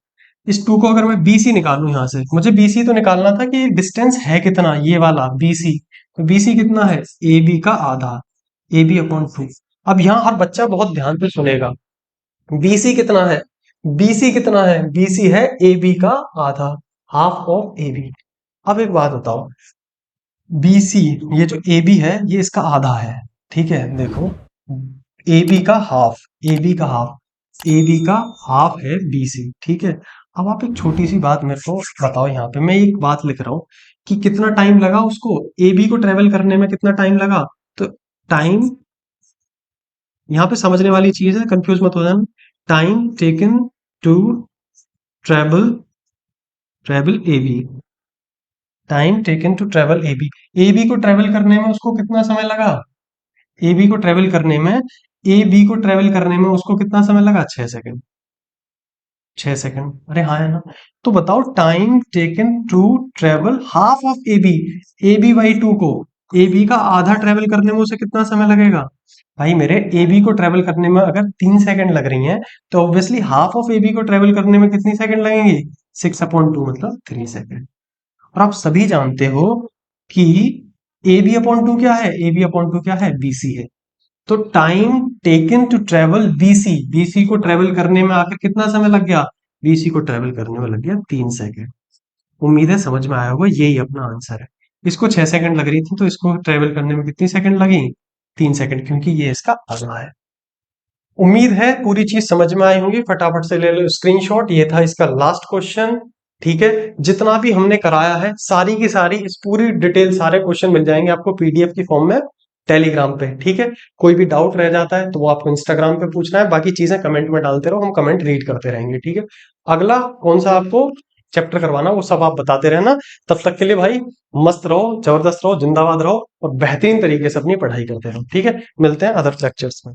इस टू को अगर मैं बी सी निकालूं, यहाँ से मुझे बी सी तो निकालना था कि डिस्टेंस है कितना, ये वाला बी सी, तो BC कितना है, AB का आधा, AB अपॉन 2। अब यहाँ हर बच्चा बहुत ध्यान से सुनेगा, BC कितना है, BC कितना है, BC है AB का आधा, हाफ ऑफ AB। अब एक बात बताओ, BC, ये जो AB है ये इसका आधा है, ठीक है, देखो AB का हाफ, AB का हाफ, AB का हाफ है BC, ठीक है। अब आप एक छोटी सी बात मेरे को बताओ, यहाँ पे मैं एक बात लिख रहा हूँ कि कितना टाइम लगा उसको AB को ट्रेवल करने में, कितना टाइम लगा। तो टाइम यहाँ पे समझने वाली चीज है, कंफ्यूज मत हो जाना। Time taken to travel travel AB, time taken to travel AB, AB को ट्रेवल करने में उसको कितना समय लगा, AB को ट्रेवल करने में, AB को ट्रेवल करने में उसको कितना समय लगा, 6 सेकंड, 6 सेकंड, अरे हाँ है ना। तो बताओ time taken to travel half of AB, AB/2 को AB का आधा ट्रेवल करने में उसे कितना समय लगेगा। भाई मेरे AB को ट्रेवल करने में अगर 3 सेकंड लग रही हैं, तो ऑब्वियसली हाफ ऑफ AB को ट्रेवल करने में कितनी सेकंड लगेंगे, 6/2 मतलब 3 सेकंड। और आप सभी जानते हो कि AB/2 क्या है, AB/2 क्या है, BC है। तो time taken to travel BC, BC को ट्रेवल करने में आखिर कितना समय लग गया, BC को ट्रेवल करने में लग गया 3 सेकंड। उम्मीद है समझ में आया होगा, यही अपना आंसर है। इसको 6 सेकंड लग रही थी, तो इसको ट्रेवल करने में कितनी सेकंड लगी, 3 सेकंड, क्योंकि ये इसका आधा है। उम्मीद है पूरी चीज समझ में आई होंगी, फटाफट से ले लो स्क्रीनशॉट। ये था इसका लास्ट क्वेश्चन, ठीक है। जितना भी हमने कराया है सारी की सारी, इस पूरी डिटेल सारे क्वेश्चन मिल जाएंगे आपको PDF की फॉर्म में टेलीग्राम पे, ठीक है। कोई भी डाउट रह जाता है तो वो आपको इंस्टाग्राम पे पूछना है, बाकी चीजें कमेंट में डालते रहो, हम कमेंट रीड करते रहेंगे, ठीक है। अगला कौन सा आपको चैप्टर करवाना वो सब आप बताते रहना। तब तक के लिए भाई मस्त रहो, जबरदस्त रहो, जिंदाबाद रहो और बेहतरीन तरीके से अपनी पढ़ाई करते रहो, ठीक है। मिलते हैं अदर लेक्चर्स में।